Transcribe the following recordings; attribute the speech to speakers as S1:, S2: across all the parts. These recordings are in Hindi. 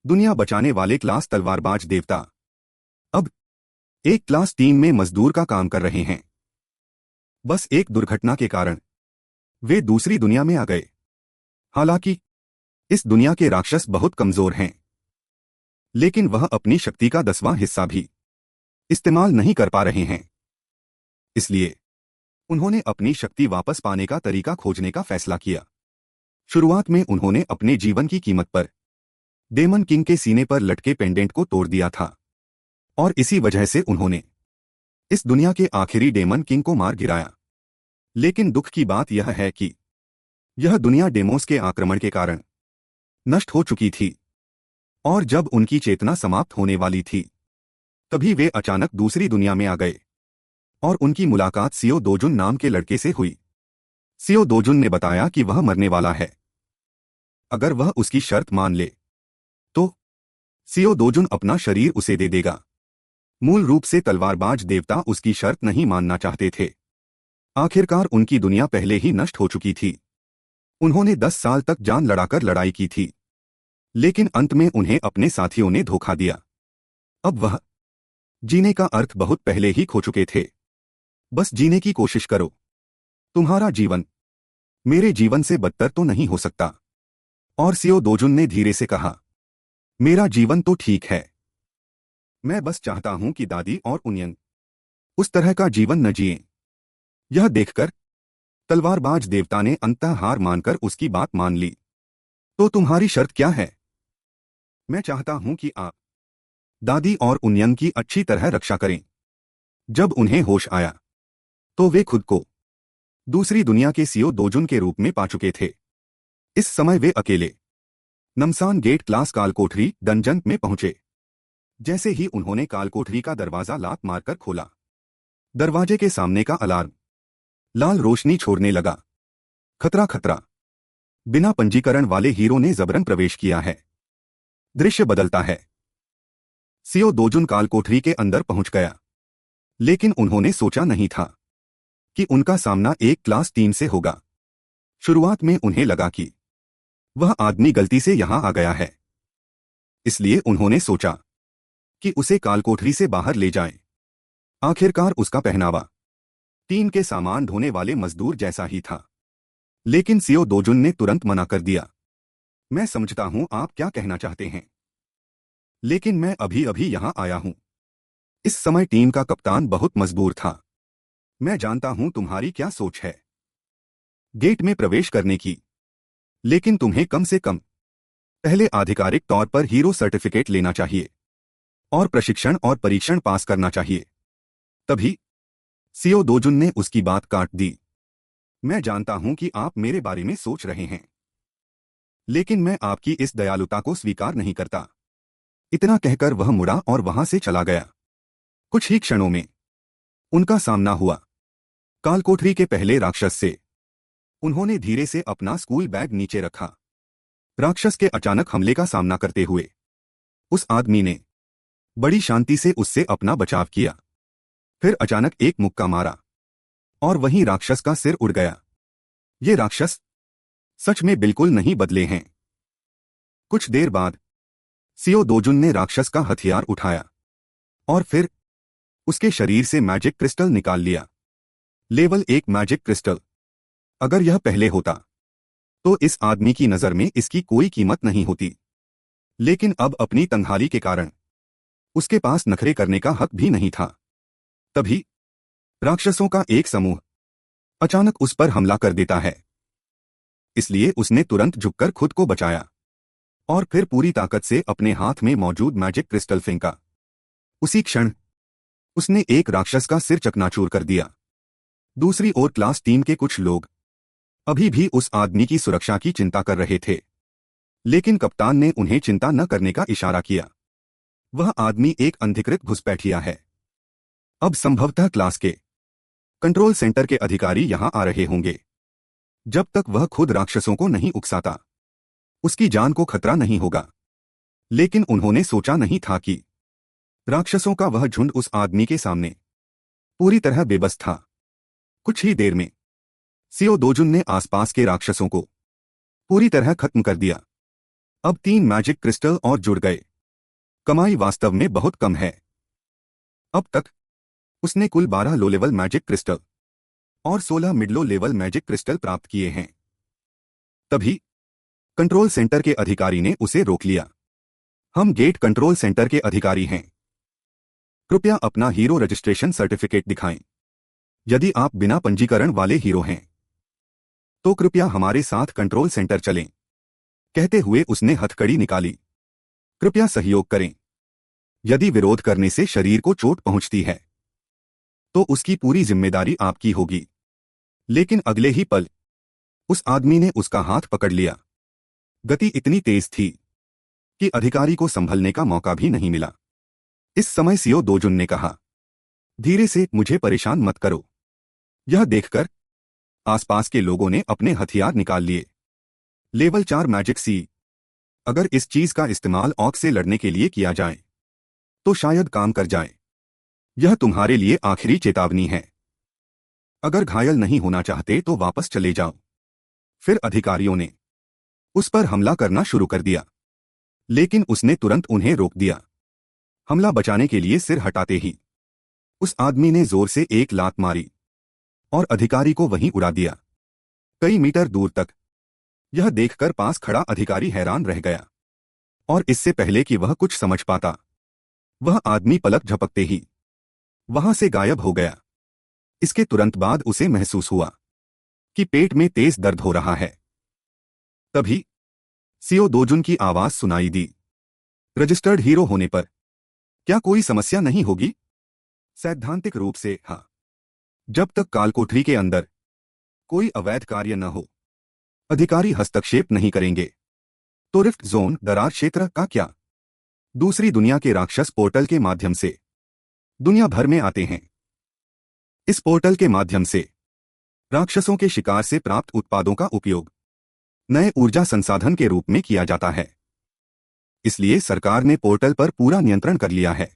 S1: दुनिया बचाने वाले क्लास तलवारबाज देवता अब एक क्लास टीम में मजदूर का काम कर रहे हैं। बस एक दुर्घटना के कारण वे दूसरी दुनिया में आ गए। हालांकि इस दुनिया के राक्षस बहुत कमजोर हैं, लेकिन वह अपनी शक्ति का 10वां हिस्सा भी इस्तेमाल नहीं कर पा रहे हैं। इसलिए उन्होंने अपनी शक्ति वापस पाने का तरीका खोजने का फैसला किया। शुरुआत में उन्होंने अपने जीवन की कीमत पर डेमन किंग के सीने पर लटके पेंडेंट को तोड़ दिया था, और इसी वजह से उन्होंने इस दुनिया के आखिरी डेमन किंग को मार गिराया। लेकिन दुख की बात यह है कि यह दुनिया डेमोस के आक्रमण के कारण नष्ट हो चुकी थी, और जब उनकी चेतना समाप्त होने वाली थी तभी वे अचानक दूसरी दुनिया में आ गए और उनकी मुलाकात सियो दोजुन नाम के लड़के से हुई। सियो दोजुन ने बताया कि वह मरने वाला है। अगर वह उसकी शर्त मान ले तो सियो दोजुन अपना शरीर उसे दे देगा। मूल रूप से तलवारबाज देवता उसकी शर्त नहीं मानना चाहते थे। आखिरकार उनकी दुनिया पहले ही नष्ट हो चुकी थी। उन्होंने 10 साल तक जान लड़ाकर लड़ाई की थी, लेकिन अंत में उन्हें अपने साथियों ने धोखा दिया। अब वह जीने का अर्थ बहुत पहले ही खो चुके थे। बस जीने की कोशिश करो। तुम्हारा जीवन मेरे जीवन से बदतर तो नहीं हो सकता। और सियो दोजुन ने धीरे से कहा, मेरा जीवन तो ठीक है। मैं बस चाहता हूं कि दादी और उन्यन उस तरह का जीवन न जिएं। यह देखकर तलवारबाज देवता ने अंततः हार मानकर उसकी बात मान ली। तो तुम्हारी शर्त क्या है? मैं चाहता हूं कि आप दादी और उन्यन की अच्छी तरह रक्षा करें। जब उन्हें होश आया तो वे खुद को दूसरी दुनिया के सियो दोजुन के रूप में पा चुके थे। इस समय वे अकेले नमसान गेट क्लास कालकोठरी डंजन में पहुंचे। जैसे ही उन्होंने कालकोठरी का दरवाजा लात मारकर खोला, दरवाजे के सामने का अलार्म लाल रोशनी छोड़ने लगा। खतरा खतरा, बिना पंजीकरण वाले हीरो ने जबरन प्रवेश किया है। दृश्य बदलता है। सियो दोजुन कालकोठरी के अंदर पहुंच गया, लेकिन उन्होंने सोचा नहीं था कि उनका सामना एक क्लास टीम से होगा। शुरुआत में उन्हें लगा कि वह आदमी गलती से यहां आ गया है, इसलिए उन्होंने सोचा कि उसे कालकोठरी से बाहर ले जाएं। आखिरकार उसका पहनावा टीम के सामान ढोने वाले मजदूर जैसा ही था। लेकिन सियो दोजुन ने तुरंत मना कर दिया। मैं समझता हूं आप क्या कहना चाहते हैं, लेकिन मैं अभी अभी यहां आया हूं। इस समय टीम का कप्तान बहुत मजबूर था। मैं जानता हूं तुम्हारी क्या सोच है गेट में प्रवेश करने की, लेकिन तुम्हें कम से कम पहले आधिकारिक तौर पर हीरो सर्टिफिकेट लेना चाहिए और प्रशिक्षण और परीक्षण पास करना चाहिए। तभी सियो दोजुन ने उसकी बात काट दी। मैं जानता हूं कि आप मेरे बारे में सोच रहे हैं, लेकिन मैं आपकी इस दयालुता को स्वीकार नहीं करता। इतना कहकर वह मुड़ा और वहां से चला गया। कुछ ही क्षणों में उनका सामना हुआ कालकोठरी के पहले राक्षस से। उन्होंने धीरे से अपना स्कूल बैग नीचे रखा। राक्षस के अचानक हमले का सामना करते हुए उस आदमी ने बड़ी शांति से उससे अपना बचाव किया। फिर अचानक एक मुक्का मारा और वहीं राक्षस का सिर उड़ गया। ये राक्षस सच में बिल्कुल नहीं बदले हैं। कुछ देर बाद सियो दोजुन ने राक्षस का हथियार उठाया और फिर उसके शरीर से मैजिक क्रिस्टल निकाल लिया। Level 1 magic crystal. अगर यह पहले होता तो इस आदमी की नजर में इसकी कोई कीमत नहीं होती, लेकिन अब अपनी तंगहाली के कारण उसके पास नखरे करने का हक भी नहीं था। तभी राक्षसों का एक समूह अचानक उस पर हमला कर देता है। इसलिए उसने तुरंत झुककर खुद को बचाया और फिर पूरी ताकत से अपने हाथ में मौजूद मैजिक क्रिस्टल फेंका। उसी क्षण उसने एक राक्षस का सिर चकनाचूर कर दिया। दूसरी ओर क्लास टीम के कुछ लोग अभी भी उस आदमी की सुरक्षा की चिंता कर रहे थे, लेकिन कप्तान ने उन्हें चिंता न करने का इशारा किया। वह आदमी एक अनधिकृत घुसपैठिया है। अब संभवतः क्लास के कंट्रोल सेंटर के अधिकारी यहां आ रहे होंगे। जब तक वह खुद राक्षसों को नहीं उकसाता, उसकी जान को खतरा नहीं होगा। लेकिन उन्होंने सोचा नहीं था कि राक्षसों का वह झुंड उस आदमी के सामने पूरी तरह बेबस था। कुछ ही देर में सियो दोजुन ने आसपास के राक्षसों को पूरी तरह खत्म कर दिया। अब 3 मैजिक क्रिस्टल और जुड़ गए। कमाई वास्तव में बहुत कम है। अब तक उसने कुल 12 लो लेवल मैजिक क्रिस्टल और 16 mid low level magic crystal प्राप्त किए हैं। तभी कंट्रोल सेंटर के अधिकारी ने उसे रोक लिया। हम गेट कंट्रोल सेंटर के अधिकारी हैं। कृपया अपना हीरो रजिस्ट्रेशन सर्टिफिकेट दिखाएं। यदि आप बिना पंजीकरण वाले हीरो हैं तो कृपया हमारे साथ कंट्रोल सेंटर चलें। कहते हुए उसने हथकड़ी निकाली। कृपया सहयोग करें। यदि विरोध करने से शरीर को चोट पहुंचती है तो उसकी पूरी जिम्मेदारी आपकी होगी। लेकिन अगले ही पल उस आदमी ने उसका हाथ पकड़ लिया। गति इतनी तेज थी कि अधिकारी को संभलने का मौका भी नहीं मिला। इस समय सीओ दोजुन ने कहा, धीरे से, मुझे परेशान मत करो। यह देखकर आसपास के लोगों ने अपने हथियार निकाल लिए। लेवल 4 मैजिक सी। अगर इस चीज का इस्तेमाल ऑक से लड़ने के लिए किया जाए तो शायद काम कर जाए। यह तुम्हारे लिए आखिरी चेतावनी है। अगर घायल नहीं होना चाहते तो वापस चले जाओ। फिर अधिकारियों ने उस पर हमला करना शुरू कर दिया, लेकिन उसने तुरंत उन्हें रोक दिया। हमला बचाने के लिए सिर हटाते ही उस आदमी ने जोर से एक लात मारी और अधिकारी को वहीं उड़ा दिया, कई मीटर दूर तक। यह देखकर पास खड़ा अधिकारी हैरान रह गया और इससे पहले कि वह कुछ समझ पाता, वह आदमी पलक झपकते ही वहां से गायब हो गया। इसके तुरंत बाद उसे महसूस हुआ कि पेट में तेज दर्द हो रहा है। तभी सीओ दोजुन की आवाज सुनाई दी, रजिस्टर्ड हीरो होने पर क्या कोई समस्या नहीं होगी? सैद्धांतिक रूप से हाँ, जब तक कालकोठरी के अंदर कोई अवैध कार्य न हो, अधिकारी हस्तक्षेप नहीं करेंगे। तो रिफ्ट जोन दरार क्षेत्र का क्या? दूसरी दुनिया के राक्षस पोर्टल के माध्यम से दुनिया भर में आते हैं। इस पोर्टल के माध्यम से राक्षसों के शिकार से प्राप्त उत्पादों का उपयोग नए ऊर्जा संसाधन के रूप में किया जाता है। इसलिए सरकार ने पोर्टल पर पूरा नियंत्रण कर लिया है।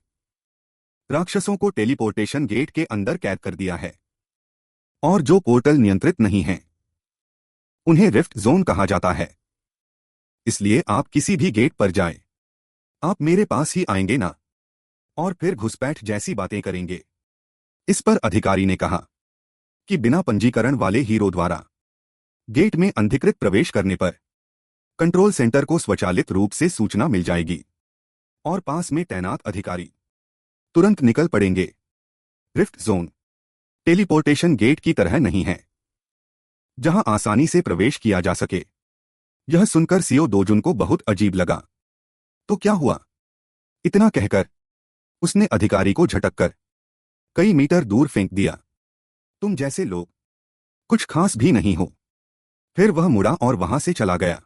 S1: राक्षसों को टेलीपोर्टेशन गेट के अंदर कैद कर दिया है और जो पोर्टल नियंत्रित नहीं हैं, उन्हें रिफ्ट जोन कहा जाता है। इसलिए आप किसी भी गेट पर जाएं, आप मेरे पास ही आएंगे ना, और फिर घुसपैठ जैसी बातें करेंगे। इस पर अधिकारी ने कहा कि बिना पंजीकरण वाले हीरो द्वारा गेट में अनधिकृत प्रवेश करने पर कंट्रोल सेंटर को स्वचालित रूप से सूचना मिल जाएगी और पास में तैनात अधिकारी तुरंत निकल पड़ेंगे। रिफ्ट जोन टेलीपोर्टेशन गेट की तरह नहीं है जहां आसानी से प्रवेश किया जा सके। यह सुनकर सीओ दोजुन को बहुत अजीब लगा। तो क्या हुआ? इतना कहकर उसने अधिकारी को झटककर कई मीटर दूर फेंक दिया। तुम जैसे लोग कुछ खास भी नहीं हो। फिर वह मुड़ा और वहां से चला गया।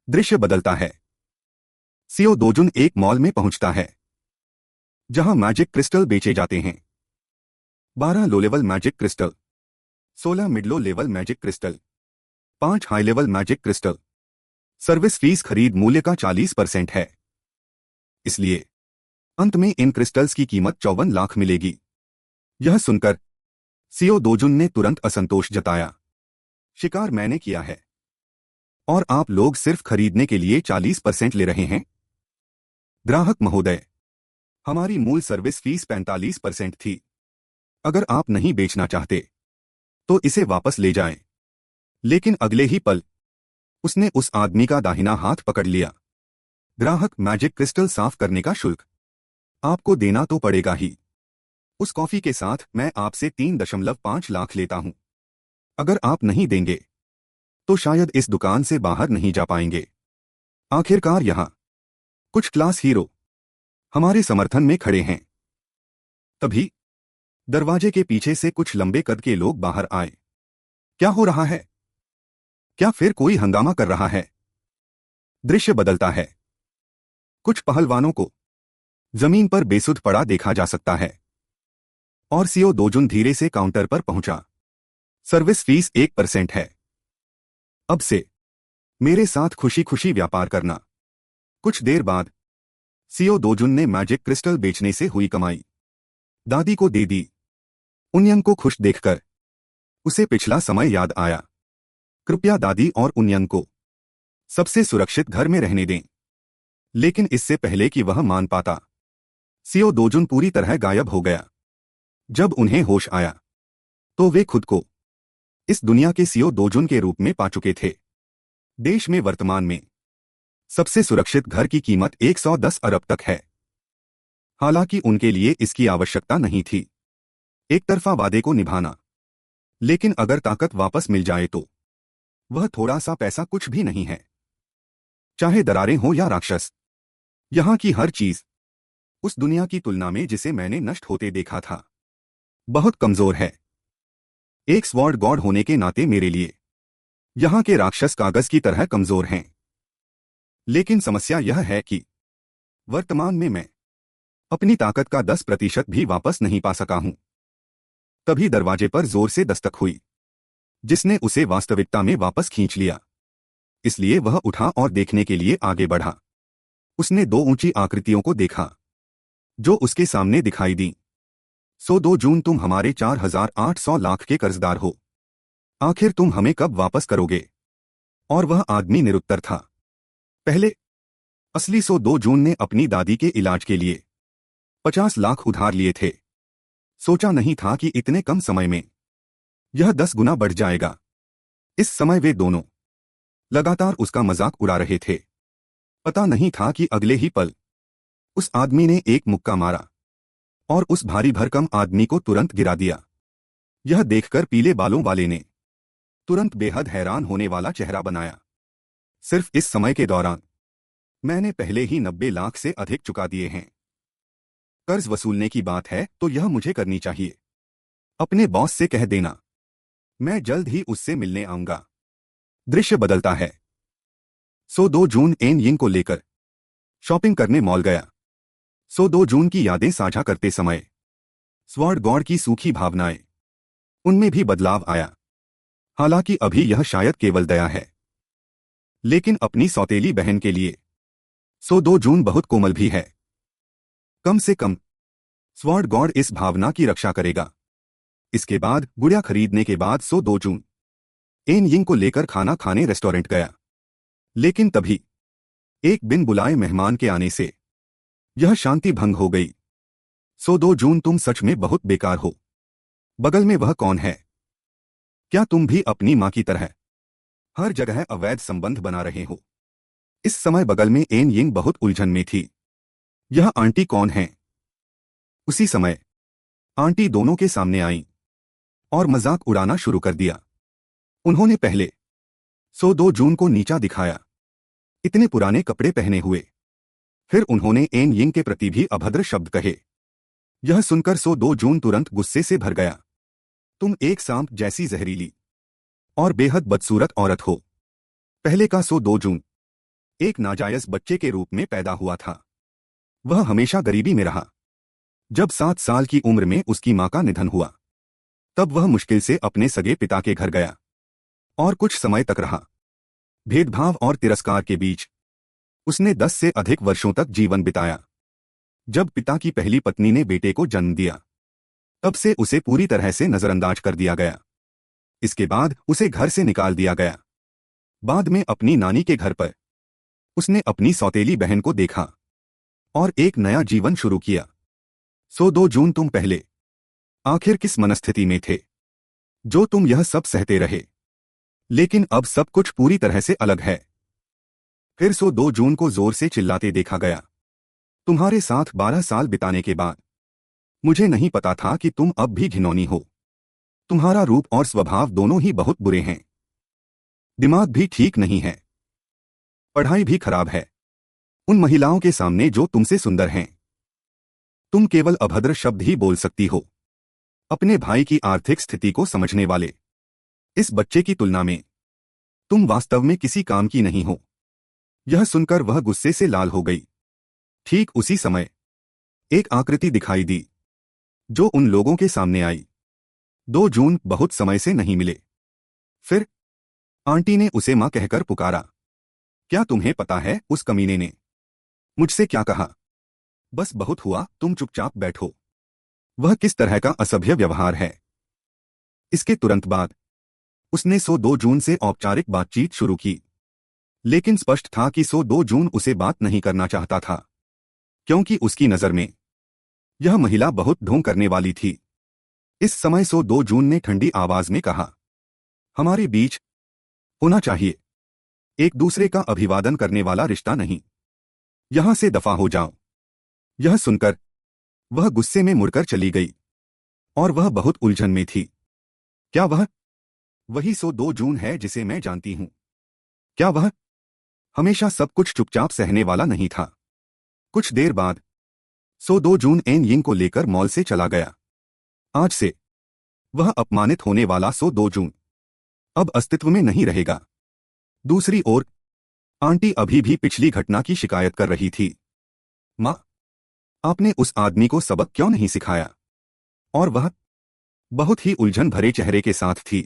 S1: दृश्य बदलता है। सीओ दोजुन एक मॉल में पहुंचता है जहां मैजिक क्रिस्टल बेचे जाते हैं। 12 low level magic crystal, 16 mid low level magic crystal, 5 high level magic crystal. Service fees खरीद मूल्य का 40% है। इसलिए अंत में इन क्रिस्टल्स की कीमत 54 लाख मिलेगी। यह सुनकर सीओ दोजुन ने तुरंत असंतोष जताया। शिकार मैंने किया है और आप लोग सिर्फ खरीदने के लिए 40% ले रहे हैं। ग्राहक महोदय, हमारी मूल सर्विस फीस 45% थी। अगर आप नहीं बेचना चाहते तो इसे वापस ले जाएं। लेकिन अगले ही पल उसने उस आदमी का दाहिना हाथ पकड़ लिया। ग्राहक, मैजिक क्रिस्टल साफ करने का शुल्क आपको देना तो पड़ेगा ही। उस कॉफी के साथ मैं आपसे 3.5 लाख लेता हूं। अगर आप नहीं देंगे तो शायद इस दुकान से बाहर नहीं जा पाएंगे। आखिरकार यहां कुछ क्लास हीरो हमारे समर्थन में खड़े हैं। तभी दरवाजे के पीछे से कुछ लंबे कद के लोग बाहर आए। क्या हो रहा है? क्या फिर कोई हंगामा कर रहा है? दृश्य बदलता है। कुछ पहलवानों को जमीन पर बेसुध पड़ा देखा जा सकता है और सीओ दोजुन धीरे से काउंटर पर पहुंचा। सर्विस फीस 1% है। अब से मेरे साथ खुशी खुशी व्यापार करना। कुछ देर बाद सीओ दोजुन ने मैजिक क्रिस्टल बेचने से हुई कमाई दादी को दे दी। उन्यन को खुश देखकर उसे पिछला समय याद आया। कृपया दादी और उन्यन को सबसे सुरक्षित घर में रहने दें। लेकिन इससे पहले कि वह मान पाता, सियो दोजुन पूरी तरह गायब हो गया। जब उन्हें होश आया तो वे खुद को इस दुनिया के सियो दोजुन के रूप में पा चुके थे। देश में वर्तमान में सबसे सुरक्षित घर की कीमत 110 अरब तक है। हालांकि उनके लिए इसकी आवश्यकता नहीं थी, एक तरफा वादे को निभाना। लेकिन अगर ताकत वापस मिल जाए तो वह थोड़ा सा पैसा कुछ भी नहीं है। चाहे दरारें हो या राक्षस, यहां की हर चीज उस दुनिया की तुलना में जिसे मैंने नष्ट होते देखा था बहुत कमजोर है। एक स्वॉर्ड गॉड होने के नाते मेरे लिए यहां के राक्षस कागज की तरह कमजोर हैं। लेकिन समस्या यह है कि वर्तमान में मैं अपनी ताकत का 10% भी वापस नहीं पा सका हूं। तभी दरवाजे पर जोर से दस्तक हुई, जिसने उसे वास्तविकता में वापस खींच लिया। इसलिए वह उठा और देखने के लिए आगे बढ़ा। उसने दो ऊंची आकृतियों को देखा जो उसके सामने दिखाई दी। सो 2 जून, तुम हमारे 4,800 लाख के कर्जदार हो। आखिर तुम हमें कब वापस करोगे? और वह आदमी निरुत्तर था। पहले असली सो 2 जून ने अपनी दादी के इलाज के लिए 50 लाख उधार लिए थे। सोचा नहीं था कि इतने कम समय में यह 10 गुना बढ़ जाएगा। इस समय वे दोनों लगातार उसका मजाक उड़ा रहे थे। पता नहीं था कि अगले ही पल उस आदमी ने एक मुक्का मारा और उस भारी भरकम आदमी को तुरंत गिरा दिया। यह देखकर पीले बालों वाले ने तुरंत बेहद हैरान होने वाला चेहरा बनाया। सिर्फ इस समय के दौरान मैंने पहले ही 90 लाख से अधिक चुका दिए हैं। कर्ज वसूलने की बात है तो यह मुझे करनी चाहिए। अपने बॉस से कह देना, मैं जल्द ही उससे मिलने आऊंगा। दृश्य बदलता है। सो 2 जून एन यिंग को लेकर शॉपिंग करने मॉल गया। सो 2 जून की यादें साझा करते समय स्वॉर्ड गॉड की सूखी भावनाएं, उनमें भी बदलाव आया। हालांकि अभी यह शायद केवल दया है, लेकिन अपनी सौतेली बहन के लिए सो 2 जून बहुत कोमल भी है। कम से कम स्वॉर्ड गॉड इस भावना की रक्षा करेगा। इसके बाद गुड़िया खरीदने के बाद सो 2 जून एन यिंग को लेकर खाना खाने रेस्टोरेंट गया। लेकिन तभी एक बिन बुलाए मेहमान के आने से यह शांति भंग हो गई। सो 2 जून, तुम सच में बहुत बेकार हो। बगल में वह कौन है? क्या तुम भी अपनी मां की तरह हर जगह अवैध संबंध बना रहे हो? इस समय बगल में एन यिंग बहुत उलझन में थी। यह आंटी कौन है? उसी समय आंटी दोनों के सामने आई और मजाक उड़ाना शुरू कर दिया। उन्होंने पहले सो 2 जून को नीचा दिखाया, इतने पुराने कपड़े पहने हुए। फिर उन्होंने एन यिंग के प्रति भी अभद्र शब्द कहे। यह सुनकर सो 2 जून तुरंत गुस्से से भर गया। तुम एक सांप जैसी जहरीली और बेहद बदसूरत औरत हो। पहले का सो 2 जून एक नाजायज बच्चे के रूप में पैदा हुआ था। वह हमेशा गरीबी में रहा। जब 7 साल की उम्र में उसकी मां का निधन हुआ, तब वह मुश्किल से अपने सगे पिता के घर गया और कुछ समय तक रहा। भेदभाव और तिरस्कार के बीच उसने 10 से अधिक वर्षों तक जीवन बिताया। जब पिता की पहली पत्नी ने बेटे को जन्म दिया, तब से उसे पूरी तरह से नजरअंदाज कर दिया गया। इसके बाद उसे घर से निकाल दिया गया। बाद में अपनी नानी के घर पर उसने अपनी सौतेली बहन को देखा और एक नया जीवन शुरू किया। सो 2 जून, तुम पहले आखिर किस मनस्थिति में थे जो तुम यह सब सहते रहे? लेकिन अब सब कुछ पूरी तरह से अलग है। फिर सो 2 जून को जोर से चिल्लाते देखा गया। तुम्हारे साथ 12 साल बिताने के बाद मुझे नहीं पता था कि तुम अब भी घिनौनी हो। तुम्हारा रूप और स्वभाव दोनों ही बहुत बुरे हैं। दिमाग भी ठीक नहीं है। पढ़ाई भी खराब है। उन महिलाओं के सामने जो तुमसे सुंदर हैं, तुम केवल अभद्र शब्द ही बोल सकती हो। अपने भाई की आर्थिक स्थिति को समझने वाले इस बच्चे की तुलना में तुम वास्तव में किसी काम की नहीं हो। यह सुनकर वह गुस्से से लाल हो गई। ठीक उसी समय एक आकृति दिखाई दी जो उन लोगों के सामने आई। 2 जून बहुत समय से नहीं मिले। फिर आंटी ने उसे मां कहकर पुकारा। क्या तुम्हें पता है उस कमीने ने मुझसे क्या कहा? बस बहुत हुआ, तुम चुपचाप बैठो। वह किस तरह का असभ्य व्यवहार है। इसके तुरंत बाद उसने सो 2 जून से औपचारिक बातचीत शुरू की। लेकिन स्पष्ट था कि सो 2 जून उसे बात नहीं करना चाहता था, क्योंकि उसकी नजर में यह महिला बहुत ढोंग करने वाली थी। इस समय सो 2 जून ने ठंडी आवाज में कहा, हमारे बीच होना चाहिए, एक दूसरे का अभिवादन करने वाला रिश्ता नहीं। यहां से दफा हो जाओ। यह सुनकर वह गुस्से में मुड़कर चली गई, और वह बहुत उलझन में थी। क्या वह वही सो 2 जून है जिसे मैं जानती हूं? क्या वह हमेशा सब कुछ चुपचाप सहने वाला नहीं था? कुछ देर बाद सो 2 जून एन यिंग को लेकर मॉल से चला गया। आज से वह अपमानित होने वाला सो 2 जून अब अस्तित्व में नहीं रहेगा। दूसरी ओर आंटी अभी भी पिछली घटना की शिकायत कर रही थी। माँ, आपने उस आदमी को सबक क्यों नहीं सिखाया? और वह बहुत ही उलझन भरे चेहरे के साथ थी।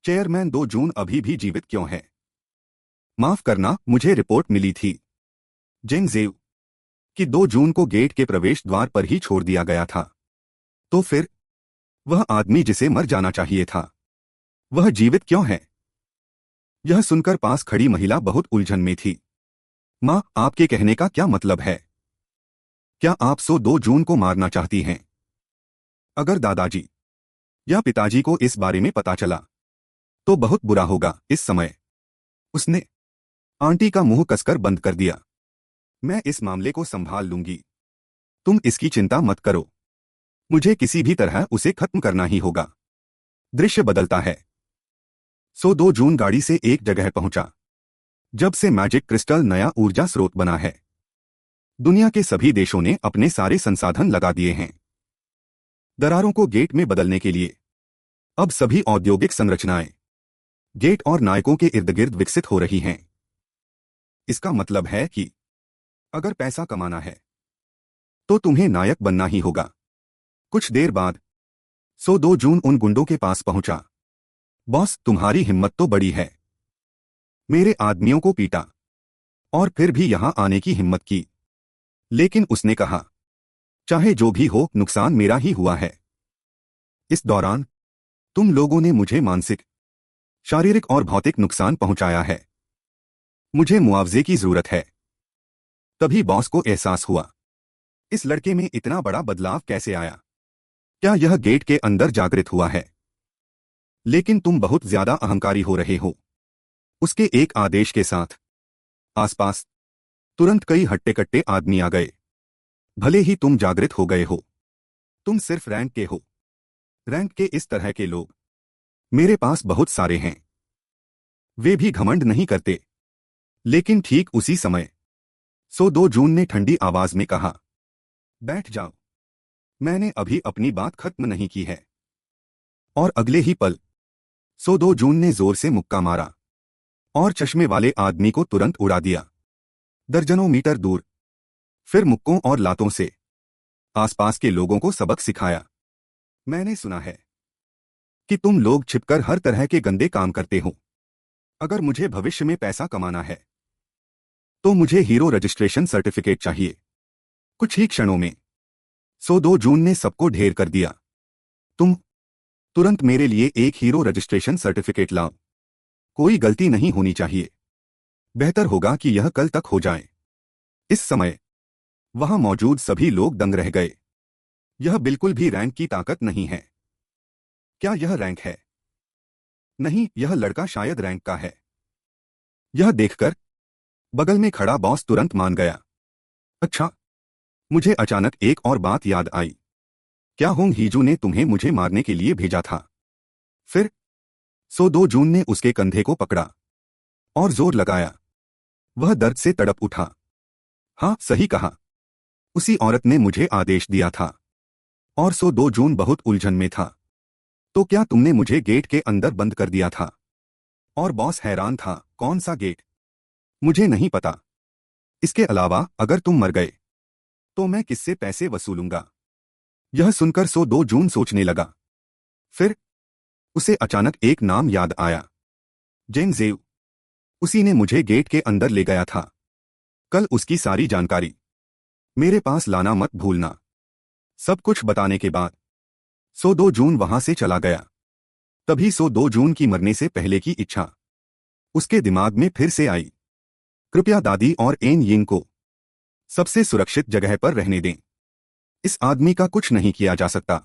S1: चेयरमैन 2 जून अभी भी जीवित क्यों है? माफ करना, मुझे रिपोर्ट मिली थी जेंग जेव कि 2 जून को गेट के प्रवेश द्वार पर ही छोड़ दिया गया था। तो फिर वह आदमी जिसे मर जाना चाहिए था, वह जीवित क्यों है? यह सुनकर पास खड़ी महिला बहुत उलझन में थी। मां, आपके कहने का क्या मतलब है? क्या आप सो 2 जून को मारना चाहती हैं? अगर दादाजी या पिताजी को इस बारे में पता चला तो बहुत बुरा होगा। इस समय उसने आंटी का मुंह कसकर बंद कर दिया। मैं इस मामले को संभाल लूंगी, तुम इसकी चिंता मत करो। मुझे किसी भी तरह उसे खत्म करना ही होगा। दृश्य बदलता है। सो 2 जून गाड़ी से एक जगह पहुंचा जब से मैजिक क्रिस्टल नया ऊर्जा स्रोत बना है। दुनिया के सभी देशों ने अपने सारे संसाधन लगा दिए हैं दरारों को गेट में बदलने के लिए। अब सभी औद्योगिक संरचनाएं गेट और नायकों के इर्द गिर्द विकसित हो रही हैं। इसका मतलब है कि अगर पैसा कमाना है तो तुम्हें नायक बनना ही होगा। कुछ देर बाद सो 2 जून उन गुंडों के पास पहुंचा। बॉस, तुम्हारी हिम्मत तो बड़ी है। मेरे आदमियों को पीटा और फिर भी यहां आने की हिम्मत की। लेकिन उसने कहा, चाहे जो भी हो, नुकसान मेरा ही हुआ है। इस दौरान तुम लोगों ने मुझे मानसिक, शारीरिक और भौतिक नुकसान पहुंचाया है। मुझे मुआवजे की जरूरत है। तभी बॉस को एहसास हुआ, इस लड़के में इतना बड़ा बदलाव कैसे आया? क्या यह गेट के अंदर जागृत हुआ है? लेकिन तुम बहुत ज्यादा अहंकारी हो रहे हो। उसके एक आदेश के साथ आसपास तुरंत कई हट्टे कट्टे आदमी आ गए। भले ही तुम जागृत हो गए हो, तुम सिर्फ रैंक के हो। रैंक के इस तरह के लोग मेरे पास बहुत सारे हैं। वे भी घमंड नहीं करते। लेकिन ठीक उसी समय सो 2 जून ने ठंडी आवाज में कहा, बैठ जाओ, मैंने अभी अपनी बात खत्म नहीं की है। और अगले ही पल सो 2 जून ने जोर से मुक्का मारा और चश्मे वाले आदमी को तुरंत उड़ा दिया, दर्जनों मीटर दूर। फिर मुक्कों और लातों से आसपास के लोगों को सबक सिखाया। मैंने सुना है कि तुम लोग छिपकर हर तरह के गंदे काम करते हो। अगर मुझे भविष्य में पैसा कमाना है तो मुझे हीरो रजिस्ट्रेशन सर्टिफिकेट चाहिए। कुछ ही क्षणों में सो 2 जून ने सबको ढेर कर दिया। तुम तुरंत मेरे लिए एक हीरो रजिस्ट्रेशन सर्टिफिकेट लाओ। कोई गलती नहीं होनी चाहिए। बेहतर होगा कि यह कल तक हो जाए। इस समय वहां मौजूद सभी लोग दंग रह गए। यह बिल्कुल भी रैंक की ताकत नहीं है। क्या यह रैंक है? नहीं, यह लड़का शायद रैंक का है। यह देखकर बगल में खड़ा बॉस तुरंत मान गया। अच्छा, मुझे अचानक एक और बात याद आई। क्या होंग हीजू ने तुम्हें मुझे मारने के लिए भेजा था? फिर सो 2 जून ने उसके कंधे को पकड़ा और जोर लगाया। वह दर्द से तड़प उठा। हाँ, सही कहा, उसी औरत ने मुझे आदेश दिया था। और सो 2 जून बहुत उलझन में था। तो क्या तुमने मुझे गेट के अंदर बंद कर दिया था? और बॉस हैरान था, कौन सा गेट? मुझे नहीं पता। इसके अलावा अगर तुम मर गए तो मैं किससे पैसे वसूलूंगा? यह सुनकर सो 2 जून सोचने लगा। फिर उसे अचानक एक नाम याद आया, जेंग जेव। उसी ने मुझे गेट के अंदर ले गया था। कल उसकी सारी जानकारी मेरे पास लाना मत भूलना। सब कुछ बताने के बाद सो 2 जून वहां से चला गया। तभी सो 2 जून की मरने से पहले की इच्छा उसके दिमाग में फिर से आई। कृपया दादी और एन यिंग को सबसे सुरक्षित जगह पर रहने दें। इस आदमी का कुछ नहीं किया जा सकता।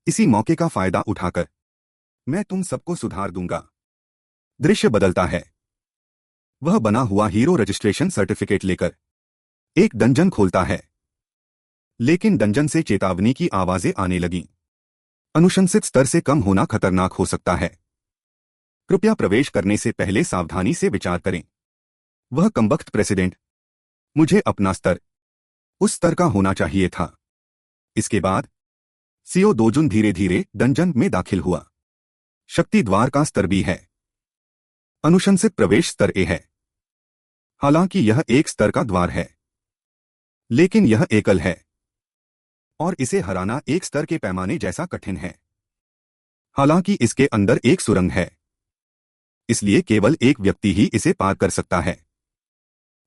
S1: इसी मौके का फायदा उठाकर मैं तुम सबको सुधार दूंगा। दृश्य बदलता है। वह बना हुआ हीरो रजिस्ट्रेशन सर्टिफिकेट लेकर एक डंजन खोलता है, लेकिन डंजन से चेतावनी की आवाजें आने लगीं। अनुशंसित स्तर से कम होना खतरनाक हो सकता है। कृपया प्रवेश करने से पहले सावधानी से विचार करें। वह कमबख्त प्रेसिडेंट, मुझे अपना स्तर उस स्तर का होना चाहिए था। इसके बाद सीओ दोजुन धीरे धीरे डंजन में दाखिल हुआ। शक्ति द्वार का स्तर भी है। अनुशंसित प्रवेश स्तर ए है। हालांकि यह एक स्तर का द्वार है, लेकिन यह एकल है और इसे हराना एक स्तर के पैमाने जैसा कठिन है। हालांकि इसके अंदर एक सुरंग है, इसलिए केवल एक व्यक्ति ही इसे पार कर सकता है।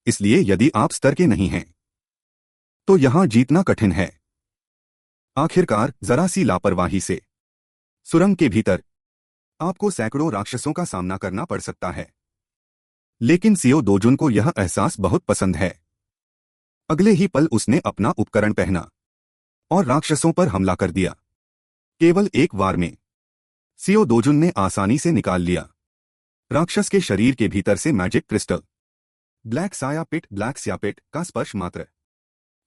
S1: इसलिए यदि आप स्तर के नहीं हैं तो यहां जीतना कठिन है। आखिरकार जरा सी लापरवाही से सुरंग के भीतर आपको सैकड़ों राक्षसों का सामना करना पड़ सकता है। लेकिन सीओ दोजुन को यह एहसास बहुत पसंद है। अगले ही पल उसने अपना उपकरण पहना और राक्षसों पर हमला कर दिया। केवल एक वार में सीओ दोजुन ने आसानी से निकाल लिया राक्षस के शरीर के भीतर से मैजिक क्रिस्टल। ब्लैक स्यापिट का स्पर्श मात्र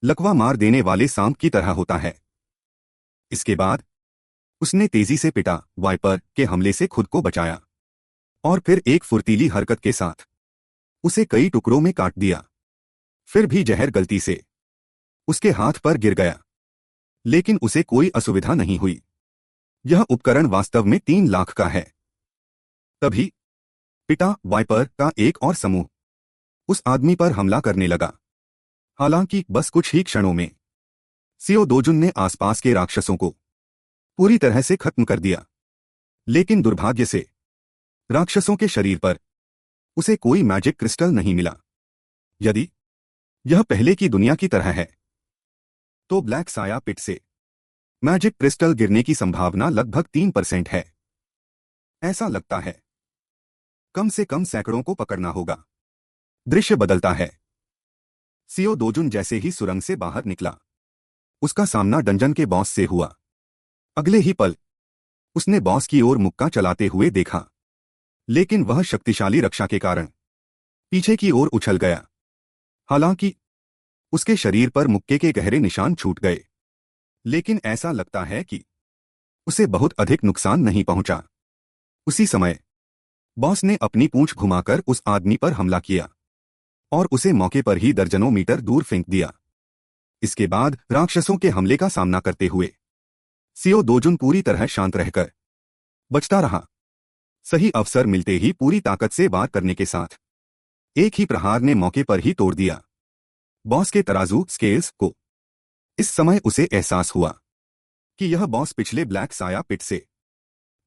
S1: लकवा मार देने वाले सांप की तरह होता है। इसके बाद उसने तेजी से पिटा वाइपर के हमले से खुद को बचाया और फिर एक फुर्तीली हरकत के साथ उसे कई टुकड़ों में काट दिया। फिर भी जहर गलती से उसके हाथ पर गिर गया, लेकिन उसे कोई असुविधा नहीं हुई। यह उपकरण वास्तव में 3 लाख का है। तभी पिटा वाइपर का एक और समूह उस आदमी पर हमला करने लगा। हालांकि बस कुछ ही क्षणों में सीओ दोजुन ने आसपास के राक्षसों को पूरी तरह से खत्म कर दिया। लेकिन दुर्भाग्य से राक्षसों के शरीर पर उसे कोई मैजिक क्रिस्टल नहीं मिला। यदि यह पहले की दुनिया की तरह है तो ब्लैक साया पिट से मैजिक क्रिस्टल गिरने की संभावना लगभग 3% है। ऐसा लगता है कम से कम सैकड़ों को पकड़ना होगा। दृश्य बदलता है। सीओ दोजुन जैसे ही सुरंग से बाहर निकला, उसका सामना डंजन के बॉस से हुआ। अगले ही पल उसने बॉस की ओर मुक्का चलाते हुए देखा, लेकिन वह शक्तिशाली रक्षा के कारण पीछे की ओर उछल गया। हालांकि उसके शरीर पर मुक्के के गहरे निशान छूट गए, लेकिन ऐसा लगता है कि उसे बहुत अधिक नुकसान नहीं पहुंचा। उसी समय बॉस ने अपनी पूंछ घुमाकर उस आदमी पर हमला किया और उसे मौके पर ही दर्जनों मीटर दूर फेंक दिया। इसके बाद राक्षसों के हमले का सामना करते हुए सीओ दोजुन पूरी तरह शांत रहकर बचता रहा। सही अवसर मिलते ही पूरी ताकत से वार करने के साथ एक ही प्रहार ने मौके पर ही तोड़ दिया बॉस के तराजू स्केल्स को। इस समय उसे एहसास हुआ कि यह बॉस पिछले ब्लैक साया पिट से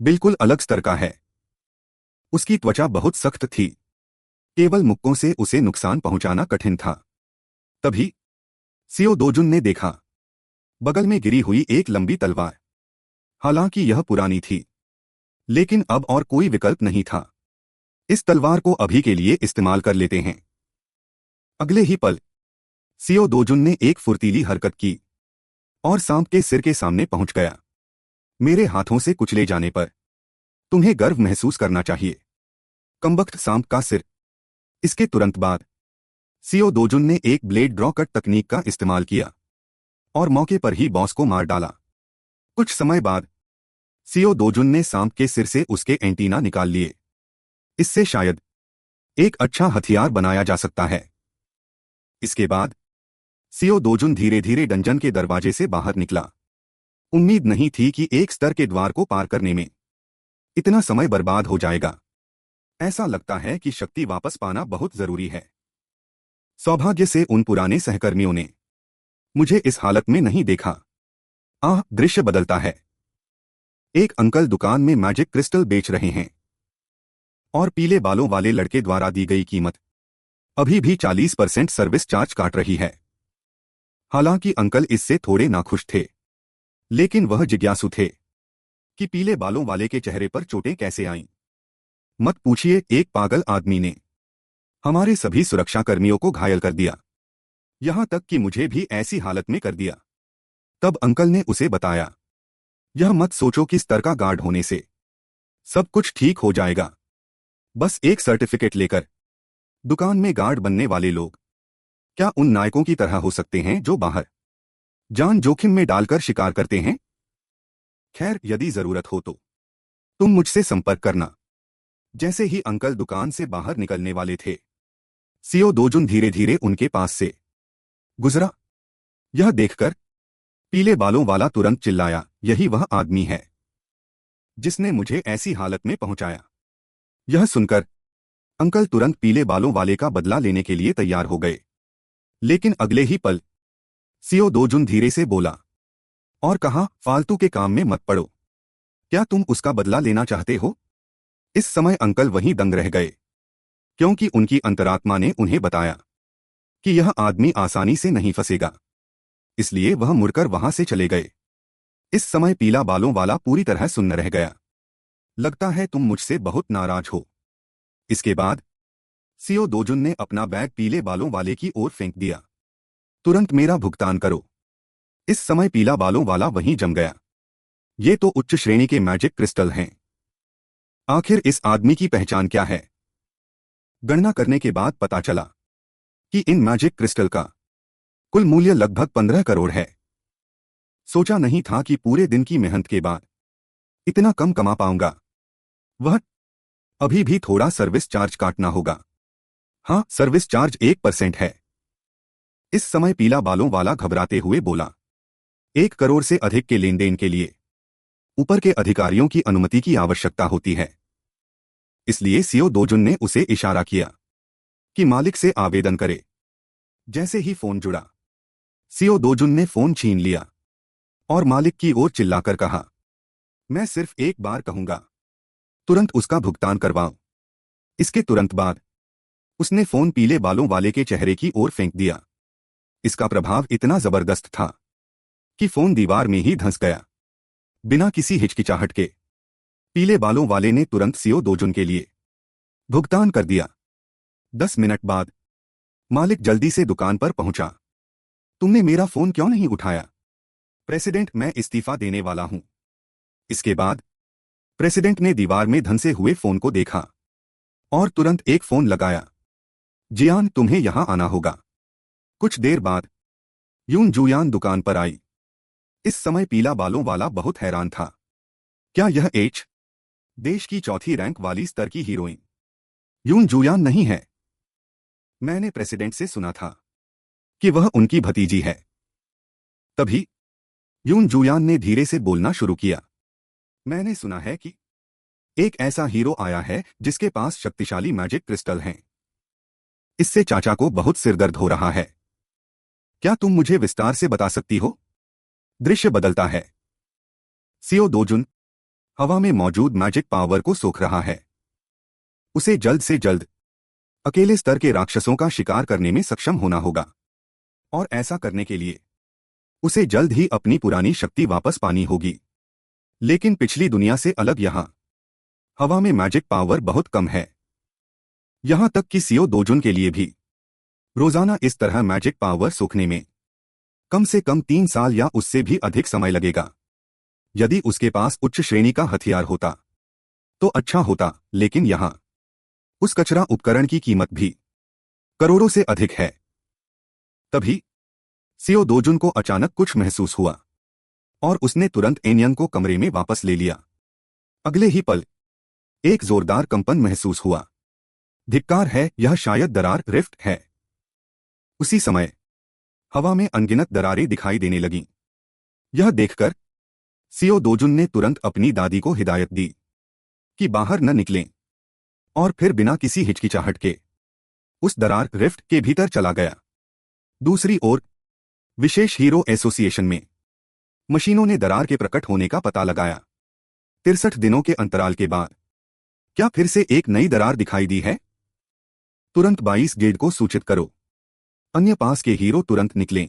S1: बिल्कुल अलग स्तर का है। उसकी त्वचा बहुत सख्त थी, केवल मुक्कों से उसे नुकसान पहुंचाना कठिन था। तभी सीओ दोजुन ने देखा बगल में गिरी हुई एक लंबी तलवार। हालांकि यह पुरानी थी, लेकिन अब और कोई विकल्प नहीं था। इस तलवार को अभी के लिए इस्तेमाल कर लेते हैं। अगले ही पल सीओ दोजुन ने एक फुर्तीली हरकत की और सांप के सिर के सामने पहुंच गया। मेरे हाथों से कुचले जाने पर तुम्हें गर्व महसूस करना चाहिए, कमबख्त सांप का सिर। इसके तुरंत बाद सीओ दोजुन ने एक ब्लेड ड्रॉ कट तकनीक का इस्तेमाल किया और मौके पर ही बॉस को मार डाला। कुछ समय बाद सीओ दोजुन ने सांप के सिर से उसके एंटीना निकाल लिए। इससे शायद एक अच्छा हथियार बनाया जा सकता है। इसके बाद सीओ दोजुन धीरे धीरे डंजन के दरवाजे से बाहर निकला। उम्मीद नहीं थी कि एक स्तर के द्वार को पार करने में इतना समय बर्बाद हो जाएगा। ऐसा लगता है कि शक्ति वापस पाना बहुत जरूरी है। सौभाग्य से उन पुराने सहकर्मियों ने मुझे इस हालत में नहीं देखा। दृश्य बदलता है। एक अंकल दुकान में मैजिक क्रिस्टल बेच रहे हैं और पीले बालों वाले लड़के द्वारा दी गई कीमत अभी भी 40% सर्विस चार्ज काट रही है। हालांकि अंकल इससे थोड़े नाखुश थे, लेकिन वह जिज्ञासु थे कि पीले बालों वाले के चेहरे पर चोटें कैसे आईं। मत पूछिए, एक पागल आदमी ने हमारे सभी सुरक्षाकर्मियों को घायल कर दिया, यहां तक कि मुझे भी ऐसी हालत में कर दिया। तब अंकल ने उसे बताया, यह मत सोचो कि स्तर का गार्ड होने से सब कुछ ठीक हो जाएगा। बस एक सर्टिफिकेट लेकर दुकान में गार्ड बनने वाले लोग क्या उन नायकों की तरह हो सकते हैं जो बाहर जान जोखिम में डालकर शिकार करते हैं? खैर, यदि जरूरत हो तो तुम मुझसे संपर्क करना। जैसे ही अंकल दुकान से बाहर निकलने वाले थे, सीओ दोजुन धीरे धीरे उनके पास से गुजरा। यह देखकर पीले बालों वाला तुरंत चिल्लाया, यही वह आदमी है जिसने मुझे ऐसी हालत में पहुंचाया। यह सुनकर अंकल तुरंत पीले बालों वाले का बदला लेने के लिए तैयार हो गए। लेकिन अगले ही पल सीओ दोजुन धीरे से बोला और कहा, फालतू के काम में मत पड़ो। क्या तुम उसका बदला लेना चाहते हो? इस समय अंकल वहीं दंग रह गए, क्योंकि उनकी अंतरात्मा ने उन्हें बताया कि यह आदमी आसानी से नहीं फंसेगा। इसलिए वह मुड़कर वहां से चले गए। इस समय पीला बालों वाला पूरी तरह सुन्न रह गया। लगता है तुम मुझसे बहुत नाराज हो। इसके बाद सीओ दोजुन ने अपना बैग पीले बालों वाले की ओर फेंक दिया। तुरंत मेरा भुगतान करो। इस समय पीला बालों वाला वहीं जम गया। ये तो उच्च श्रेणी के मैजिक क्रिस्टल हैं। आखिर इस आदमी की पहचान क्या है? गणना करने के बाद पता चला कि इन मैजिक क्रिस्टल का कुल मूल्य लगभग 15 करोड़ है। सोचा नहीं था कि पूरे दिन की मेहनत के बाद इतना कम कमा पाऊंगा। वह अभी भी थोड़ा सर्विस चार्ज काटना होगा। हाँ, सर्विस चार्ज 1% है। इस समय पीला बालों वाला घबराते हुए बोला, 1 करोड़ से अधिक के लेन देन के लिए ऊपर के अधिकारियों की अनुमति की आवश्यकता होती है। इसलिए सीओ दोजुन ने उसे इशारा किया कि मालिक से आवेदन करे। जैसे ही फोन जुड़ा, सीओ दोजुन ने फोन छीन लिया और मालिक की ओर चिल्लाकर कहा, मैं सिर्फ एक बार कहूंगा, तुरंत उसका भुगतान करवाओ। इसके तुरंत बाद उसने फोन पीले बालों वाले के चेहरे की ओर फेंक दिया। इसका प्रभाव इतना जबरदस्त था कि फोन दीवार में ही धंस गया। बिना किसी हिचकिचाहट के पीले बालों वाले ने तुरंत सीओ दोजुन के लिए भुगतान कर दिया। 10 मिनट बाद मालिक जल्दी से दुकान पर पहुंचा। तुमने मेरा फोन क्यों नहीं उठाया? प्रेसिडेंट, मैं इस्तीफा देने वाला हूं। इसके बाद प्रेसिडेंट ने दीवार में धंसे हुए फोन को देखा और तुरंत एक फोन लगाया। जियान, तुम्हें यहां आना होगा। कुछ देर बाद यून जुयान दुकान पर आई। इस समय पीला बालों वाला बहुत हैरान था। क्या यह देश की चौथी रैंक वाली स्तर की हीरोइन यून जुयान नहीं है? मैंने प्रेसिडेंट से सुना था कि वह उनकी भतीजी है। तभी यून जुयान ने धीरे से बोलना शुरू किया, मैंने सुना है कि एक ऐसा हीरो आया है जिसके पास शक्तिशाली मैजिक क्रिस्टल हैं। इससे चाचा को बहुत सिरदर्द हो रहा है। क्या तुम मुझे विस्तार से बता सकती हो? दृश्य बदलता है। सीओ दोजुन हवा में मौजूद मैजिक पावर को सोख रहा है। उसे जल्द से जल्द अकेले स्तर के राक्षसों का शिकार करने में सक्षम होना होगा, और ऐसा करने के लिए उसे जल्द ही अपनी पुरानी शक्ति वापस पानी होगी। लेकिन पिछली दुनिया से अलग यहां हवा में मैजिक पावर बहुत कम है। यहां तक कि सीओ दोजुन के लिए भी रोजाना इस तरह मैजिक पावर सोखने में कम से कम 3 साल या उससे भी अधिक समय लगेगा। यदि उसके पास उच्च श्रेणी का हथियार होता तो अच्छा होता, लेकिन यहां उस कचरा उपकरण की कीमत भी करोड़ों से अधिक है। तभी सीओ दोजुन को अचानक कुछ महसूस हुआ और उसने तुरंत एनियन को कमरे में वापस ले लिया। अगले ही पल एक जोरदार कंपन महसूस हुआ। धिक्कार है, यह शायद दरार रिफ्ट है। उसी समय हवा में अनगिनत दरारें दिखाई देने लगीं। यह देखकर सीओ दोजुन ने तुरंत अपनी दादी को हिदायत दी कि बाहर न निकलें, और फिर बिना किसी हिचकिचाहट के उस दरार रिफ्ट के भीतर चला गया। दूसरी ओर विशेष हीरो एसोसिएशन में मशीनों ने दरार के प्रकट होने का पता लगाया। 63 दिनों के अंतराल के बाद क्या फिर से एक नई दरार दिखाई दी है? तुरंत 22 गेट को सूचित करो। अन्य पास के हीरो तुरंत निकलें।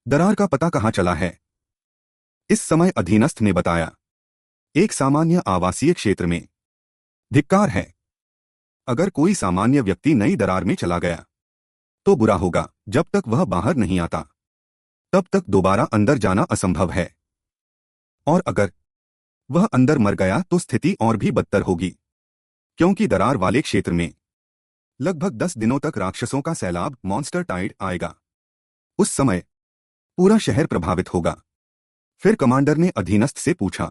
S1: दरार का पता कहां चला है? इस समय अधीनस्थ ने बताया, एक सामान्य आवासीय क्षेत्र में। धिक्कार है, अगर कोई सामान्य व्यक्ति नई दरार में चला गया तो बुरा होगा, जब तक वह बाहर नहीं आता तब तक दोबारा अंदर जाना असंभव है। और अगर वह अंदर मर गया तो स्थिति और भी बदतर होगी, क्योंकि दरार वाले क्षेत्र में लगभग 10 दिनों तक राक्षसों का सैलाब मॉन्स्टर टाइड आएगा। उस समय पूरा शहर प्रभावित होगा। फिर कमांडर ने अधीनस्थ से पूछा,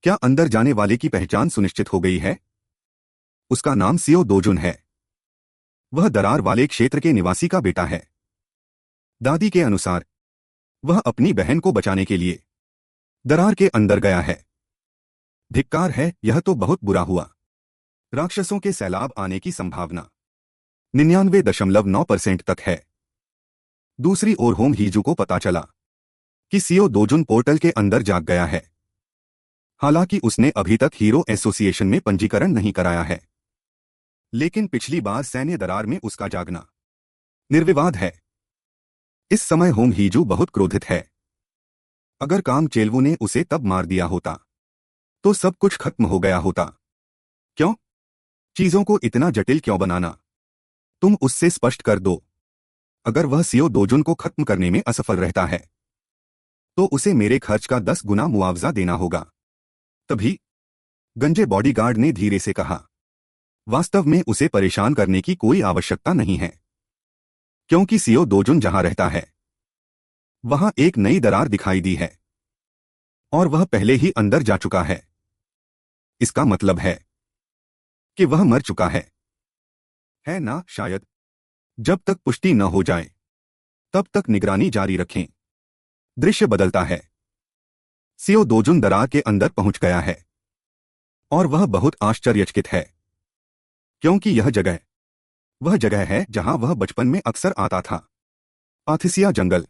S1: क्या अंदर जाने वाले की पहचान सुनिश्चित हो गई है? उसका नाम सियो दोजुन है। वह दरार वाले क्षेत्र के निवासी का बेटा है। दादी के अनुसार वह अपनी बहन को बचाने के लिए दरार के अंदर गया है। धिक्कार है, यह तो बहुत बुरा हुआ। राक्षसों के सैलाब आने की संभावना 99.9% तक है। दूसरी ओर होम हीजू को पता चला कि सियो दोजुन पोर्टल के अंदर जाग गया है। हालांकि उसने अभी तक हीरो एसोसिएशन में पंजीकरण नहीं कराया है, लेकिन पिछली बार सैन्य दरार में उसका जागना निर्विवाद है। इस समय होम हीजू बहुत क्रोधित है। अगर काम चेलवू ने उसे तब मार दिया होता तो सब कुछ खत्म हो गया होता। क्यों? चीजों को इतना जटिल क्यों बनाना? तुम उससे स्पष्ट कर दो। अगर वह सियो दोजुन को खत्म करने में असफल रहता है तो उसे मेरे खर्च का 10 गुना मुआवजा देना होगा। तभी गंजे बॉडीगार्ड ने धीरे से कहा, वास्तव में उसे परेशान करने की कोई आवश्यकता नहीं है, क्योंकि सियो दोजुन जहां रहता है वहां एक नई दरार दिखाई दी है और वह पहले ही अंदर जा चुका है। इसका मतलब है कि वह मर चुका है ना? शायद। जब तक पुष्टि न हो जाए तब तक निगरानी जारी रखें। दृश्य बदलता है। सियो दोजुन दरार के अंदर पहुंच गया है और वह बहुत आश्चर्यचकित है, क्योंकि वह जगह है जहां वह बचपन में अक्सर आता था। पाथिसिया जंगल,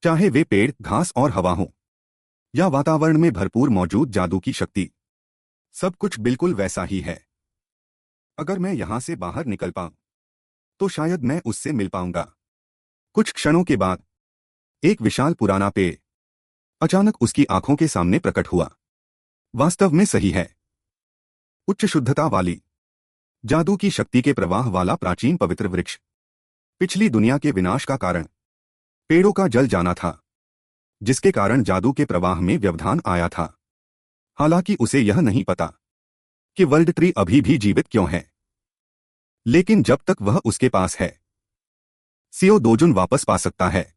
S1: चाहे वे पेड़, घास और हवा हो या वातावरण में भरपूर मौजूद जादू की शक्ति, सब कुछ बिल्कुल वैसा ही है। अगर मैं यहां से बाहर निकल पाऊं तो शायद मैं उससे मिल पाऊंगा। कुछ क्षणों के बाद एक विशाल पुराना पेड़ अचानक उसकी आंखों के सामने प्रकट हुआ। वास्तव में सही है। उच्च शुद्धता वाली जादू की शक्ति के प्रवाह वाला प्राचीन पवित्र वृक्ष। पिछली दुनिया के विनाश का कारण पेड़ों का जल जाना था, जिसके कारण जादू के प्रवाह में व्यवधान आया था। हालांकि उसे यह नहीं पता कि वर्ल्ड ट्री अभी भी जीवित क्यों है। लेकिन जब तक वह उसके पास है, सियो दोजुन वापस पा सकता है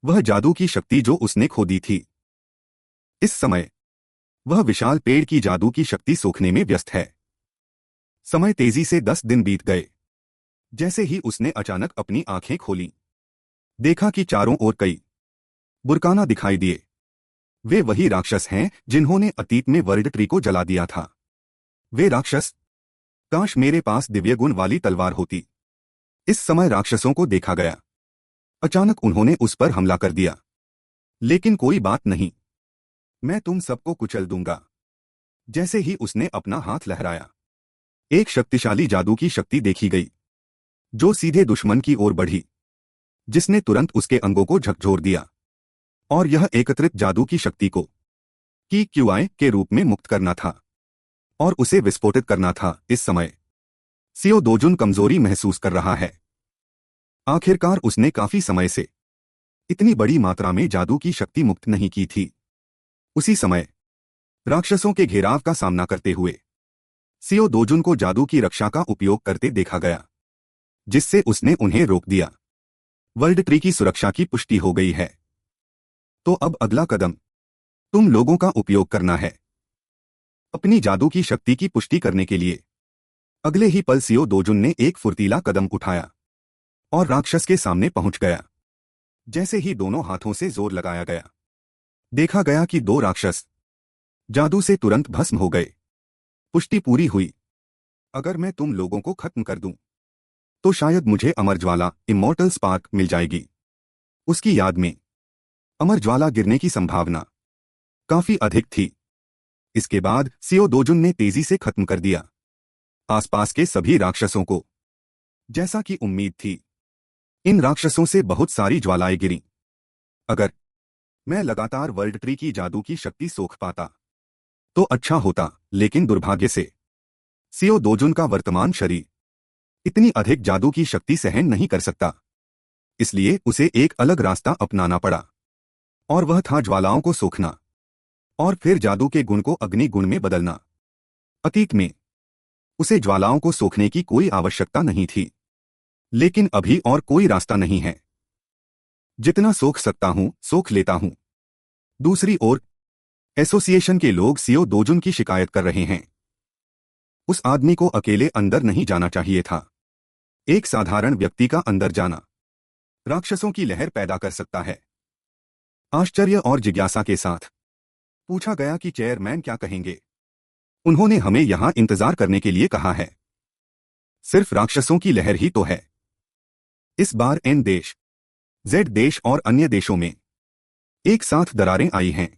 S1: वह जादू की शक्ति जो उसने खो दी थी। इस समय वह विशाल पेड़ की जादू की शक्ति सोखने में व्यस्त है। समय तेजी से 10 दिन बीत गए। जैसे ही उसने अचानक अपनी आंखें खोली, देखा कि चारों ओर कई बुरकाना दिखाई दिए। वे वही राक्षस हैं जिन्होंने अतीत में वर्ल्ड ट्री को जला दिया था। वे राक्षस, काश मेरे पास दिव्य गुण वाली तलवार होती। इस समय राक्षसों को देखा गया। अचानक उन्होंने उस पर हमला कर दिया। लेकिन कोई बात नहीं, मैं तुम सबको कुचल दूंगा। जैसे ही उसने अपना हाथ लहराया, एक शक्तिशाली जादू की शक्ति देखी गई जो सीधे दुश्मन की ओर बढ़ी, जिसने तुरंत उसके अंगों को झकझोर दिया। और यह एकत्रित जादू की शक्ति को QI के रूप में मुक्त करना था और उसे विस्फोटित करना था। इस समय सियो दोजुन कमजोरी महसूस कर रहा है। आखिरकार उसने काफी समय से इतनी बड़ी मात्रा में जादू की शक्ति मुक्त नहीं की थी। उसी समय राक्षसों के घेराव का सामना करते हुए सियो दोजुन को जादू की रक्षा का उपयोग करते देखा गया, जिससे उसने उन्हें रोक दिया। वर्ल्ड ट्री की सुरक्षा की पुष्टि हो गई है। तो अब अगला कदम तुम लोगों का उपयोग करना है अपनी जादू की शक्ति की पुष्टि करने के लिए। अगले ही पल सियो दोजुन ने एक फुर्तीला कदम उठाया और राक्षस के सामने पहुंच गया। जैसे ही दोनों हाथों से जोर लगाया गया, देखा गया कि दो राक्षस जादू से तुरंत भस्म हो गए। पुष्टि पूरी हुई। अगर मैं तुम लोगों को खत्म कर दूं तो शायद मुझे अमर ज्वाला इमॉर्टल स्पार्क मिल जाएगी। उसकी याद में अमर ज्वाला गिरने की संभावना काफी अधिक थी। इसके बाद सियो दोजुन ने तेजी से खत्म कर दिया आसपास के सभी राक्षसों को। जैसा कि उम्मीद थी, इन राक्षसों से बहुत सारी ज्वालाएं गिरीं। अगर मैं लगातार वर्ल्ड ट्री की जादू की शक्ति सोख पाता तो अच्छा होता, लेकिन दुर्भाग्य से सियो दोजुन का वर्तमान शरीर इतनी अधिक जादू की शक्ति सहन नहीं कर सकता, इसलिए उसे एक अलग रास्ता अपनाना पड़ा, और वह था ज्वालाओं को सोखना और फिर जादू के गुण को अग्नि गुण में बदलना। अतीत में उसे ज्वालाओं को सोखने की कोई आवश्यकता नहीं थी, लेकिन अभी और कोई रास्ता नहीं है। जितना सोख सकता हूं सोख लेता हूं। दूसरी ओर एसोसिएशन के लोग सियो दोजुन की शिकायत कर रहे हैं। उस आदमी को अकेले अंदर नहीं जाना चाहिए था। एक साधारण व्यक्ति का अंदर जाना राक्षसों की लहर पैदा कर सकता है। आश्चर्य और जिज्ञासा के साथ पूछा गया कि चेयरमैन क्या कहेंगे। उन्होंने हमें यहां इंतजार करने के लिए कहा है। सिर्फ राक्षसों की लहर ही तो है। इस बार एन देश, जेड देश और अन्य देशों में एक साथ दरारें आई हैं।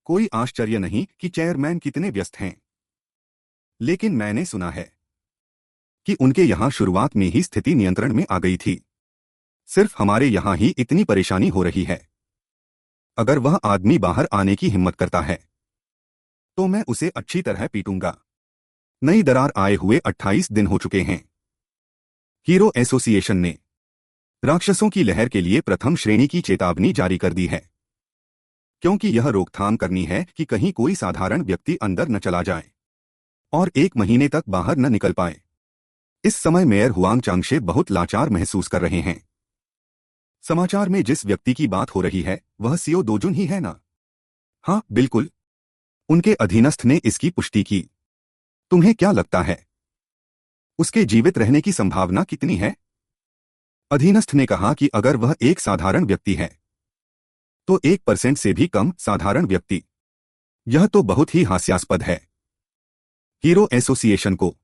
S1: कोई आश्चर्य नहीं कि चेयरमैन कितने व्यस्त हैं, लेकिन मैंने सुना है कि उनके यहां शुरुआत में ही स्थिति नियंत्रण में आ गई थी। सिर्फ हमारे यहां ही इतनी परेशानी हो रही है। अगर वह आदमी बाहर आने की हिम्मत करता है तो मैं उसे अच्छी तरह पीटूंगा। नई दरार आए हुए 28 दिन हो चुके हैं। हीरो एसोसिएशन ने राक्षसों की लहर के लिए प्रथम श्रेणी की चेतावनी जारी कर दी है, क्योंकि यह रोकथाम करनी है कि कहीं कोई साधारण व्यक्ति अंदर न चला जाए और 1 महीने तक बाहर न निकल पाए। इस समय मेयर हुआंग चांगशे बहुत लाचार महसूस कर रहे हैं। समाचार में जिस व्यक्ति की बात हो रही है वह सियो दोजुन ही है ना? हाँ बिल्कुल, उनके अधीनस्थ ने इसकी पुष्टि की। तुम्हें क्या लगता है उसके जीवित रहने की संभावना कितनी है? अधीनस्थ ने कहा कि अगर वह एक साधारण व्यक्ति है तो 1% से भी कम साधारण व्यक्ति। यह तो बहुत ही हास्यास्पद है। हीरो एसोसिएशन को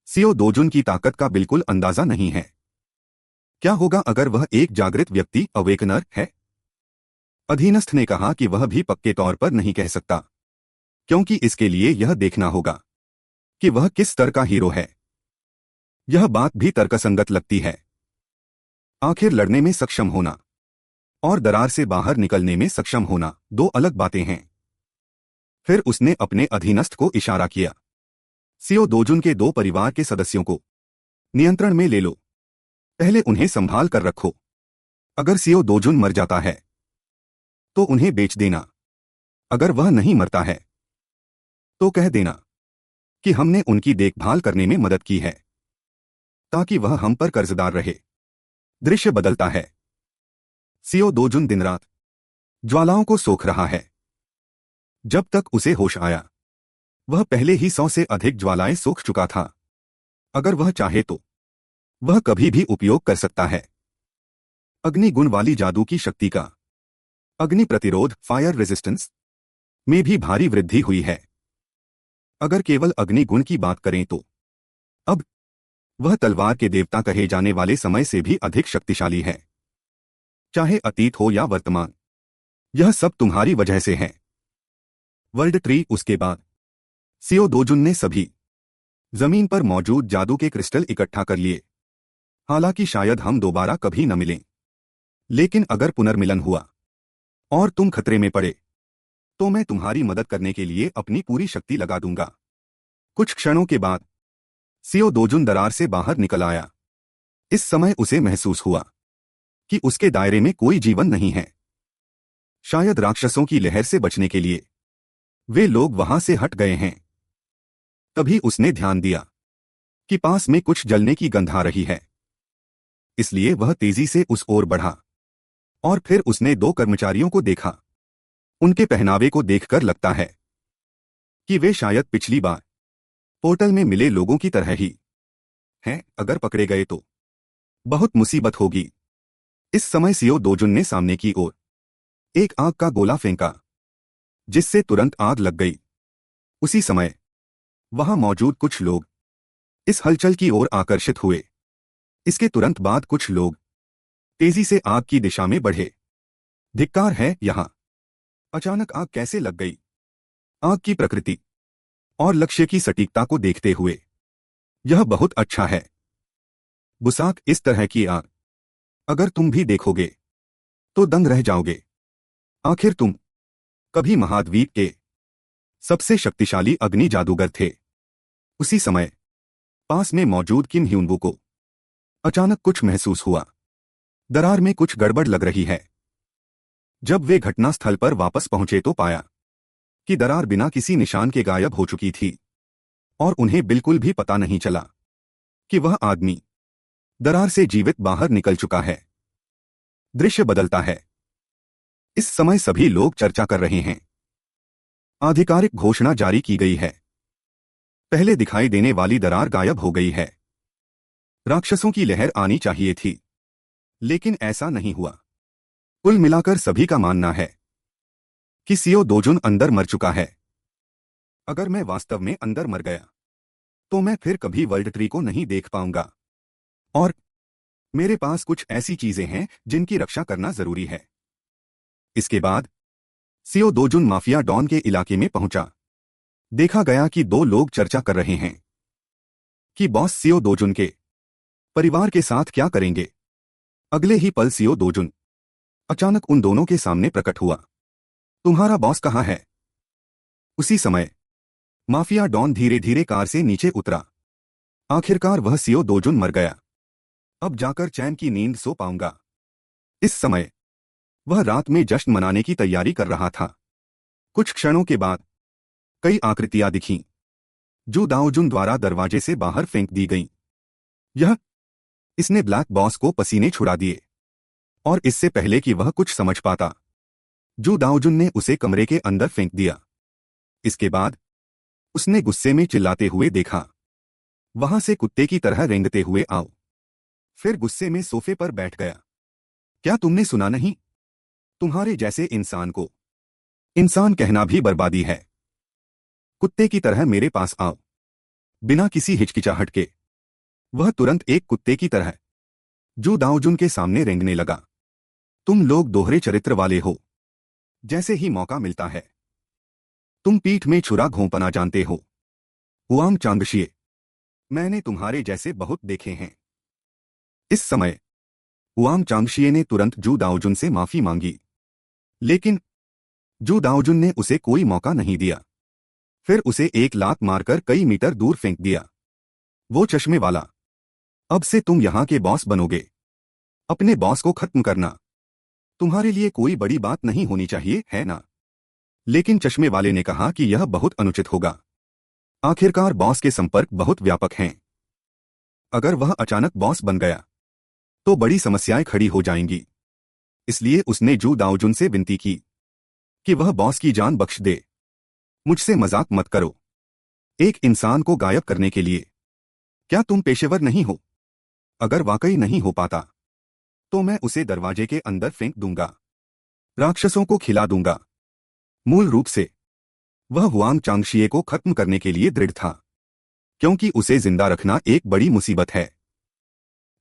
S1: सियो दोजुन की ताकत का बिल्कुल अंदाजा नहीं है। क्या होगा अगर वह एक जागृत व्यक्ति अवेकनर है? अधीनस्थ ने कहा कि वह भी पक्के तौर पर नहीं कह सकता, क्योंकि इसके लिए यह देखना होगा कि वह किस स्तर का हीरो है। यह बात भी तर्कसंगत लगती है। आखिर लड़ने में सक्षम होना और दरार से बाहर निकलने में सक्षम होना दो अलग बातें हैं। फिर उसने अपने अधीनस्थ को इशारा किया। सियो दोजुन के 2 परिवार के सदस्यों को नियंत्रण में ले लो। पहले उन्हें संभाल कर रखो। अगर सियो दोजुन मर जाता है तो उन्हें बेच देना। अगर वह नहीं मरता है तो कह देना कि हमने उनकी देखभाल करने में मदद की है, ताकि वह हम पर कर्जदार रहे। दृश्य बदलता है। सियो दोजुन दिन रात ज्वालाओं को सोख रहा है। जब तक उसे होश आया वह पहले ही 100 से अधिक ज्वालाएं सोख चुका था। अगर वह चाहे तो वह कभी भी उपयोग कर सकता है। अग्नि गुण वाली जादू की शक्ति का अग्नि प्रतिरोध फायर रेजिस्टेंस में भी भारी वृद्धि हुई है। अगर केवल अग्नि गुण की बात करें तो अब वह तलवार के देवता कहे जाने वाले समय से भी अधिक शक्तिशाली है। चाहे अतीत हो या वर्तमान, यह सब तुम्हारी वजह से है। World tree. उसके बाद सियो दोजुन ने सभी जमीन पर मौजूद जादू के क्रिस्टल इकट्ठा कर लिए। हालांकि शायद हम दोबारा कभी न मिलें, लेकिन अगर पुनर्मिलन हुआ और तुम खतरे में पड़े तो मैं तुम्हारी मदद करने के लिए अपनी पूरी शक्ति लगा दूंगा। कुछ क्षणों के बाद सियो दोजुन दरार से बाहर निकल आया। इस समय उसे महसूस हुआ कि उसके दायरे में कोई जीवन नहीं है। शायद राक्षसों की लहर से बचने के लिए वे लोग वहां से हट गए हैं। तभी उसने ध्यान दिया कि पास में कुछ जलने की गंध आ रही है, इसलिए वह तेजी से उस ओर बढ़ा और फिर उसने 2 कर्मचारियों को देखा। उनके पहनावे को देखकर लगता है कि वे शायद पिछली बार पोर्टल में मिले लोगों की तरह ही हैं। अगर पकड़े गए तो बहुत मुसीबत होगी। इस समय सियो दोजुन ने सामने की ओर एक आग का गोला फेंका, जिससे तुरंत आग लग गई। उसी समय वहां मौजूद कुछ लोग इस हलचल की ओर आकर्षित हुए। इसके तुरंत बाद कुछ लोग तेजी से आग की दिशा में बढ़े। धिक्कार है यहां अचानक आग कैसे लग गई? आग की प्रकृति और लक्ष्य की सटीकता को देखते हुए यह बहुत अच्छा है। बुसाक, इस तरह की आग अगर तुम भी देखोगे तो दंग रह जाओगे। आखिर तुम कभी महाद्वीप के सबसे शक्तिशाली अग्नि जादूगर थे। उसी समय पास में मौजूद किम ह्यूनवू को अचानक कुछ महसूस हुआ। दरार में कुछ गड़बड़ लग रही है। जब वे घटनास्थल पर वापस पहुंचे तो पाया कि दरार बिना किसी निशान के गायब हो चुकी थी और उन्हें बिल्कुल भी पता नहीं चला कि वह आदमी दरार से जीवित बाहर निकल चुका है। दृश्य बदलता है। इस समय सभी लोग चर्चा कर रहे हैं। आधिकारिक घोषणा जारी की गई है। पहले दिखाई देने वाली दरार गायब हो गई है। राक्षसों की लहर आनी चाहिए थी, लेकिन ऐसा नहीं हुआ। कुल मिलाकर सभी का मानना है कि सियो दोजुन अंदर मर चुका है। अगर मैं वास्तव में अंदर मर गया तो मैं फिर कभी वर्ल्ड ट्री को नहीं देख पाऊंगा और मेरे पास कुछ ऐसी चीजें हैं जिनकी रक्षा करना जरूरी है। इसके बाद सियो दोजुन माफिया डॉन के इलाके में पहुंचा। देखा गया कि दो लोग चर्चा कर रहे हैं कि बॉस सियो दोजुन के परिवार के साथ क्या करेंगे। अगले ही पल सियो दोजुन अचानक उन दोनों के सामने प्रकट हुआ। तुम्हारा बॉस कहाँ है? उसी समय माफिया डॉन धीरे धीरे कार से नीचे उतरा। आखिरकार वह सियो दोजुन मर गया। अब जाकर चैन की नींद सो पाऊंगा। इस समय वह रात में जश्न मनाने की तैयारी कर रहा था। कुछ क्षणों के बाद कई आकृतियां दिखीं, जो दाओजुन द्वारा दरवाजे से बाहर फेंक दी गईं। इसने ब्लैक बॉस को पसीने छुड़ा दिए और इससे पहले कि वह कुछ समझ पाता, जो दाओजुन ने उसे कमरे के अंदर फेंक दिया। इसके बाद उसने गुस्से में चिल्लाते हुए देखा, वहां से कुत्ते की तरह रेंगते हुए आओ। फिर गुस्से में सोफे पर बैठ गया। क्या तुमने सुना नहीं? तुम्हारे जैसे इंसान को इंसान कहना भी बर्बादी है। कुत्ते की तरह मेरे पास आओ। बिना किसी हिचकिचाहट के वह तुरंत एक कुत्ते की तरह जो दाओजुन के सामने रेंगने लगा। तुम लोग दोहरे चरित्र वाले हो। जैसे ही मौका मिलता है तुम पीठ में छुरा घोंपना जानते हो। हुआंग चांगशिए, मैंने तुम्हारे जैसे बहुत देखे हैं। इस समय हुआंग चांगशिए ने तुरंत जू दाओजुन से माफी मांगी, लेकिन जू दाओजुन ने उसे कोई मौका नहीं दिया। फिर उसे एक लात मारकर कई मीटर दूर फेंक दिया। वो चश्मे वाला, अब से तुम यहां के बॉस बनोगे। अपने बॉस को खत्म करना तुम्हारे लिए कोई बड़ी बात नहीं होनी चाहिए, है ना? लेकिन चश्मे वाले ने कहा कि यह बहुत अनुचित होगा। आखिरकार बॉस के संपर्क बहुत व्यापक हैं। अगर वह अचानक बॉस बन गया तो बड़ी समस्याएं खड़ी हो जाएंगी। इसलिए उसने जू दाओजुन से विनती की कि वह बॉस की जान बख्श दे। मुझसे मजाक मत करो। एक इंसान को गायब करने के लिए क्या तुम पेशेवर नहीं हो? अगर वाकई नहीं हो पाता तो मैं उसे दरवाजे के अंदर फेंक दूंगा, राक्षसों को खिला दूंगा। मूल रूप से वह हुआंग चांगशिए को खत्म करने के लिए दृढ़ था, क्योंकि उसे जिंदा रखना एक बड़ी मुसीबत है।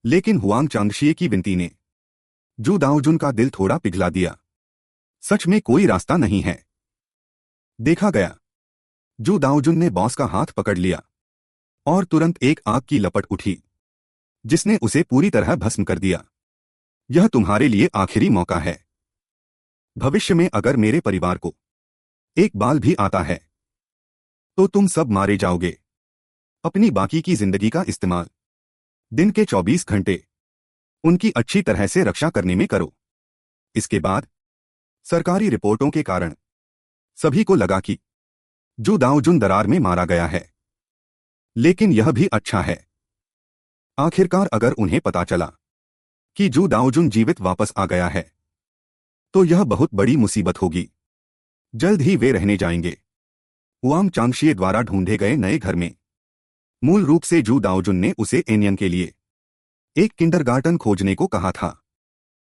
S1: लेकिन हुआंग चांगशिए की विनती ने जू दाओजुन का दिल थोड़ा पिघला दिया। सच में कोई रास्ता नहीं है। देखा गया, जू दाओजुन ने बॉस का हाथ पकड़ लिया और तुरंत एक आग की लपट उठी, जिसने उसे पूरी तरह भस्म कर दिया। यह तुम्हारे लिए आखिरी मौका है। भविष्य में अगर मेरे परिवार को एक बाल भी आता है तो तुम सब मारे जाओगे। अपनी बाकी की जिंदगी का इस्तेमाल दिन के 24 घंटे उनकी अच्छी तरह से रक्षा करने में करो। इसके बाद सरकारी रिपोर्टों के कारण सभी को लगा कि जू दाओजुन दरार में मारा गया है। लेकिन यह भी अच्छा है। आखिरकार अगर उन्हें पता चला कि जू दाओजुन जीवित वापस आ गया है तो यह बहुत बड़ी मुसीबत होगी। जल्द ही वे रहने जाएंगे हुआंग चांगशिए द्वारा ढूंढे गए नए घर में। मूल रूप से जू दाओजुन ने उसे एनियन के लिए एक किंडरगार्टन खोजने को कहा था,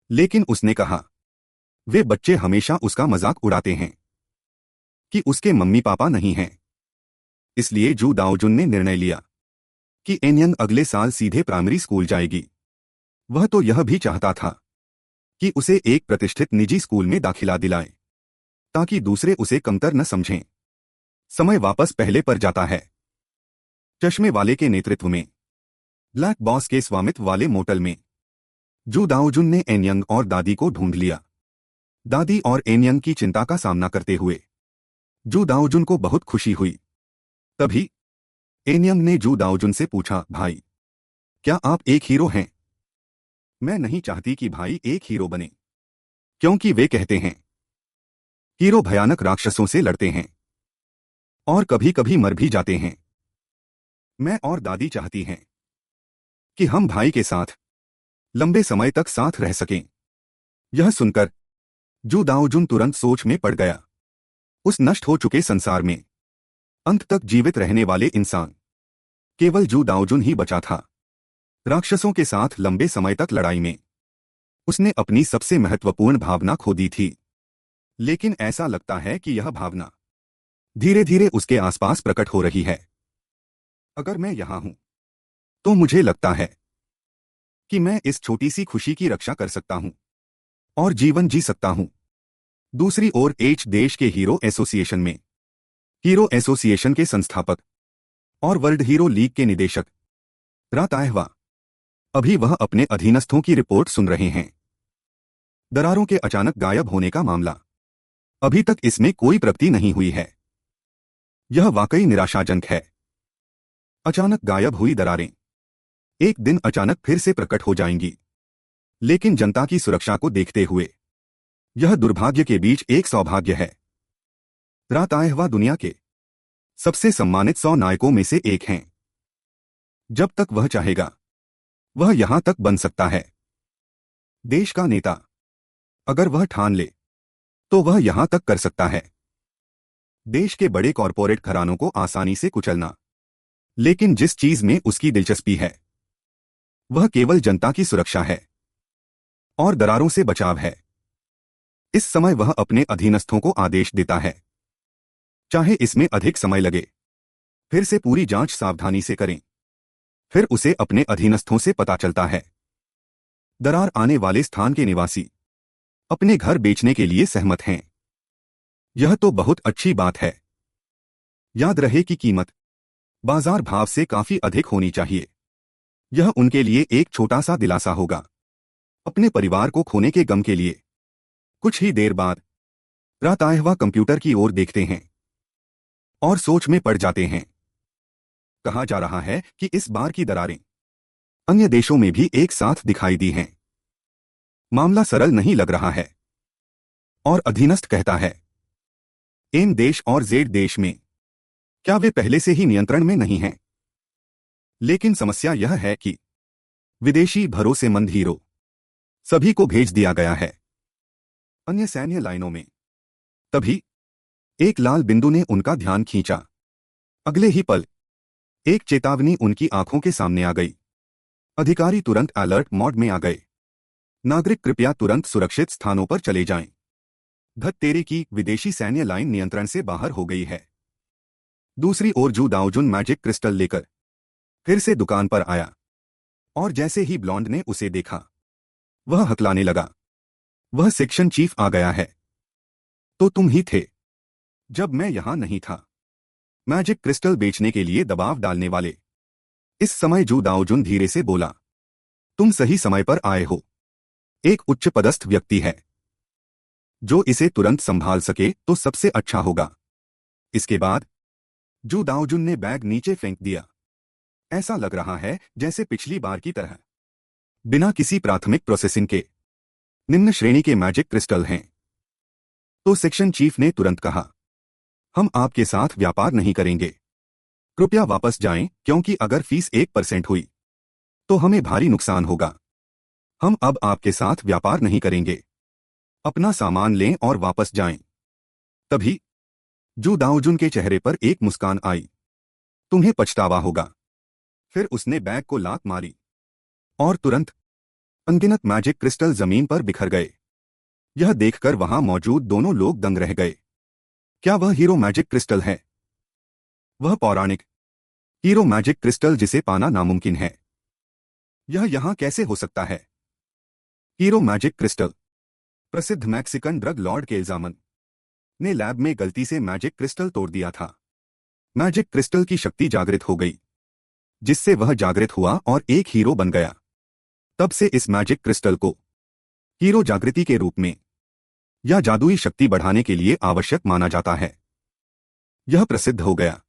S1: लेकिन उसने कहा वे बच्चे हमेशा उसका मजाक उड़ाते हैं कि उसके मम्मी पापा नहीं हैं। इसलिए जू दाओजुन ने निर्णय लिया कि एनियन अगले साल सीधे प्राइमरी स्कूल जाएगी। वह तो यह भी चाहता था कि उसे एक प्रतिष्ठित निजी स्कूल में दाखिला दिलाए, ताकि दूसरे उसे कमतर न समझें। समय वापस पहले पर जाता है। चश्मे वाले के नेतृत्व में ब्लैक बॉस के स्वामित्व वाले मोटल में जू दाओजुन ने एनियंग और दादी को ढूंढ लिया। दादी और एनियंग की चिंता का सामना करते हुए जू दाओजुन को बहुत खुशी हुई। तभी एनियम ने जू दाओजुन से पूछा, भाई, क्या आप एक हीरो हैं? मैं नहीं चाहती कि भाई एक हीरो बने, क्योंकि वे कहते हैं हीरो भयानक राक्षसों से लड़ते हैं और कभी कभी मर भी जाते हैं। मैं और दादी चाहती हैं कि हम भाई के साथ लंबे समय तक साथ रह सकें। यह सुनकर जू दाओजुन तुरंत सोच में पड़ गया। उस नष्ट हो चुके संसार में अंत तक जीवित रहने वाले इंसान केवल जू दाओजुन ही बचा था। राक्षसों के साथ लंबे समय तक लड़ाई में उसने अपनी सबसे महत्वपूर्ण भावना खो दी थी। लेकिन ऐसा लगता है कि यह भावना धीरे धीरे उसके आसपास प्रकट हो रही है। अगर मैं यहां हूं तो मुझे लगता है कि मैं इस छोटी सी खुशी की रक्षा कर सकता हूं और जीवन जी सकता हूं। दूसरी ओर एच देश के हीरो एसोसिएशन में हीरो एसोसिएशन के संस्थापक और वर्ल्ड हीरो लीग के निदेशक रातायहवा अभी वह अपने अधीनस्थों की रिपोर्ट सुन रहे हैं। दरारों के अचानक गायब होने का मामला, अभी तक इसमें कोई प्रगति नहीं हुई है। यह वाकई निराशाजनक है। अचानक गायब हुई दरारें एक दिन अचानक फिर से प्रकट हो जाएंगी। लेकिन जनता की सुरक्षा को देखते हुए यह दुर्भाग्य के बीच एक सौभाग्य है। रातायहवा दुनिया के सबसे सम्मानित 100 नायकों में से एक हैं। जब तक वह चाहेगा वह यहां तक बन सकता है। देश का नेता अगर वह ठान ले तो वह यहां तक कर सकता है। देश के बड़े कॉरपोरेट घरानों को आसानी से कुचलना। लेकिन जिस चीज में उसकी दिलचस्पी है वह केवल जनता की सुरक्षा है और दरारों से बचाव है। इस समय वह अपने अधीनस्थों को आदेश देता है, चाहे इसमें अधिक समय लगे, फिर से पूरी जांच सावधानी से करें। फिर उसे अपने अधीनस्थों से पता चलता है दरार आने वाले स्थान के निवासी अपने घर बेचने के लिए सहमत हैं। यह तो बहुत अच्छी बात है। याद रहे कि कीमत बाजार भाव से काफी अधिक होनी चाहिए। यह उनके लिए एक छोटा सा दिलासा होगा। अपने परिवार को खोने के गम के लिए कुछ ही देर बाद रातायहवा कंप्यूटर की ओर देखते हैं और सोच में पड़ जाते हैं। कहा जा रहा है कि इस बार की दरारें अन्य देशों में भी एक साथ दिखाई दी हैं। मामला सरल नहीं लग रहा है। और अधीनस्थ कहता है, एम देश और जेड देश में क्या वे पहले से ही नियंत्रण में नहीं हैं? लेकिन समस्या यह है कि विदेशी भरोसेमंद हीरो सभी को भेज दिया गया है अन्य सैन्य लाइनों में। तभी एक लाल बिंदु ने उनका ध्यान खींचा। अगले ही पल एक चेतावनी उनकी आंखों के सामने आ गई। अधिकारी तुरंत अलर्ट मोड में आ गए। नागरिक कृपया तुरंत सुरक्षित स्थानों पर चले जाएं। धत तेरे की विदेशी सैन्य लाइन नियंत्रण से बाहर हो गई है। दूसरी ओर जू दाओजुन मैजिक क्रिस्टल लेकर फिर से दुकान पर आया और जैसे ही ब्लॉन्ड ने उसे देखा वह हकलाने लगा। वह सेक्शन चीफ आ गया है। तो तुम ही थे जब मैं यहां नहीं था। मैजिक क्रिस्टल बेचने के लिए दबाव डालने वाले। इस समय जू दाओजुन धीरे से बोला, तुम सही समय पर आए हो। एक उच्च पदस्थ व्यक्ति है जो इसे तुरंत संभाल सके तो सबसे अच्छा होगा। इसके बाद जू दाओजुन ने बैग नीचे फेंक दिया। ऐसा लग रहा है जैसे पिछली बार की तरह बिना किसी प्राथमिक प्रोसेसिंग के निम्न श्रेणी के मैजिक क्रिस्टल हैं। तो सेक्शन चीफ ने तुरंत कहा, हम आपके साथ व्यापार नहीं करेंगे। कृपया वापस जाएं, क्योंकि अगर फीस 1% हुई तो हमें भारी नुकसान होगा। हम अब आपके साथ व्यापार नहीं करेंगे। अपना सामान लें और वापस जाएं। तभी जू दाओजुन के चेहरे पर एक मुस्कान आई। तुम्हें पछतावा होगा। फिर उसने बैग को लात मारी और तुरंत अनगिनत मैजिक क्रिस्टल जमीन पर बिखर गए। यह देखकर वहां मौजूद दोनों लोग दंग रह गए। क्या वह हीरो मैजिक क्रिस्टल है? वह पौराणिक हीरो मैजिक क्रिस्टल जिसे पाना नामुमकिन है। यह यहां कैसे हो सकता है? Hero magic crystal. प्रसिद्ध मैक्सिकन ड्रग लॉर्ड केल्जामन ने लैब में गलती से मैजिक क्रिस्टल तोड़ दिया था। मैजिक क्रिस्टल की शक्ति जागृत हो गई, जिससे वह जागृत हुआ और एक हीरो बन गया। तब से इस मैजिक क्रिस्टल को हीरो जागृति के रूप में या जादुई शक्ति बढ़ाने के लिए आवश्यक माना जाता है। यह प्रसिद्ध हो गया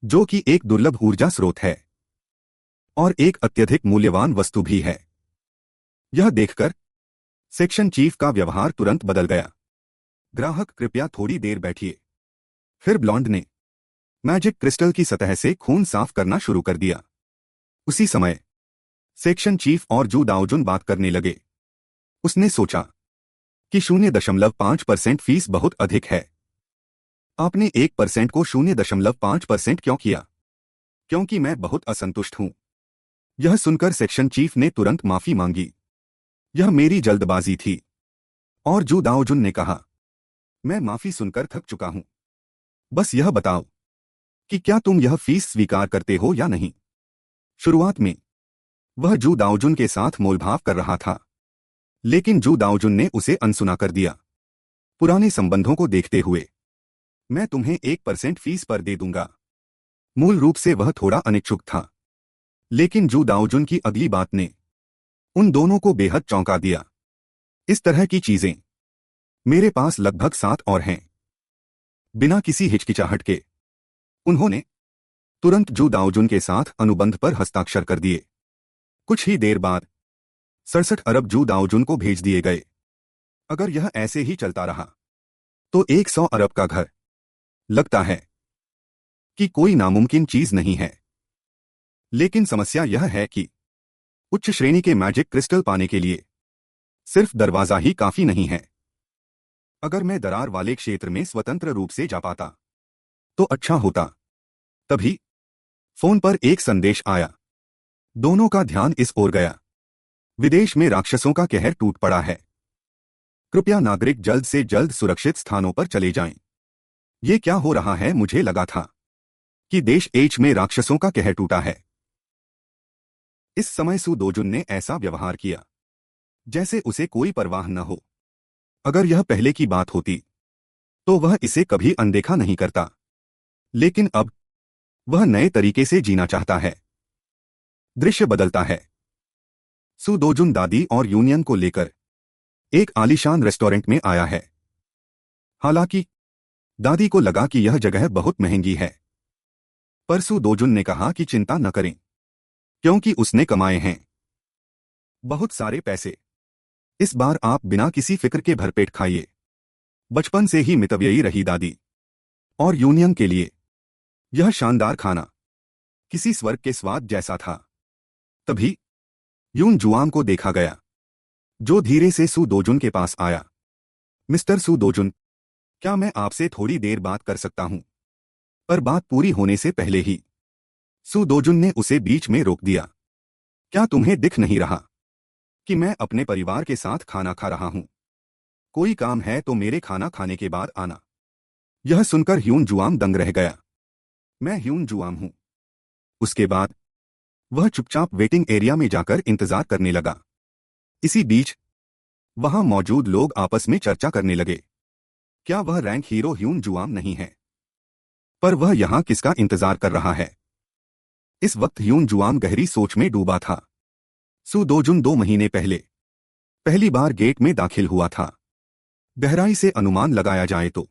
S1: जो कि एक दुर्लभ ऊर्जा स्रोत है और एक अत्यधिक मूल्यवान वस्तु भी है। यह देखकर सेक्शन चीफ का व्यवहार तुरंत बदल गया। ग्राहक कृपया थोड़ी देर बैठिए। फिर ब्लॉन्ड ने मैजिक क्रिस्टल की सतह से खून साफ करना शुरू कर दिया। उसी समय सेक्शन चीफ और जू दाओजुन बात करने लगे। उसने सोचा कि 0.5% फीस बहुत अधिक है। आपने 1% को 0.5% क्यों किया? क्योंकि मैं बहुत असंतुष्ट हूं। यह सुनकर सेक्शन चीफ ने तुरंत माफी मांगी। यह मेरी जल्दबाजी थी। और जू दाओजुन ने कहा, मैं माफी सुनकर थक चुका हूं। बस यह बताओ कि क्या तुम यह फीस स्वीकार करते हो या नहीं? शुरुआत में वह जू दाओजुन के साथ मोलभाव कर रहा था, लेकिन जू दाओजुन ने उसे अनसुना कर दिया। पुराने संबंधों को देखते हुए मैं तुम्हें 1% फीस पर दे दूंगा। मूल रूप से वह थोड़ा अनिच्छुक था, लेकिन जू दाओजुन की अगली बात ने उन दोनों को बेहद चौंका दिया। इस तरह की चीजें मेरे पास लगभग 7 और हैं। बिना किसी हिचकिचाहट के उन्होंने तुरंत जू दाओजुन के साथ अनुबंध पर हस्ताक्षर कर दिए। कुछ ही देर बाद 67 अरब जू दाओजुन को भेज दिए गए। अगर यह ऐसे ही चलता रहा तो 100 अरब का घर लगता है कि कोई नामुमकिन चीज नहीं है। लेकिन समस्या यह है कि उच्च श्रेणी के मैजिक क्रिस्टल पाने के लिए सिर्फ दरवाजा ही काफी नहीं है। अगर मैं दरार वाले क्षेत्र में स्वतंत्र रूप से जा पाता तो अच्छा होता। तभी फोन पर एक संदेश आया। दोनों का ध्यान इस ओर गया। विदेश में राक्षसों का कहर टूट पड़ा है। कृपया नागरिक जल्द से जल्द सुरक्षित स्थानों पर चले जाएं। ये क्या हो रहा है? मुझे लगा था कि देश एच में राक्षसों का कहर टूटा है। इस समय सू दोजुन ने ऐसा व्यवहार किया जैसे उसे कोई परवाह न हो। अगर यह पहले की बात होती तो वह इसे कभी अनदेखा नहीं करता, लेकिन अब वह नए तरीके से जीना चाहता है। दृश्य बदलता है। सू दोजुन दादी और यूनियन को लेकर एक आलीशान रेस्टोरेंट में आया है। हालांकि दादी को लगा कि यह जगह बहुत महंगी है, पर सू दोजुन ने कहा कि चिंता न करें, क्योंकि उसने कमाए हैं बहुत सारे पैसे। इस बार आप बिना किसी फिक्र के भरपेट खाइए। बचपन से ही मितव्ययी रही दादी और यूनियन के लिए यह शानदार खाना किसी स्वर्ग के स्वाद जैसा था। तभी यून जुआम को देखा गया, जो धीरे से सू दोजुन के पास आया। मिस्टर सू दोजुन, क्या मैं आपसे थोड़ी देर बात कर सकता हूं? पर बात पूरी होने से पहले ही सू दोजुन ने उसे बीच में रोक दिया। क्या तुम्हें दिख नहीं रहा कि मैं अपने परिवार के साथ खाना खा रहा हूं? कोई काम है तो मेरे खाना खाने के बाद आना। यह सुनकर ह्यून जुआम दंग रह गया। मैं ह्यून जुआम हूं। उसके बाद वह चुपचाप वेटिंग एरिया में जाकर इंतजार करने लगा। इसी बीच वहां मौजूद लोग आपस में चर्चा करने लगे। क्या वह रैंक हीरो ह्यून जुआम नहीं है? पर वह यहां किसका इंतजार कर रहा है? इस वक्त ह्यून जुआम गहरी सोच में डूबा था। सू दोजुन 2 महीने पहले पहली बार गेट में दाखिल हुआ था। गहराई से अनुमान लगाया जाए तो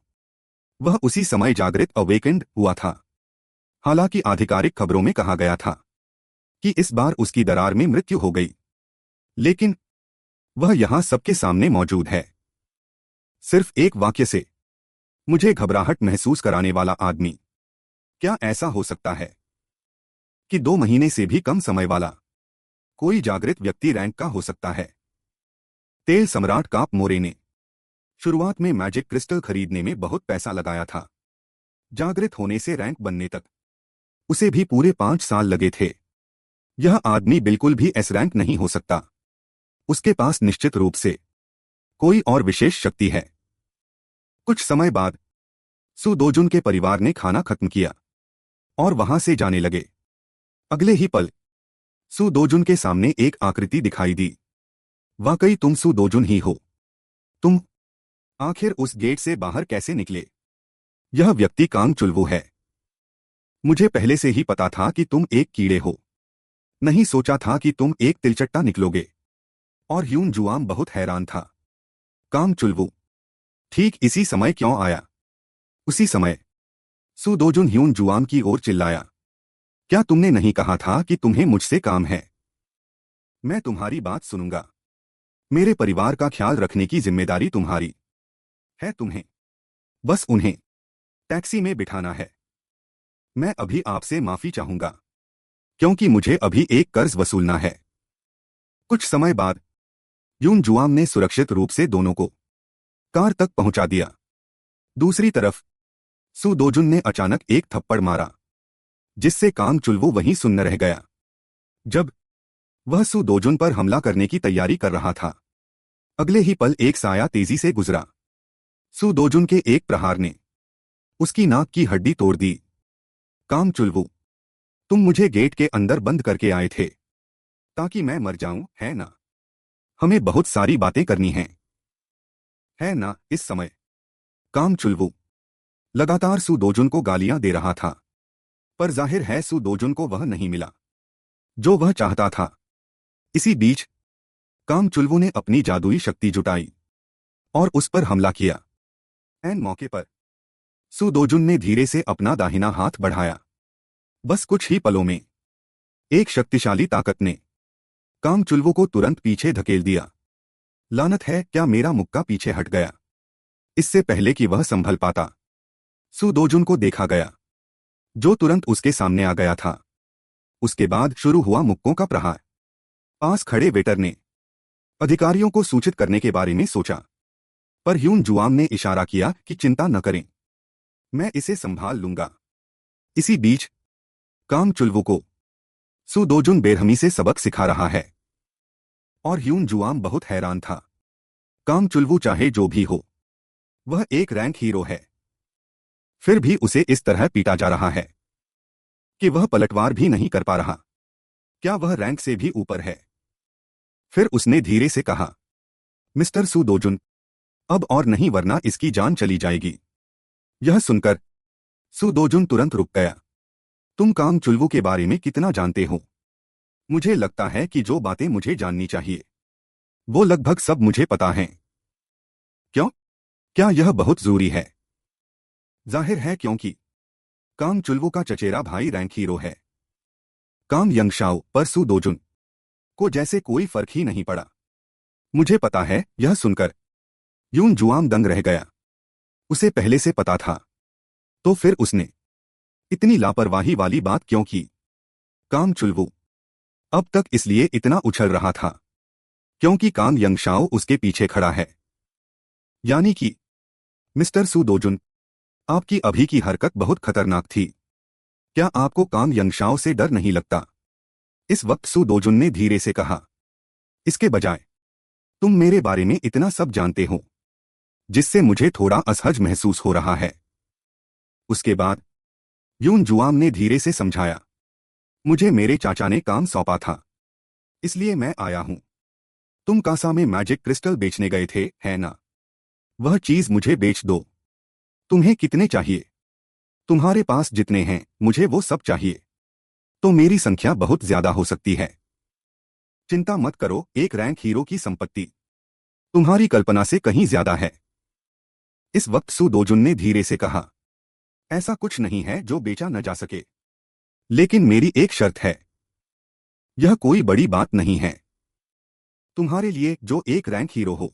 S1: वह उसी समय जागृत अवेकेंड हुआ था। हालांकि आधिकारिक खबरों में कहा गया था कि इस बार उसकी दरार में मृत्यु हो गई, लेकिन वह यहां सबके सामने मौजूद है। सिर्फ एक वाक्य से मुझे घबराहट महसूस कराने वाला आदमी। क्या ऐसा हो सकता है कि 2 महीने से भी कम समय वाला कोई जागृत व्यक्ति रैंक का हो सकता है? तेल सम्राट काप मोरे ने शुरुआत में मैजिक क्रिस्टल खरीदने में बहुत पैसा लगाया था। जागृत होने से रैंक बनने तक उसे भी पूरे 5 साल लगे थे। यह आदमी बिल्कुल भी एस रैंक नहीं हो सकता। उसके पास निश्चित रूप से कोई और विशेष शक्ति है। कुछ समय बाद सू दोजुन के परिवार ने खाना खत्म किया और वहां से जाने लगे। अगले ही पल सू दोजुन के सामने एक आकृति दिखाई दी। वाकई तुम सू दोजुन ही हो। तुम आखिर उस गेट से बाहर कैसे निकले? यह व्यक्ति कांग चुलवू है। मुझे पहले से ही पता था कि तुम एक कीड़े हो। नहीं सोचा था कि तुम एक तिलचट्टा निकलोगे। और ह्यून जुआम बहुत हैरान था। कांग चुलवू ठीक इसी समय क्यों आया? उसी समय सू दोजुन ह्यून जुआन की ओर चिल्लाया, क्या तुमने नहीं कहा था कि तुम्हें मुझसे काम है? मैं तुम्हारी बात सुनूंगा। मेरे परिवार का ख्याल रखने की जिम्मेदारी तुम्हारी है। तुम्हें बस उन्हें टैक्सी में बिठाना है। मैं अभी आपसे माफी चाहूंगा क्योंकि मुझे अभी एक कर्ज वसूलना है। कुछ समय बाद यून जुआम ने सुरक्षित रूप से दोनों को कार तक पहुंचा दिया। दूसरी तरफ सू दोजुन ने अचानक एक थप्पड़ मारा जिससे काम चुलवू वहीं सुन्न रह गया। जब वह सू दोजुन पर हमला करने की तैयारी कर रहा था, अगले ही पल एक साया तेजी से गुजरा। सू दोजुन के एक प्रहार ने उसकी नाक की हड्डी तोड़ दी। काम चुलवू, तुम मुझे गेट के अंदर बंद करके आए थे ताकि मैं मर जाऊं, है ना? हमें बहुत सारी बातें करनी हैं, है ना? इस समय काम चुलवू लगातार सू दोजुन को गालियां दे रहा था, पर जाहिर है सू दोजुन को वह नहीं मिला जो वह चाहता था। इसी बीच काम चुलवू ने अपनी जादुई शक्ति जुटाई और उस पर हमला किया। ऐन मौके पर सू दोजुन ने धीरे से अपना दाहिना हाथ बढ़ाया। बस कुछ ही पलों में एक शक्तिशाली ताकत ने काम चुलवू को तुरंत पीछे धकेल दिया। लानत है, क्या मेरा मुक्का पीछे हट गया? इससे पहले कि वह संभल पाता, सू दोजुन को देखा गया जो तुरंत उसके सामने आ गया था। उसके बाद शुरू हुआ मुक्कों का प्रहार। पास खड़े वेटर ने अधिकारियों को सूचित करने के बारे में सोचा, पर ह्यून जुआम ने इशारा किया कि चिंता न करें, मैं इसे संभाल लूंगा। इसी बीच काम चुलवू को सू दोजुन बेरहमी से सबक सिखा रहा है और ह्यून जुआम बहुत हैरान था। काम चुलवू चाहे जो भी हो, वह एक रैंक हीरो है, फिर भी उसे इस तरह पीटा जा रहा है कि वह पलटवार भी नहीं कर पा रहा। क्या वह रैंक से भी ऊपर है? फिर उसने धीरे से कहा, मिस्टर सू दोजुन, अब और नहीं वरना इसकी जान चली जाएगी। यह सुनकर सू दोजुन तुरंत रुक गया। तुम काम चुलवू के बारे में कितना जानते हो? मुझे लगता है कि जो बातें मुझे जाननी चाहिए वो लगभग सब मुझे पता हैं। क्यों? क्या यह बहुत जरूरी है? जाहिर है क्योंकि काम चुलवू का चचेरा भाई रैंक हीरो है। काम यंगशाओ पर सू दोजुन को जैसे कोई फर्क ही नहीं पड़ा। मुझे पता है। यह सुनकर यून जुआम दंग रह गया। उसे पहले से पता था, तो फिर उसने इतनी लापरवाही वाली बात क्यों की? काम चुलवू अब तक इसलिए इतना उछल रहा था क्योंकि काम यंगशाओ उसके पीछे खड़ा है। यानी कि मिस्टर सू दोजुन, आपकी अभी की हरकत बहुत खतरनाक थी। क्या आपको काम यंगशाओ से डर नहीं लगता? इस वक्त सू दोजुन ने धीरे से कहा, इसके बजाय तुम मेरे बारे में इतना सब जानते हो जिससे मुझे थोड़ा असहज महसूस हो रहा है। उसके बाद यून जुआम ने धीरे से समझाया, मुझे मेरे चाचा ने काम सौंपा था, इसलिए मैं आया हूं। तुम कासा में मैजिक क्रिस्टल बेचने गए थे, है ना? वह चीज मुझे बेच दो। तुम्हें कितने चाहिए? तुम्हारे पास जितने हैं, मुझे वो सब चाहिए। तो मेरी संख्या बहुत ज्यादा हो सकती है। चिंता मत करो, एक रैंक हीरो की संपत्ति तुम्हारी कल्पना से कहीं ज्यादा है। इस वक्त सू दोजुन ने धीरे से कहा, ऐसा कुछ नहीं है जो बेचा न जा सके, लेकिन मेरी एक शर्त है। यह कोई बड़ी बात नहीं है। तुम्हारे लिए जो एक रैंक हीरो हो,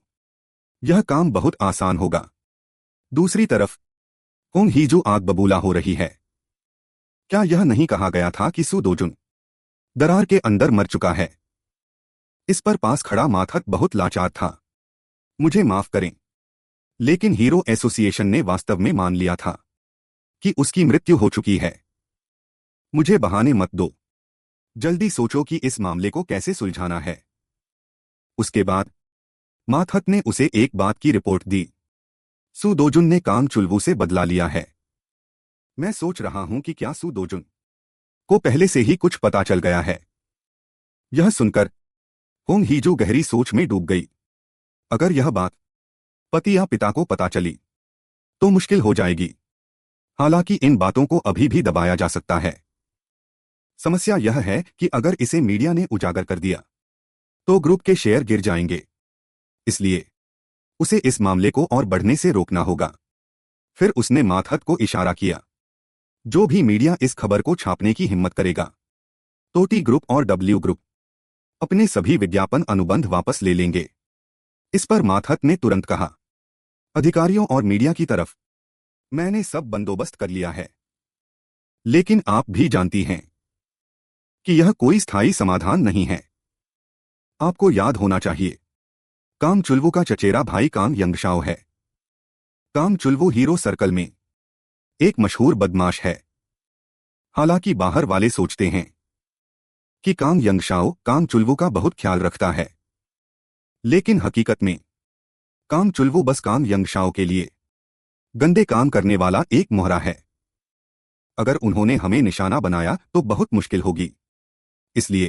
S1: यह काम बहुत आसान होगा। दूसरी तरफ होंग हीजू आग बबूला हो रही है। क्या यह नहीं कहा गया था कि सू दोजुन दरार के अंदर मर चुका है? इस पर पास खड़ा माथक बहुत लाचार था। मुझे माफ करें, लेकिन हीरो एसोसिएशन ने वास्तव में मान लिया था कि उसकी मृत्यु हो चुकी है। मुझे बहाने मत दो, जल्दी सोचो कि इस मामले को कैसे सुलझाना है। उसके बाद माथक ने उसे एक बात की रिपोर्ट दी, सू दोजुन ने काम चुलवू से बदला लिया है। मैं सोच रहा हूं कि क्या सू दोजुन को पहले से ही कुछ पता चल गया है। यह सुनकर होंग हीजू गहरी सोच में डूब गई। अगर यह बात पति या पिता को पता चली तो मुश्किल हो जाएगी। हालांकि इन बातों को अभी भी दबाया जा सकता है। समस्या यह है कि अगर इसे मीडिया ने उजागर कर दिया तो ग्रुप के शेयर गिर जाएंगे। इसलिए उसे इस मामले को और बढ़ने से रोकना होगा। फिर उसने माथत को इशारा किया, जो भी मीडिया इस खबर को छापने की हिम्मत करेगा, तो टी ग्रुप और डब्ल्यू ग्रुप अपने सभी विज्ञापन अनुबंध वापस ले लेंगे। इस पर माथत ने तुरंत कहा, अधिकारियों और मीडिया की तरफ मैंने सब बंदोबस्त कर लिया है, लेकिन आप भी जानती हैं कि यह कोई स्थायी समाधान नहीं है। आपको याद होना चाहिए, काम चुल्वू का चचेरा भाई कांग यंगशाओ है। काम चुल्वू हीरो सर्कल में एक मशहूर बदमाश है। हालांकि बाहर वाले सोचते हैं कि कांग यंगशाओ कांग चुल्वू का बहुत ख्याल रखता है, लेकिन हकीकत में कांग चुल्वू बस कांग यंगशाओ के लिए गंदे काम करने वाला एक मोहरा है। अगर उन्होंने हमें निशाना बनाया तो बहुत मुश्किल होगी। इसलिए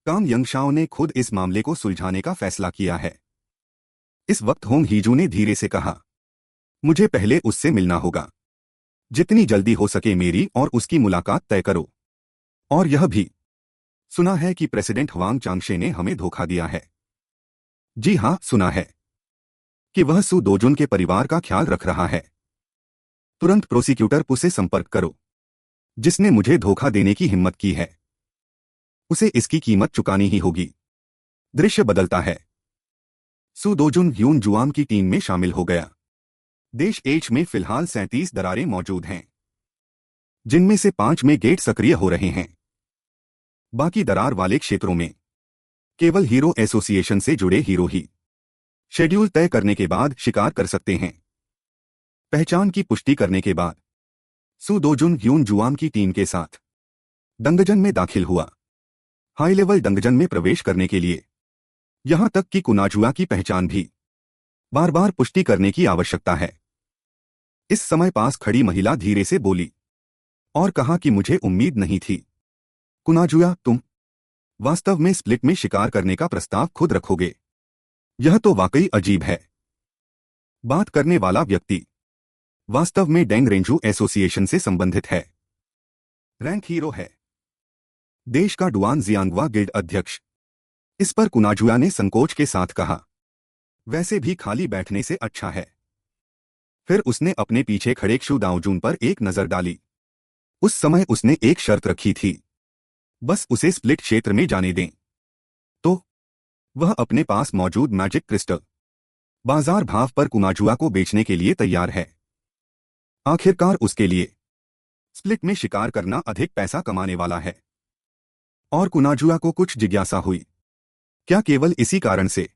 S1: कांग यंगशाओ ने खुद इस मामले को सुलझाने का फैसला किया है। इस वक्त होंग हीजू ने धीरे से कहा, मुझे पहले उससे मिलना होगा। जितनी जल्दी हो सके मेरी और उसकी मुलाकात तय करो। और यह भी सुना है कि प्रेसिडेंट वांग चांगशे ने हमें धोखा दिया है। जी हां, सुना है कि वह सू दोजुन के परिवार का ख्याल रख रहा है। तुरंत प्रोसिक्यूटर पु से संपर्क करो। जिसने मुझे धोखा देने की हिम्मत की है, उसे इसकी कीमत चुकानी ही होगी। दृश्य बदलता है। सू दोजुन यून जुआम की टीम में शामिल हो गया। देश एच में फिलहाल 37 दरारें मौजूद हैं, जिनमें से 5 में गेट सक्रिय हो रहे हैं। बाकी दरार वाले क्षेत्रों में केवल हीरो एसोसिएशन से जुड़े हीरो ही शेड्यूल तय करने के बाद शिकार कर सकते हैं। पहचान की पुष्टि करने के बाद सू दोजुन यून जुआम की टीम के साथ दंगजन में दाखिल हुआ। हाई लेवल दंगजन में प्रवेश करने के लिए यहां तक कि कुनाजुआ की पहचान भी बार बार पुष्टि करने की आवश्यकता है। इस समय पास खड़ी महिला धीरे से बोली और कहा कि मुझे उम्मीद नहीं थी, कुनाजुआ, तुम वास्तव में स्प्लिट में शिकार करने का प्रस्ताव खुद रखोगे। यह तो वाकई अजीब है। बात करने वाला व्यक्ति वास्तव में डेंग रेंजू एसोसिएशन से संबंधित है। रैंक हीरो है, देश का डुआन जियांगवा गिल्ड अध्यक्ष। इस पर कुनाजुआ ने संकोच के साथ कहा, वैसे भी खाली बैठने से अच्छा है। फिर उसने अपने पीछे खड़े क्षु दाओजून पर एक नजर डाली। उस समय उसने एक शर्त रखी थी, बस उसे स्प्लिट क्षेत्र में जाने दें तो वह अपने पास मौजूद मैजिक क्रिस्टल बाजार भाव पर कुनाजुआ को बेचने के लिए तैयार है। आखिरकार उसके लिए स्प्लिट में शिकार करना अधिक पैसा कमाने वाला है। और कुनाजुआ को कुछ जिज्ञासा हुई, क्या केवल इसी कारण से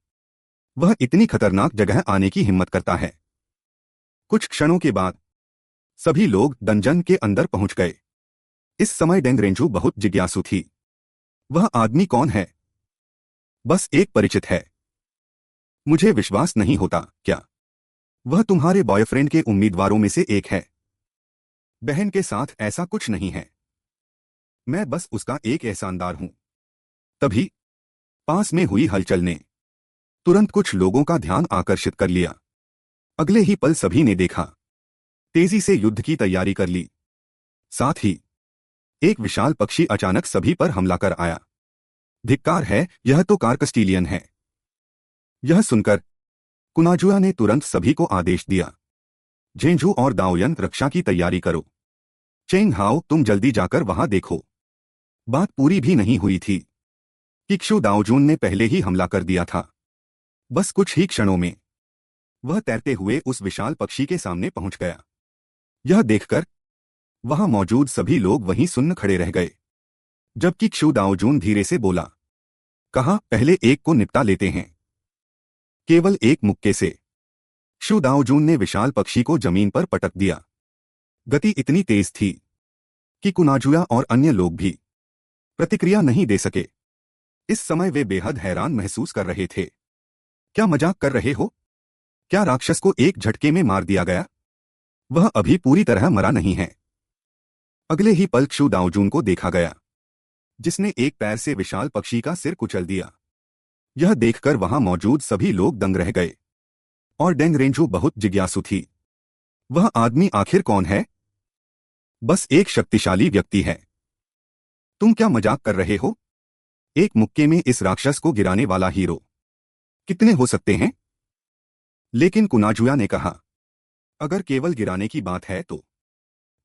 S1: वह इतनी खतरनाक जगह आने की हिम्मत करता है। कुछ क्षणों के बाद सभी लोग दंजन के अंदर पहुंच गए। इस समय डेंग रेंजू बहुत जिज्ञासु थी। वह आदमी कौन है? बस एक परिचित है। मुझे विश्वास नहीं होता, क्या वह तुम्हारे बॉयफ्रेंड के उम्मीदवारों में से एक है? बहन के साथ ऐसा कुछ नहीं है, मैं बस उसका एक एहसानदार हूं। तभी पास में हुई हलचल ने तुरंत कुछ लोगों का ध्यान आकर्षित कर लिया। अगले ही पल सभी ने देखा, तेजी से युद्ध की तैयारी कर ली। साथ ही एक विशाल पक्षी अचानक सभी पर हमला कर आया। धिक्कार है, यह तो कारकस्टीलियन है। यह सुनकर कुनाजुआ ने तुरंत सभी को आदेश दिया, झेंझू और दाओयन रक्षा की तैयारी करो। चेंग हाओ, तुम जल्दी जाकर वहां देखो। बात पूरी भी नहीं हुई थी कि क्षु दाओजून ने पहले ही हमला कर दिया था। बस कुछ ही क्षणों में वह तैरते हुए उस विशाल पक्षी के सामने पहुंच गया। यह देखकर वहां मौजूद सभी लोग वहीं सुन्न खड़े रह गए, जबकि क्षु दाओजून धीरे से बोला, कहा, पहले एक को निपटा लेते हैं। केवल एक मुक्के से क्षु दाओजून ने विशाल पक्षी को जमीन पर पटक दिया। गति इतनी तेज थी कि कुनाजुआ और अन्य लोग भी प्रतिक्रिया नहीं दे सके। इस समय वे बेहद हैरान महसूस कर रहे थे। क्या मजाक कर रहे हो? क्या राक्षस को एक झटके में मार दिया गया? वह अभी पूरी तरह मरा नहीं है। अगले ही पल क्षु दाओजून को देखा गया, जिसने एक पैर से विशाल पक्षी का सिर कुचल दिया। यह देखकर वहां मौजूद सभी लोग दंग रह गए और डेंग रेंजू बहुत जिज्ञासु थी। वह आदमी आखिर कौन है? बस एक शक्तिशाली व्यक्ति है। तुम क्या मजाक कर रहे हो? एक मुक्के में इस राक्षस को गिराने वाला हीरो कितने हो सकते हैं? लेकिन कुनाजुआ ने कहा, अगर केवल गिराने की बात है तो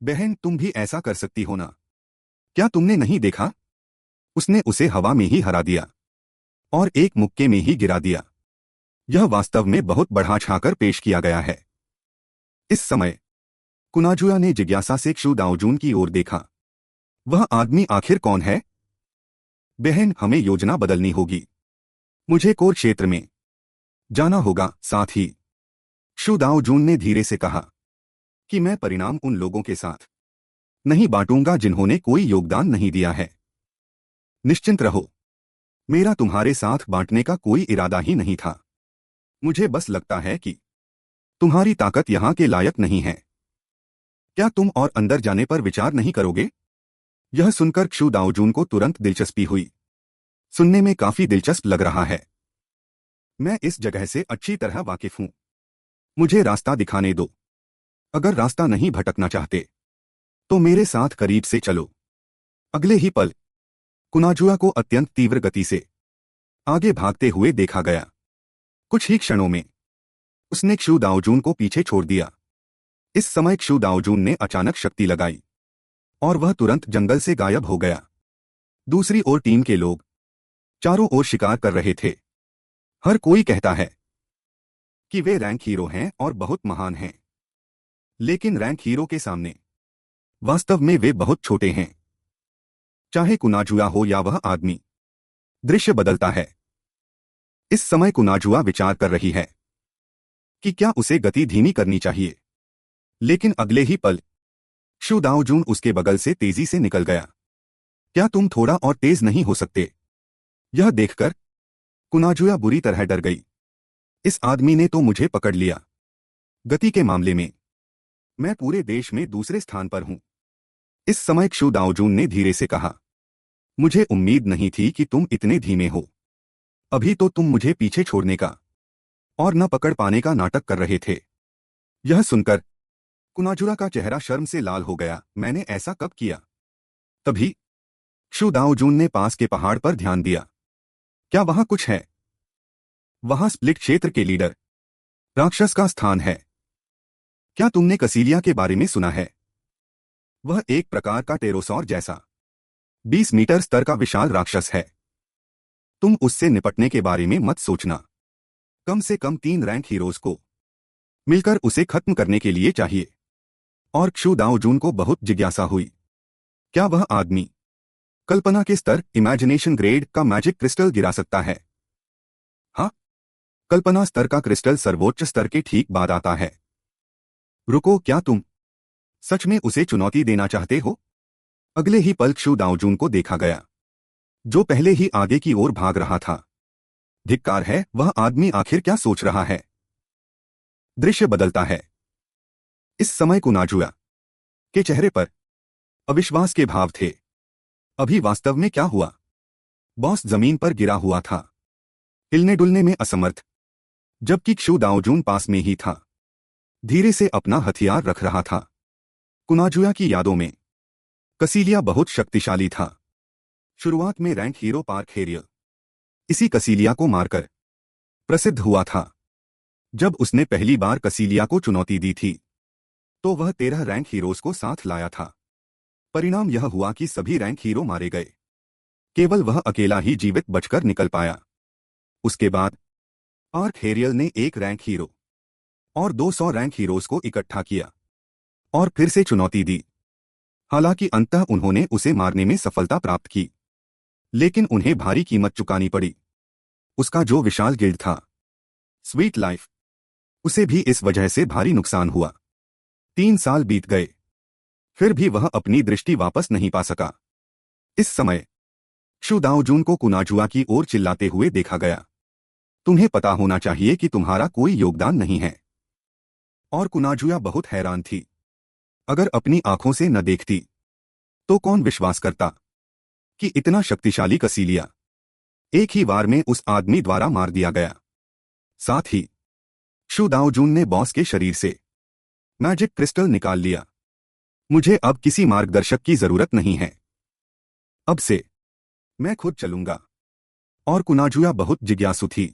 S1: बहन, तुम भी ऐसा कर सकती हो ना? क्या तुमने नहीं देखा? उसने उसे हवा में ही हरा दिया और एक मुक्के में ही गिरा दिया। यह वास्तव में बहुत बढ़ा चढ़ाकर पेश किया गया है। इस समय कुनाजुआ ने जिज्ञासा से क्षु दाओजून की ओर देखा। वह आदमी आखिर कौन है? बहन, हमें योजना बदलनी होगी। मुझे कोर क्षेत्र में जाना होगा। साथ ही क्षु दाओजून ने धीरे से कहा कि मैं परिणाम उन लोगों के साथ नहीं बांटूंगा जिन्होंने कोई योगदान नहीं दिया है। निश्चिंत रहो, मेरा तुम्हारे साथ बांटने का कोई इरादा ही नहीं था। मुझे बस लगता है कि तुम्हारी ताकत यहां के लायक नहीं है। क्या तुम और अंदर जाने पर विचार नहीं करोगे? यह सुनकर क्षु दाओजून को तुरंत दिलचस्पी हुई। सुनने में काफी दिलचस्प लग रहा है। मैं इस जगह से अच्छी तरह वाकिफ हूं। मुझे रास्ता दिखाने दो। अगर रास्ता नहीं भटकना चाहते तो मेरे साथ करीब से चलो। अगले ही पल कुनाजुआ को अत्यंत तीव्र गति से आगे भागते हुए देखा गया। कुछ ही क्षणों में उसने क्षु दाओजून को पीछे छोड़ दिया। इस समय क्षु दाओजून ने अचानक शक्ति लगाई और वह तुरंत जंगल से गायब हो गया। दूसरी ओर टीम के लोग चारों ओर शिकार कर रहे थे। हर कोई कहता है कि वे रैंक हीरो हैं और बहुत महान हैं, लेकिन रैंक हीरो के सामने वास्तव में वे बहुत छोटे हैं। चाहे कुनाजुआ हो या वह आदमी। दृश्य बदलता है। इस समय कुनाजुआ विचार कर रही है कि क्या उसे गति धीमी करनी चाहिए, लेकिन अगले ही पल क्षु दाओजून उसके बगल से तेजी से निकल गया। क्या तुम थोड़ा और तेज नहीं हो सकते? यह देखकर कुनाजुआ बुरी तरह डर गई। इस आदमी ने तो मुझे पकड़ लिया। गति के मामले में मैं पूरे देश में दूसरे स्थान पर हूं। इस समय क्षु दाओजून ने धीरे से कहा, मुझे उम्मीद नहीं थी कि तुम इतने धीमे हो। अभी तो तुम मुझे पीछे छोड़ने का और न पकड़ पाने का नाटक कर रहे थे। यह सुनकर कुनाजुआ का चेहरा शर्म से लाल हो गया। मैंने ऐसा कब किया? तभी क्षु दाओजून ने पास के पहाड़ पर ध्यान दिया। क्या वहां कुछ है? वहां स्प्लिट क्षेत्र के लीडर राक्षस का स्थान है। क्या तुमने कसीलिया के बारे में सुना है? वह एक प्रकार का टेरोसौर जैसा 20 मीटर स्तर का विशाल राक्षस है। तुम उससे निपटने के बारे में मत सोचना। कम से कम 3 रैंक हीरोज को मिलकर उसे खत्म करने के लिए चाहिए। और क्षु दाओजून को बहुत जिज्ञासा हुई। क्या वह आदमी कल्पना के स्तर इमेजिनेशन ग्रेड का मैजिक क्रिस्टल गिरा सकता है? हाँ, कल्पना स्तर का क्रिस्टल सर्वोच्च स्तर के ठीक बाद आता है। रुको, क्या तुम सच में उसे चुनौती देना चाहते हो? अगले ही पल क्षु दाओजून को देखा गया, जो पहले ही आगे की ओर भाग रहा था। धिक्कार है, वह आदमी आखिर क्या सोच रहा है? दृश्य बदलता है। इस समय कुनाजुआ के चेहरे पर अविश्वास के भाव थे। अभी वास्तव में क्या हुआ? बॉस जमीन पर गिरा हुआ था, हिलने डुलने में असमर्थ, जबकि क्षु दाओजून पास में ही था, धीरे से अपना हथियार रख रहा था। कुनाजुआ की यादों में कसीलिया बहुत शक्तिशाली था। शुरुआत में रैंक हीरो पार्क हेरियल इसी कसीलिया को मारकर प्रसिद्ध हुआ था। जब उसने पहली बार कसीलिया को चुनौती दी थी तो वह 13 रैंक हीरोज को साथ लाया था। परिणाम यह हुआ कि सभी रैंक हीरो मारे गए। केवल वह अकेला ही जीवित बचकर निकल पाया। उसके बाद पार्क हेरियल ने 1 रैंक हीरो और 200 रैंक हीरोज को इकट्ठा किया और फिर से चुनौती दी। हालांकि अंततः उन्होंने उसे मारने में सफलता प्राप्त की, लेकिन उन्हें भारी कीमत चुकानी पड़ी। उसका जो विशाल गिल्ड था, स्वीट लाइफ, उसे भी इस वजह से भारी नुकसान हुआ। 3 साल बीत गए, फिर भी वह अपनी दृष्टि वापस नहीं पा सका। इस समय क्षु दाओजून को कुनाजुआ की ओर चिल्लाते हुए देखा गया, तुम्हें पता होना चाहिए कि तुम्हारा कोई योगदान नहीं है। और कुनाजुआ बहुत हैरान थी। अगर अपनी आंखों से न देखती तो कौन विश्वास करता कि इतना शक्तिशाली कसीलिया एक ही वार में उस आदमी द्वारा मार दिया गया। साथ ही क्षु दाओजून ने बॉस के शरीर से मैजिक क्रिस्टल निकाल लिया। मुझे अब किसी मार्गदर्शक की जरूरत नहीं है। अब से मैं खुद चलूंगा। और कुनाजुआ बहुत जिज्ञासु थी।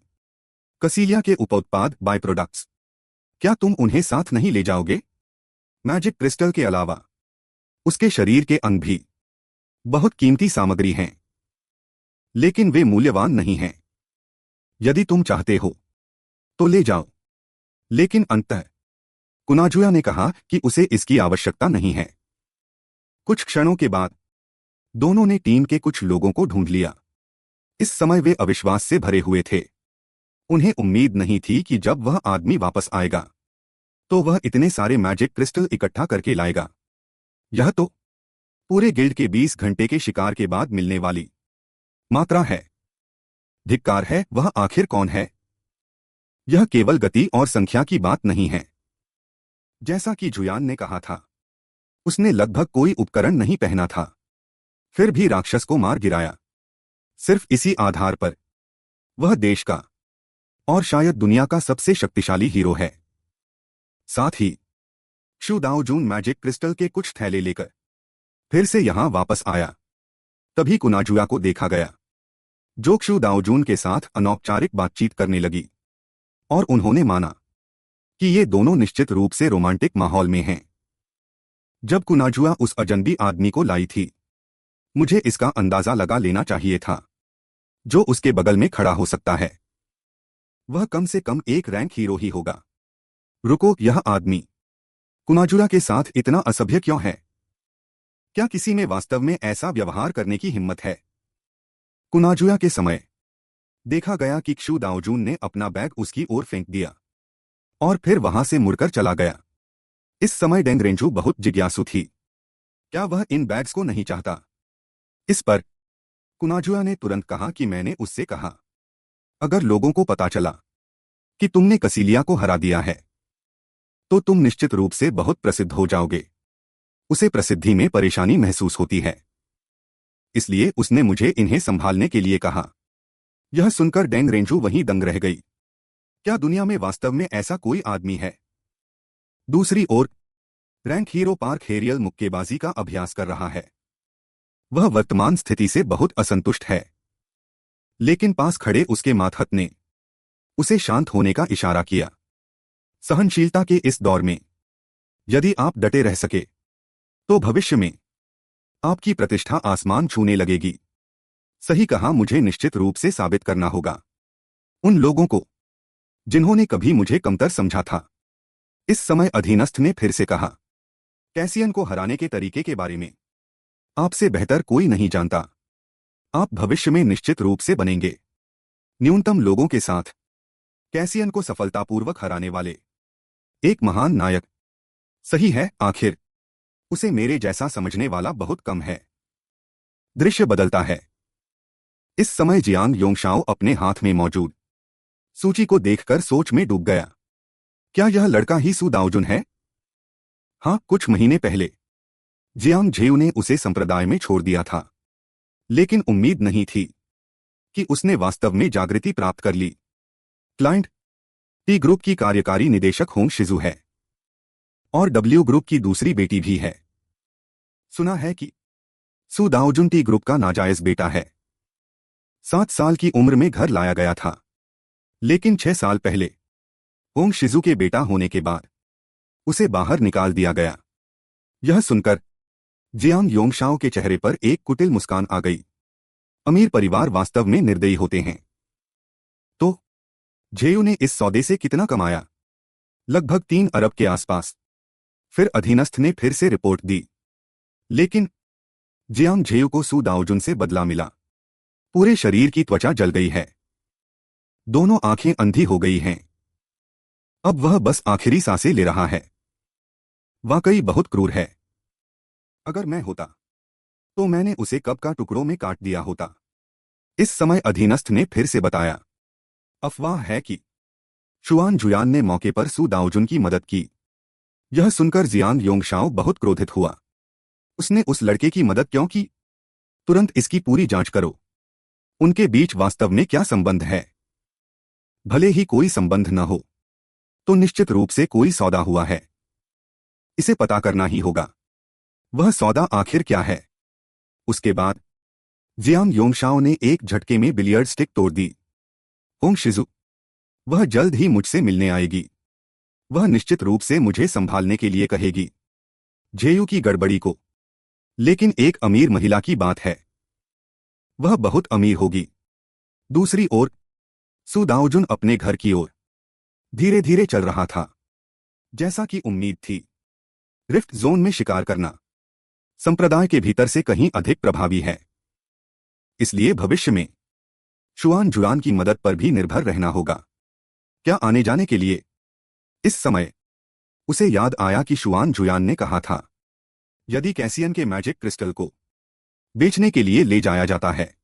S1: कसीलिया के उपोत्पाद बाय प्रोडक्ट्स, क्या तुम उन्हें साथ नहीं ले जाओगे? मैजिक क्रिस्टल के अलावा उसके शरीर के अंग भी बहुत कीमती सामग्री हैं, लेकिन वे मूल्यवान नहीं हैं। यदि तुम चाहते हो तो ले जाओ। लेकिन अंततः कुनाजुया ने कहा कि उसे इसकी आवश्यकता नहीं है। कुछ क्षणों के बाद दोनों ने टीम के कुछ लोगों को ढूंढ लिया। इस समय वे अविश्वास से भरे हुए थे। उन्हें उम्मीद नहीं थी कि जब वह आदमी वापस आएगा तो वह इतने सारे मैजिक क्रिस्टल इकट्ठा करके लाएगा। यह तो पूरे गिल्ड के 20 घंटे के शिकार के बाद मिलने वाली मात्रा है। धिक्कार है, वह आखिर कौन है? यह केवल गति और संख्या की बात नहीं है। जैसा कि जुयान ने कहा था, उसने लगभग कोई उपकरण नहीं पहना था, फिर भी राक्षस को मार गिराया। सिर्फ इसी आधार पर वह देश का और शायद दुनिया का सबसे शक्तिशाली हीरो है। साथ ही क्षु दाओजून मैजिक क्रिस्टल के कुछ थैले लेकर फिर से यहां वापस आया। तभी कुनाजुया को देखा गया, जो क्षु दाओजून के साथ अनौपचारिक बातचीत करने लगी, और उन्होंने माना कि ये दोनों निश्चित रूप से रोमांटिक माहौल में हैं। जब कुनाजुया उस अजनबी आदमी को लाई थी, मुझे इसका अंदाजा लगा लेना चाहिए था जो उसके बगल में खड़ा हो सकता है। वह कम से कम एक रैंक हीरो ही होगा। रुको, यह आदमी कुनाजुया के साथ इतना असभ्य क्यों है? क्या किसी में वास्तव में ऐसा व्यवहार करने की हिम्मत है? कुनाजुया के समय देखा गया कि क्षु दाओजून ने अपना बैग उसकी ओर फेंक दिया और फिर वहां से मुड़कर चला गया। इस समय डेंगरेंजू बहुत जिज्ञासु थी। क्या वह इन बैग्स को नहीं चाहता? इस पर कुनाजुया ने तुरंत कहा कि मैंने उससे कहा, अगर लोगों को पता चला कि तुमने कसीलिया को हरा दिया है तो तुम निश्चित रूप से बहुत प्रसिद्ध हो जाओगे। उसे प्रसिद्धि में परेशानी महसूस होती है, इसलिए उसने मुझे इन्हें संभालने के लिए कहा। यह सुनकर डेंगरेंजू वहीं दंग रह गई। क्या दुनिया में वास्तव में ऐसा कोई आदमी है? दूसरी ओर रैंक हीरो पार्क हेरियल मुक्केबाजी का अभ्यास कर रहा है। वह वर्तमान स्थिति से बहुत असंतुष्ट है, लेकिन पास खड़े उसके मातहत ने उसे शांत होने का इशारा किया। सहनशीलता के इस दौर में यदि आप डटे रह सके तो भविष्य में आपकी प्रतिष्ठा आसमान छूने लगेगी। सही कहा, मुझे निश्चित रूप से साबित करना होगा उन लोगों को जिन्होंने कभी मुझे कमतर समझा था। इस समय अधीनस्थ ने फिर से कहा, कैसियन को हराने के तरीके के बारे में आपसे बेहतर कोई नहीं जानता। आप भविष्य में निश्चित रूप से बनेंगे न्यूनतम लोगों के साथ कैसियन को सफलतापूर्वक हराने वाले एक महान नायक। सही है, आखिर उसे मेरे जैसा समझने वाला बहुत कम है। दृश्य बदलता है। इस समय जियांग योंगशाओ अपने हाथ में मौजूद सूची को देखकर सोच में डूब गया। क्या यह लड़का ही सु दाओजुन है? हाँ, कुछ महीने पहले जियांग झेयू ने उसे संप्रदाय में छोड़ दिया था, लेकिन उम्मीद नहीं थी कि उसने वास्तव में जागृति प्राप्त कर ली। क्लाइंट टी ग्रुप की कार्यकारी निदेशक होंग शिजू है और डब्ल्यू ग्रुप की दूसरी बेटी भी है। सुना है कि सु दाओजुन टी ग्रुप का नाजायज बेटा है। 7 साल की उम्र में घर लाया गया था, लेकिन 6 साल पहले होंग शिजू के बेटा होने के बाद उसे बाहर निकाल दिया गया। यह सुनकर जियांग योंगशाओ के चेहरे पर एक कुटिल मुस्कान आ गई। अमीर परिवार वास्तव में निर्दयी होते हैं। तो झेयू ने इस सौदे से कितना कमाया? लगभग 3 अरब के आसपास। फिर अधीनस्थ ने फिर से रिपोर्ट दी, लेकिन जियांग झेयू को सु दाओजुन से बदला मिला। पूरे शरीर की त्वचा जल गई है, दोनों आंखें अंधी हो गई हैं। अब वह बस आखिरी सांसें ले रहा है। वाकई बहुत क्रूर है। अगर मैं होता तो मैंने उसे कब का टुकड़ों में काट दिया होता। इस समय अधीनस्थ ने फिर से बताया, अफवाह है कि शुआन जुयान ने मौके पर सु दाओजुन की मदद की। यह सुनकर जियांग योंगशाओ बहुत क्रोधित हुआ। उसने उस लड़के की मदद क्यों की? तुरंत इसकी पूरी जांच करो। उनके बीच वास्तव में क्या संबंध है? भले ही कोई संबंध न हो तो निश्चित रूप से कोई सौदा हुआ है। इसे पता करना ही होगा। वह सौदा आखिर क्या है? उसके बाद जियांग योंगशाओ ने एक झटके में बिलियर्ड स्टिक तोड़ दी। होंग शिजू, वह जल्द ही मुझसे मिलने आएगी। वह निश्चित रूप से मुझे संभालने के लिए कहेगी। झेयू की गड़बड़ी को लेकिन एक अमीर महिला की बात है, वह बहुत अमीर होगी। दूसरी ओर सू दाओजुन अपने घर की ओर धीरे धीरे चल रहा था। जैसा कि उम्मीद थी, रिफ्ट जोन में शिकार करना संप्रदाय के भीतर से कहीं अधिक प्रभावी है। इसलिए भविष्य में शुआन जुआन की मदद पर भी निर्भर रहना होगा। क्या आने जाने के लिए? इस समय उसे याद आया कि शुआन जुआन ने कहा था, यदि कैसियन के मैजिक क्रिस्टल को बेचने के लिए ले जाया जाता है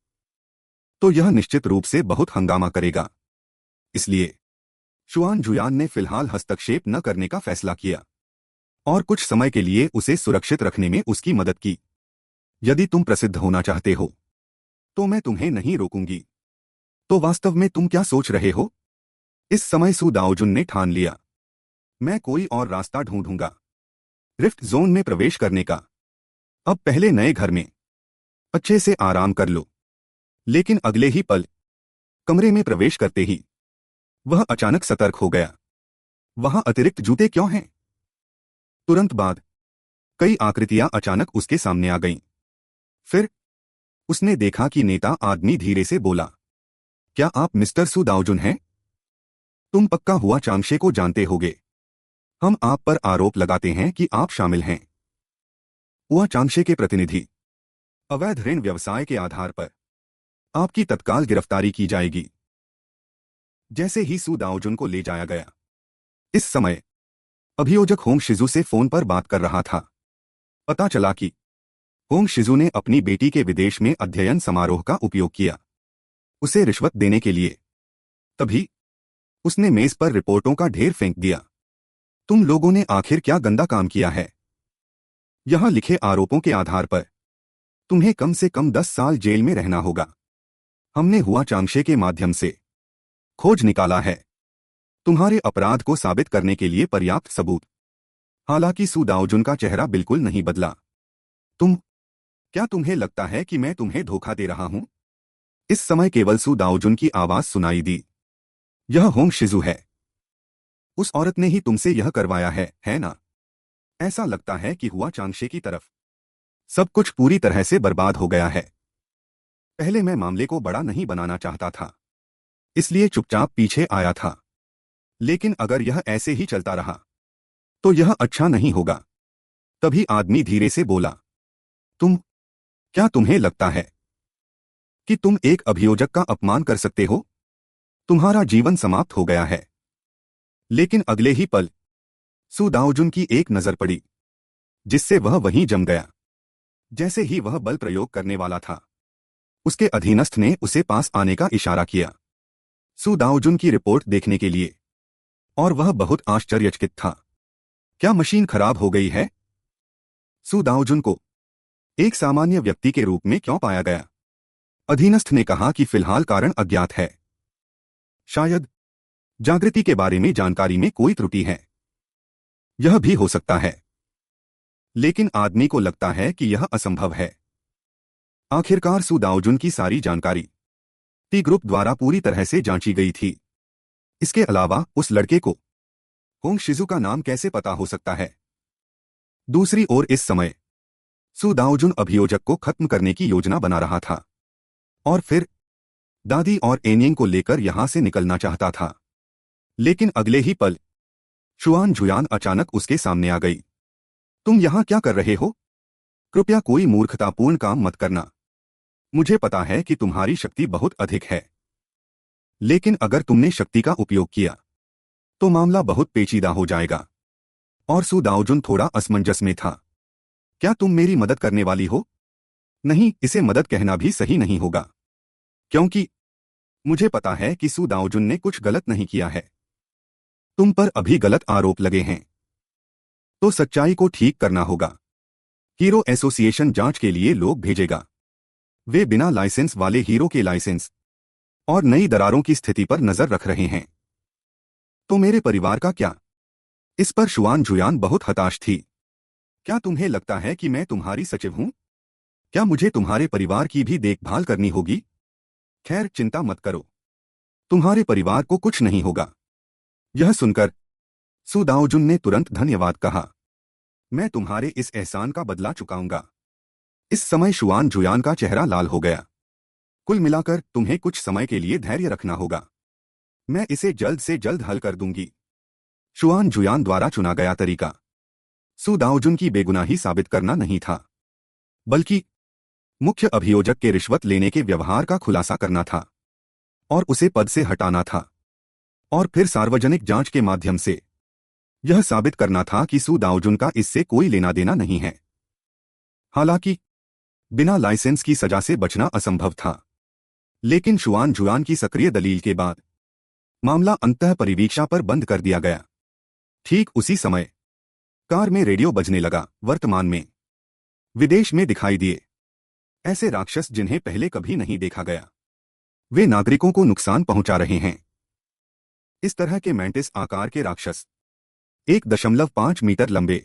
S1: तो यह निश्चित रूप से बहुत हंगामा करेगा। इसलिए शुआन जुआन ने फिलहाल हस्तक्षेप न करने का फैसला किया और कुछ समय के लिए उसे सुरक्षित रखने में उसकी मदद की। यदि तुम प्रसिद्ध होना चाहते हो तो मैं तुम्हें नहीं रोकूंगी। तो वास्तव में तुम क्या सोच रहे हो? इस समय सू दाओजुन ने ठान लिया, मैं कोई और रास्ता ढूंढूंगा रिफ्ट जोन में प्रवेश करने का। अब पहले नए घर में अच्छे से आराम कर लो। लेकिन अगले ही पल कमरे में प्रवेश करते ही वह अचानक सतर्क हो गया। वहां अतिरिक्त जूते क्यों हैं? तुरंत बाद कई आकृतियां अचानक उसके सामने आ गईं। फिर उसने देखा कि नेता आदमी धीरे से बोला, क्या आप मिस्टर सू दाओजुन हैं? तुम पक्का हुआ चांगशे को जानते होगे। हम आप पर आरोप लगाते हैं कि आप शामिल हैं हुआ चांगशे के प्रतिनिधि। अवैध ऋण व्यवसाय के आधार पर आपकी तत्काल गिरफ्तारी की जाएगी। जैसे ही सू दाओजुन को ले जाया गया, इस समय अभियोजक होंग शिजू से फोन पर बात कर रहा था। पता चला कि होंग शिजू ने अपनी बेटी के विदेश में अध्ययन समारोह का उपयोग किया उसे रिश्वत देने के लिए। तभी उसने मेज पर रिपोर्टों का ढेर फेंक दिया। तुम लोगों ने आखिर क्या गंदा काम किया है? यहां लिखे आरोपों के आधार पर तुम्हें कम से कम 10 साल जेल में रहना होगा। हमने हुआ चांगशे के माध्यम से खोज निकाला है तुम्हारे अपराध को साबित करने के लिए पर्याप्त सबूत। हालांकि सू दाओजुन का चेहरा बिल्कुल नहीं बदला। क्या तुम्हें लगता है कि मैं तुम्हें धोखा दे रहा हूं? इस समय केवल सू दाओजुन की आवाज सुनाई दी, यह होंग शिजू है। उस औरत ने ही तुमसे यह करवाया है ना? ऐसा लगता है कि हुआ चांगशे की तरफ सब कुछ पूरी तरह से बर्बाद हो गया है। पहले मैं मामले को बड़ा नहीं बनाना चाहता था, इसलिए चुपचाप पीछे आया था। लेकिन अगर यह ऐसे ही चलता रहा तो यह अच्छा नहीं होगा। तभी आदमी धीरे से बोला, क्या तुम्हें लगता है कि तुम एक अभियोजक का अपमान कर सकते हो? तुम्हारा जीवन समाप्त हो गया है। लेकिन अगले ही पल सू दाओजुन की एक नजर पड़ी, जिससे वह वहीं जम गया। जैसे ही वह बल प्रयोग करने वाला था, उसके अधीनस्थ ने उसे पास आने का इशारा किया सू दाओजुन की रिपोर्ट देखने के लिए, और वह बहुत आश्चर्यचकित था। क्या मशीन खराब हो गई है? सू दाओजुन को एक सामान्य व्यक्ति के रूप में क्यों पाया गया? अधीनस्थ ने कहा कि फिलहाल कारण अज्ञात है। शायद जागृति के बारे में जानकारी में कोई त्रुटि है। यह भी हो सकता है, लेकिन आदमी को लगता है कि यह असंभव है। आखिरकार सू दाओजुन की सारी जानकारी टी ग्रुप द्वारा पूरी तरह से जांची गई थी। इसके अलावा उस लड़के को होंग शिजू का नाम कैसे पता हो सकता है? दूसरी ओर इस समय सू दाओजुन अभियोजक को खत्म करने की योजना बना रहा था और फिर दादी और एनियंग को लेकर यहां से निकलना चाहता था। लेकिन अगले ही पल शुआन जुआन अचानक उसके सामने आ गई। तुम यहां क्या कर रहे हो? कृपया कोई मूर्खतापूर्ण काम मत करना। मुझे पता है कि तुम्हारी शक्ति बहुत अधिक है, लेकिन अगर तुमने शक्ति का उपयोग किया तो मामला बहुत पेचीदा हो जाएगा। और सू दाओजुन थोड़ा असमंजस में था। क्या तुम मेरी मदद करने वाली हो? नहीं, इसे मदद कहना भी सही नहीं होगा, क्योंकि मुझे पता है कि सू दाओजुन ने कुछ गलत नहीं किया है। तुम पर अभी गलत आरोप लगे हैं, तो सच्चाई को ठीक करना होगा। हीरो एसोसिएशन जांच के लिए लोग भेजेगा। वे बिना लाइसेंस वाले हीरो के लाइसेंस और नई दरारों की स्थिति पर नजर रख रहे हैं। तो मेरे परिवार का क्या? इस पर शुआन जुआन बहुत हताश थी। क्या तुम्हें लगता है कि मैं तुम्हारी सचिव हूं? क्या मुझे तुम्हारे परिवार की भी देखभाल करनी होगी? खैर, चिंता मत करो, तुम्हारे परिवार को कुछ नहीं होगा। यह सुनकर सू दाओजुन ने तुरंत धन्यवाद कहा। मैं तुम्हारे इस एहसान का बदला चुकाऊंगा। इस समय शुआन जुयान का चेहरा लाल हो गया। कुल मिलाकर तुम्हें कुछ समय के लिए धैर्य रखना होगा। मैं इसे जल्द से जल्द हल कर दूंगी। शुआन जुयान द्वारा चुना गया तरीका सु दाओजुन की बेगुनाही साबित करना नहीं था, बल्कि मुख्य अभियोजक के रिश्वत लेने के व्यवहार का खुलासा करना था और उसे पद से हटाना था, और फिर सार्वजनिक जांच के माध्यम से यह साबित करना था कि सु दाओजुन का इससे कोई लेना देना नहीं है। हालांकि बिना लाइसेंस की सजा से बचना असंभव था, लेकिन शुआन जुआन की सक्रिय दलील के बाद मामला अंतः परिवीक्षा पर बंद कर दिया गया। ठीक उसी समय कार में रेडियो बजने लगा। वर्तमान में विदेश में दिखाई दिए ऐसे राक्षस जिन्हें पहले कभी नहीं देखा गया, वे नागरिकों को नुकसान पहुंचा रहे हैं। इस तरह के मैंटिस आकार के राक्षस 1.5 मीटर लंबे,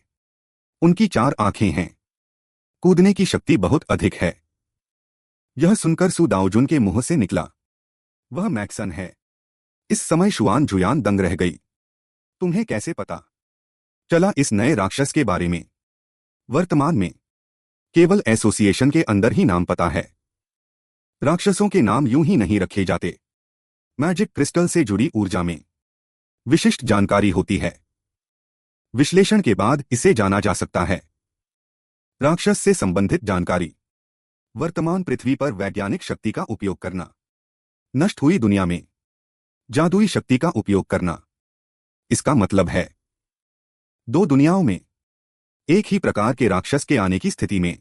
S1: उनकी 4 आंखें हैं, कूदने की शक्ति बहुत अधिक है। यह सुनकर सु दाओजुन के मुंह से निकला, वह मैक्सन है। इस समय शुआन जुयान दंग रह गई। तुम्हें कैसे पता चला इस नए राक्षस के बारे में? वर्तमान में केवल एसोसिएशन के अंदर ही नाम पता है। राक्षसों के नाम यूं ही नहीं रखे जाते। मैजिक क्रिस्टल से जुड़ी ऊर्जा में विशिष्ट जानकारी होती है। विश्लेषण के बाद इसे जाना जा सकता है। राक्षस से संबंधित जानकारी। वर्तमान पृथ्वी पर वैज्ञानिक शक्ति का उपयोग करना, नष्ट हुई दुनिया में जादुई शक्ति का उपयोग करना। इसका मतलब है 2 दुनियाओं में एक ही प्रकार के राक्षस के आने की स्थिति में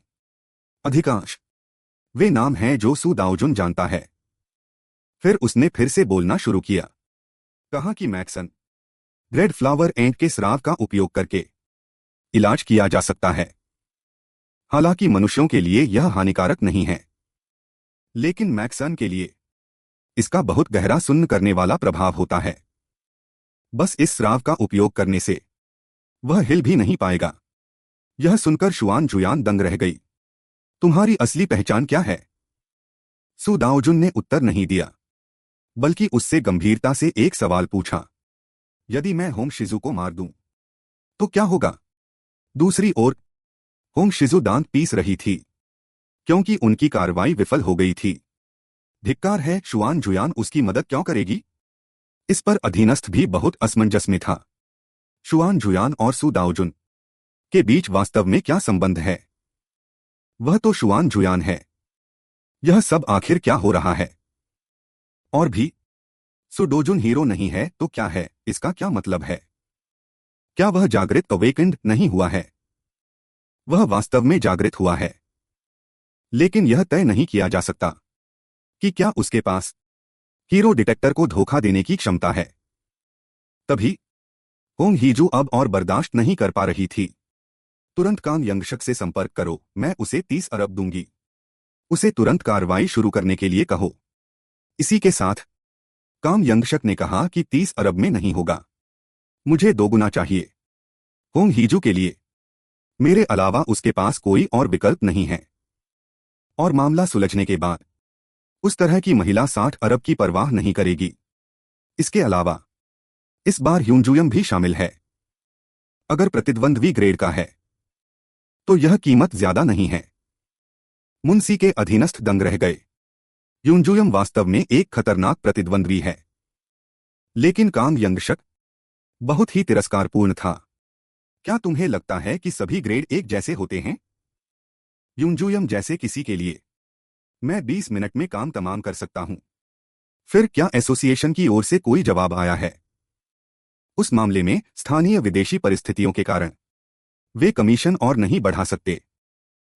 S1: अधिकांश वे नाम हैं जो सु दाओजुन जानता है। फिर उसने फिर से बोलना शुरू किया। कहा कि मैक्सन, रेड फ्लावर एंट के स्राव का उपयोग करके इलाज किया जा सकता है। हालांकि मनुष्यों के लिए यह हानिकारक नहीं है, लेकिन मैक्सन के लिए इसका बहुत गहरा सुन्न करने वाला प्रभाव होता है। बस इस स्राव का उपयोग करने से वह हिल भी नहीं पाएगा। यह सुनकर शुआन जुयान दंग रह गई। तुम्हारी असली पहचान क्या है? सु दाओजुन ने उत्तर नहीं दिया, बल्कि उससे गंभीरता से एक सवाल पूछा। यदि मैं होंग शिजू को मार दूं, तो क्या होगा? दूसरी ओर होंग शिजू दांत पीस रही थी, क्योंकि उनकी कार्रवाई विफल हो गई थी। धिक्कार है, शुआन जुयान उसकी मदद क्यों करेगी? इस पर अधीनस्थ भी बहुत असमंजस में था। शुआन जुयान और सु दाओजुन के बीच वास्तव में क्या संबंध है? वह तो शुआन जुयान है। यह सब आखिर क्या हो रहा है? और भी सु दाओजुन हीरो नहीं है तो क्या है? इसका क्या मतलब है? क्या वह जागृत अवेकेंड नहीं हुआ है? वह वास्तव में जागृत हुआ है, लेकिन यह तय नहीं किया जा सकता कि क्या उसके पास हीरो डिटेक्टर को धोखा देने की क्षमता है। तभी होंग हीजू अब और बर्दाश्त नहीं कर पा रही थी। तुरंत कांग यंगशक से संपर्क करो, मैं उसे 30 अरब दूंगी। उसे तुरंत कार्रवाई शुरू करने के लिए कहो। इसी के साथ कांग यंगशक ने कहा कि 30 अरब में नहीं होगा, मुझे 2 गुना चाहिए। होंग हीजू के लिए मेरे अलावा उसके पास कोई और विकल्प नहीं है। और मामला सुलझने के बाद उस तरह की महिला 60 अरब की परवाह नहीं करेगी। इसके अलावा इस बार ह्यूंजुयम भी शामिल है। अगर प्रतिद्वंद्वी ग्रेड का है तो यह कीमत ज्यादा नहीं है। मुंशी के अधीनस्थ दंग रह गए। ह्यूंजुयम वास्तव में एक खतरनाक प्रतिद्वंद्वी है, लेकिन कांग यंगशक बहुत ही तिरस्कारपूर्ण था। क्या तुम्हें लगता है कि सभी ग्रेड एक जैसे होते हैं? ह्यूंजुयम जैसे किसी के लिए मैं 20 मिनट में काम तमाम कर सकता हूं। फिर क्या एसोसिएशन की ओर से कोई जवाब आया है? उस मामले में स्थानीय विदेशी परिस्थितियों के कारण वे कमीशन और नहीं बढ़ा सकते।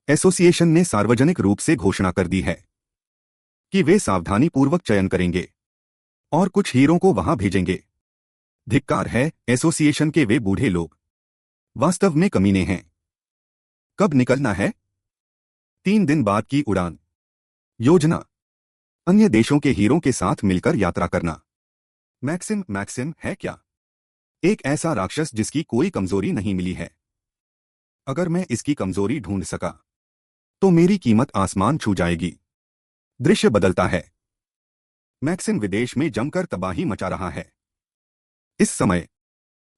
S1: एसोसिएशन ने सार्वजनिक रूप से घोषणा कर दी है कि वे सावधानीपूर्वक चयन करेंगे और कुछ हीरों को वहां भेजेंगे। धिक्कार है, एसोसिएशन के वे बूढ़े लोग वास्तव में कमीने हैं। कब निकलना है? 3 दिन बाद की उड़ान। योजना अन्य देशों के हीरों के साथ मिलकर यात्रा करना। मैक्सिम है क्या? एक ऐसा राक्षस जिसकी कोई कमजोरी नहीं मिली है। अगर मैं इसकी कमजोरी ढूंढ सका तो मेरी कीमत आसमान छू जाएगी। दृश्य बदलता है। मैक्सिम विदेश में जमकर तबाही मचा रहा है। इस समय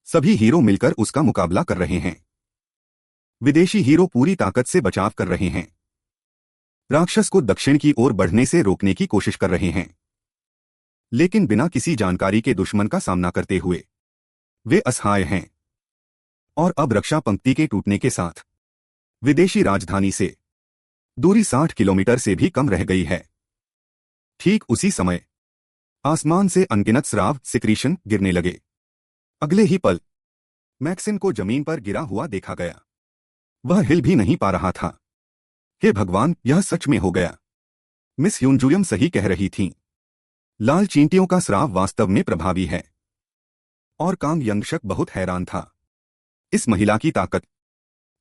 S1: सभी हीरो मिलकर उसका मुकाबला कर रहे हैं। विदेशी हीरो पूरी ताकत से बचाव कर रहे हैं। राक्षस को दक्षिण की ओर बढ़ने से रोकने की कोशिश कर रहे हैं, लेकिन बिना किसी जानकारी के दुश्मन का सामना करते हुए वे असहाय हैं। और अब रक्षा पंक्ति के टूटने के साथ विदेशी राजधानी से दूरी 60 किलोमीटर से भी कम रह गई है। ठीक उसी समय आसमान से अनगिनत स्राव सिक्रीशन गिरने लगे। अगले ही पल मैक्सिन को जमीन पर गिरा हुआ देखा गया। वह हिल भी नहीं पा रहा था। हे भगवान, यह सच में हो गया। मिस यूनजुयम सही कह रही थीं। लाल चींटियों का स्राव वास्तव में प्रभावी है। और कांग यंगशक बहुत हैरान था। इस महिला की ताकत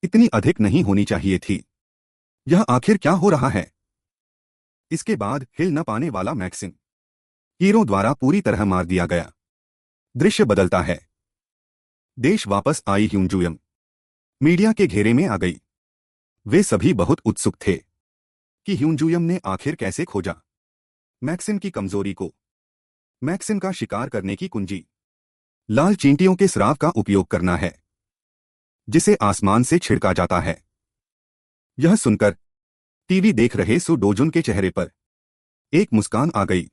S1: इतनी अधिक नहीं होनी चाहिए थी। यह आखिर क्या हो रहा है? इसके बाद हिल न पाने वाला मैक्सिन हीरो द्वारा पूरी तरह मार दिया गया। दृश्य बदलता है। देश वापस आई ह्यूंजुयम मीडिया के घेरे में आ गई। वे सभी बहुत उत्सुक थे कि ह्यूंजुयम ने आखिर कैसे खोजा मैक्सिन की कमजोरी को। मैक्सिन का शिकार करने की कुंजी लाल चींटियों के स्राव का उपयोग करना है, जिसे आसमान से छिड़का जाता है। यह सुनकर टीवी देख रहे सु डोजुन के चेहरे पर एक मुस्कान आ गई।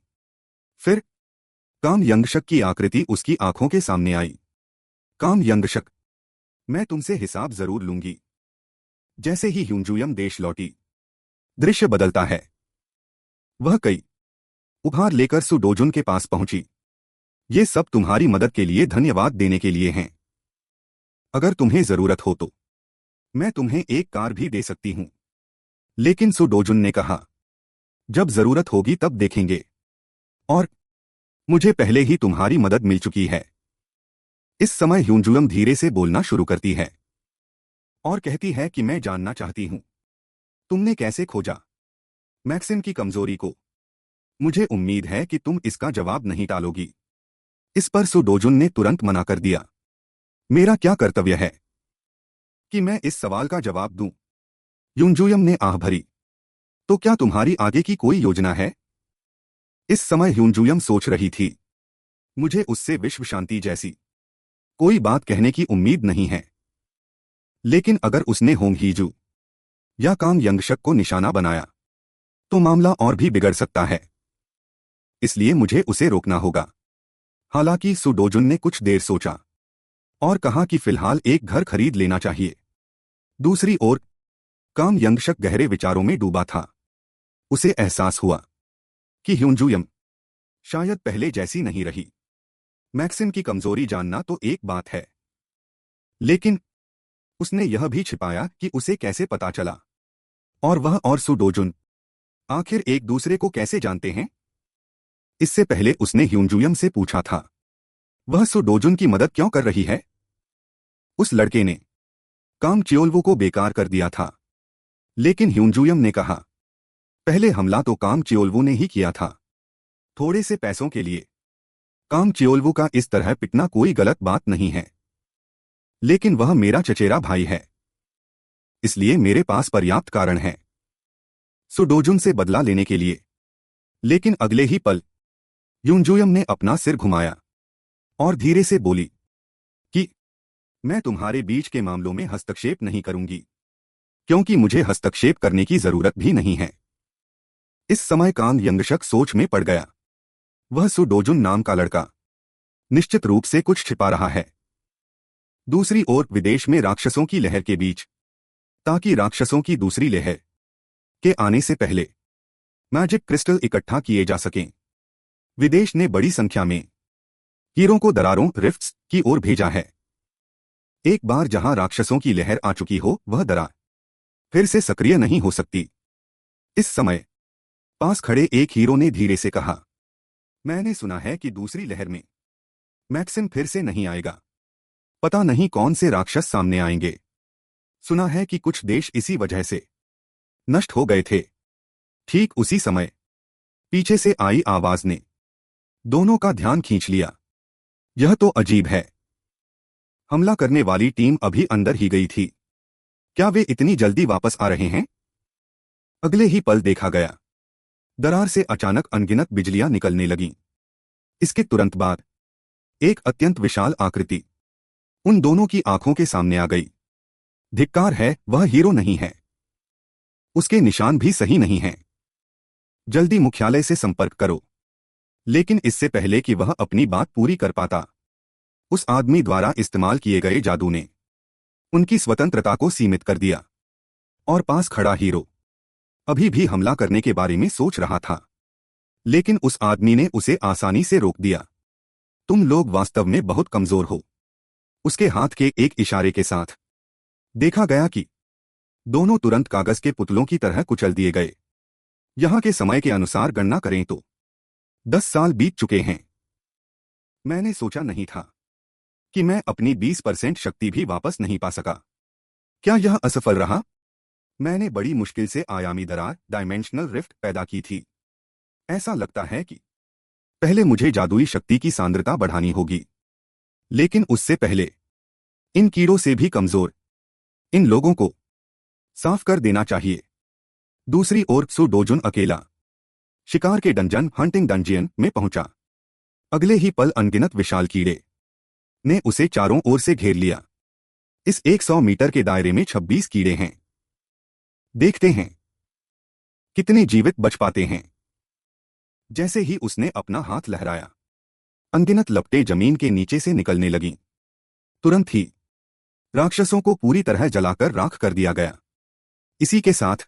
S1: फिर काम यंगशक की आकृति उसकी आंखों के सामने आई। काम यंगशक, मैं तुमसे हिसाब जरूर लूंगी। जैसे ही ह्यूंजुयम देश लौटी, दृश्य बदलता है। वह कई उपहार लेकर सु डोजुन के पास पहुंची। ये सब तुम्हारी मदद के लिए धन्यवाद देने के लिए हैं। अगर तुम्हें जरूरत हो तो मैं तुम्हें एक कार भी दे सकती हूं। लेकिन सु डोजुन ने कहा, जब जरूरत होगी तब देखेंगे। और मुझे पहले ही तुम्हारी मदद मिल चुकी है। इस समय ह्यूंजुयम धीरे से बोलना शुरू करती है और कहती है कि मैं जानना चाहती हूं, तुमने कैसे खोजा मैक्सिन की कमजोरी को। मुझे उम्मीद है कि तुम इसका जवाब नहीं टालोगी। इस पर सु डोजुन ने तुरंत मना कर दिया। मेरा क्या कर्तव्य है कि मैं इस सवाल का जवाब दूं? ह्यूंजुयम ने आह भरी। तो क्या तुम्हारी आगे की कोई योजना है? इस समय ह्यूंजुयम सोच रही थी, मुझे उससे विश्व शांति जैसी कोई बात कहने की उम्मीद नहीं है। लेकिन अगर उसने होंग हीजू या कांग यंगशक को निशाना बनाया तो मामला और भी बिगड़ सकता है। इसलिए मुझे उसे रोकना होगा। हालांकि सु डोजुन ने कुछ देर सोचा और कहा कि फिलहाल एक घर खरीद लेना चाहिए। दूसरी ओर कांग यंगशक गहरे विचारों में डूबा था। उसे एहसास हुआ कि ह्यूंजुयम शायद पहले जैसी नहीं रही। मैक्सिन की कमजोरी जानना तो एक बात है, लेकिन उसने यह भी छिपाया कि उसे कैसे पता चला। और वह और सु डोजुन आखिर एक दूसरे को कैसे जानते हैं? इससे पहले उसने ह्यूंजुयम से पूछा था, वह सु डोजुन की मदद क्यों कर रही है? उस लड़के ने कांग चियोल्वो को बेकार कर दिया था। लेकिन ह्यूंजुयम ने कहा, पहले हमला तो कांग चियोल्वो ने ही किया था। थोड़े से पैसों के लिए कांग चियोल्वो का इस तरह पिटना कोई गलत बात नहीं है। लेकिन वह मेरा चचेरा भाई है, इसलिए मेरे पास पर्याप्त कारण है सु डोजुन से बदला लेने के लिए। लेकिन अगले ही पल ह्यूंजुयम ने अपना सिर घुमाया और धीरे से बोली कि मैं तुम्हारे बीच के मामलों में हस्तक्षेप नहीं करूंगी, क्योंकि मुझे हस्तक्षेप करने की जरूरत भी नहीं है। इस समय कांग यंगशक सोच में पड़ गया। वह सु डोजुन नाम का लड़का निश्चित रूप से कुछ छिपा रहा है। दूसरी ओर विदेश में राक्षसों की लहर के बीच, ताकि राक्षसों की दूसरी लहर के आने से पहले मैजिक क्रिस्टल इकट्ठा किए जा सकें, विदेश ने बड़ी संख्या में हीरो को दरारों रिफ्ट्स की ओर भेजा है। एक बार जहां राक्षसों की लहर आ चुकी हो, वह दरार फिर से सक्रिय नहीं हो सकती। इस समय पास खड़े एक हीरो ने धीरे से कहा, मैंने सुना है कि दूसरी लहर में मैक्सिन फिर से नहीं आएगा। पता नहीं कौन से राक्षस सामने आएंगे। सुना है कि कुछ देश इसी वजह से नष्ट हो गए थे। ठीक उसी समय पीछे से आई आवाज ने दोनों का ध्यान खींच लिया। यह तो अजीब है। हमला करने वाली टीम अभी अंदर ही गई थी। क्या वे इतनी जल्दी वापस आ रहे हैं? अगले ही पल देखा गया, दरार से अचानक अनगिनत बिजलियां निकलने लगीं। इसके तुरंत बाद एक अत्यंत विशाल आकृति उन दोनों की आंखों के सामने आ गई। धिक्कार है, वह हीरो नहीं है। उसके निशान भी सही नहीं हैं। जल्दी मुख्यालय से संपर्क करो। लेकिन इससे पहले कि वह अपनी बात पूरी कर पाता, उस आदमी द्वारा इस्तेमाल किए गए जादू ने उनकी स्वतंत्रता को सीमित कर दिया। और पास खड़ा हीरो अभी भी हमला करने के बारे में सोच रहा था, लेकिन उस आदमी ने उसे आसानी से रोक दिया। तुम लोग वास्तव में बहुत कमजोर हो। उसके हाथ के एक इशारे के साथ देखा गया कि दोनों तुरंत कागज के पुतलों की तरह कुचल दिए गए। यहां के समय के अनुसार गणना करें तो 10 साल बीत चुके हैं। मैंने सोचा नहीं था कि मैं अपनी 20% शक्ति भी वापस नहीं पा सका। क्या यह असफल रहा? मैंने बड़ी मुश्किल से आयामी दरार डायमेंशनल रिफ्ट पैदा की थी। ऐसा लगता है कि पहले मुझे जादुई शक्ति की सांद्रता बढ़ानी होगी, लेकिन उससे पहले इन कीड़ों से भी कमजोर इन लोगों को साफ कर देना चाहिए। दूसरी ओर सु डोजुन अकेला शिकार के डंजन हंटिंग डंजियन में पहुंचा। अगले ही पल अनगिनत विशाल कीड़े ने उसे चारों ओर से घेर लिया। इस 100 मीटर के दायरे में 26 कीड़े हैं। देखते हैं कितने जीवित बच पाते हैं। जैसे ही उसने अपना हाथ लहराया, अनगिनत लपटें जमीन के नीचे से निकलने लगीं। तुरंत ही राक्षसों को पूरी तरह जलाकर राख कर दिया गया। इसी के साथ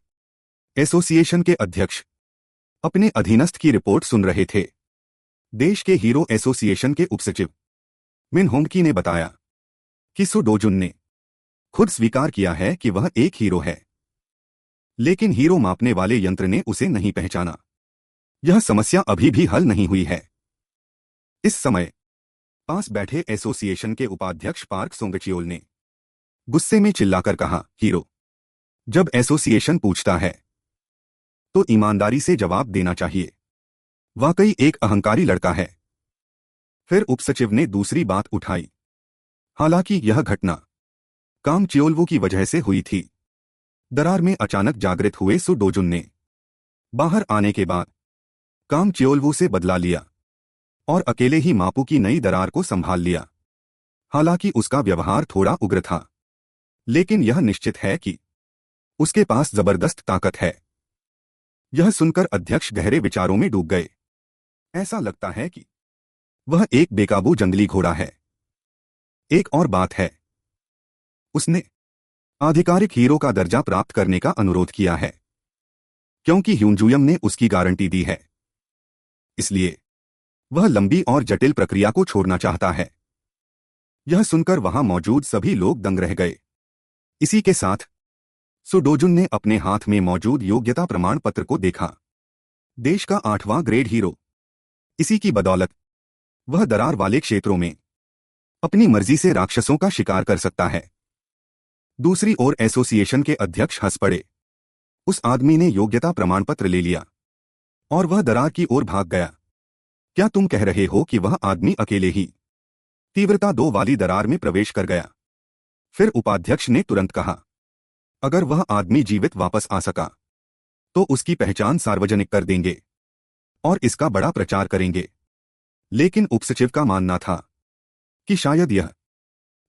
S1: एसोसिएशन के अध्यक्ष अपने अधीनस्थ की रिपोर्ट सुन रहे थे। देश के हीरो एसोसिएशन के उपसचिव मिन होंगकी ने बताया कि सु डोजुन ने खुद स्वीकार किया है कि वह एक हीरो है, लेकिन हीरो मापने वाले यंत्र ने उसे नहीं पहचाना। यह समस्या अभी भी हल नहीं हुई है। इस समय पास बैठे एसोसिएशन के उपाध्यक्ष पार्क सोंगचियोल ने गुस्से में चिल्लाकर कहा, हीरो जब एसोसिएशन पूछता है तो ईमानदारी से जवाब देना चाहिए। वाकई एक अहंकारी लड़का है। फिर उपसचिव ने दूसरी बात उठाई। हालांकि यह घटना काम चियोलवो की वजह से हुई थी। दरार में अचानक जागृत हुए सु डोजुन ने बाहर आने के बाद काम चियोलवो से बदला लिया और अकेले ही मापू की नई दरार को संभाल लिया। हालांकि उसका व्यवहार थोड़ा उग्र था, लेकिन यह निश्चित है कि उसके पास जबरदस्त ताकत है। यह सुनकर अध्यक्ष गहरे विचारों में डूब गए। ऐसा लगता है कि वह एक बेकाबू जंगली घोड़ा है। एक और बात है, उसने आधिकारिक हीरो का दर्जा प्राप्त करने का अनुरोध किया है, क्योंकि ह्यूनजुयम ने उसकी गारंटी दी है। इसलिए वह लंबी और जटिल प्रक्रिया को छोड़ना चाहता है। यह सुनकर वहां मौजूद सभी लोग दंग रह गए। इसी के साथ सु डोजुन ने अपने हाथ में मौजूद योग्यता प्रमाण पत्र को देखा। देश का 8वां ग्रेड हीरो। इसी की बदौलत वह दरार वाले क्षेत्रों में अपनी मर्जी से राक्षसों का शिकार कर सकता है। दूसरी ओर एसोसिएशन के अध्यक्ष हंस पड़े। उस आदमी ने योग्यता प्रमाण पत्र ले लिया और वह दरार की ओर भाग गया। क्या तुम कह रहे हो कि वह आदमी अकेले ही तीव्रता 2 वाली दरार में प्रवेश कर गया? फिर उपाध्यक्ष ने तुरंत कहा, अगर वह आदमी जीवित वापस आ सका तो उसकी पहचान सार्वजनिक कर देंगे और इसका बड़ा प्रचार करेंगे। लेकिन उपसचिव का मानना था कि शायद यह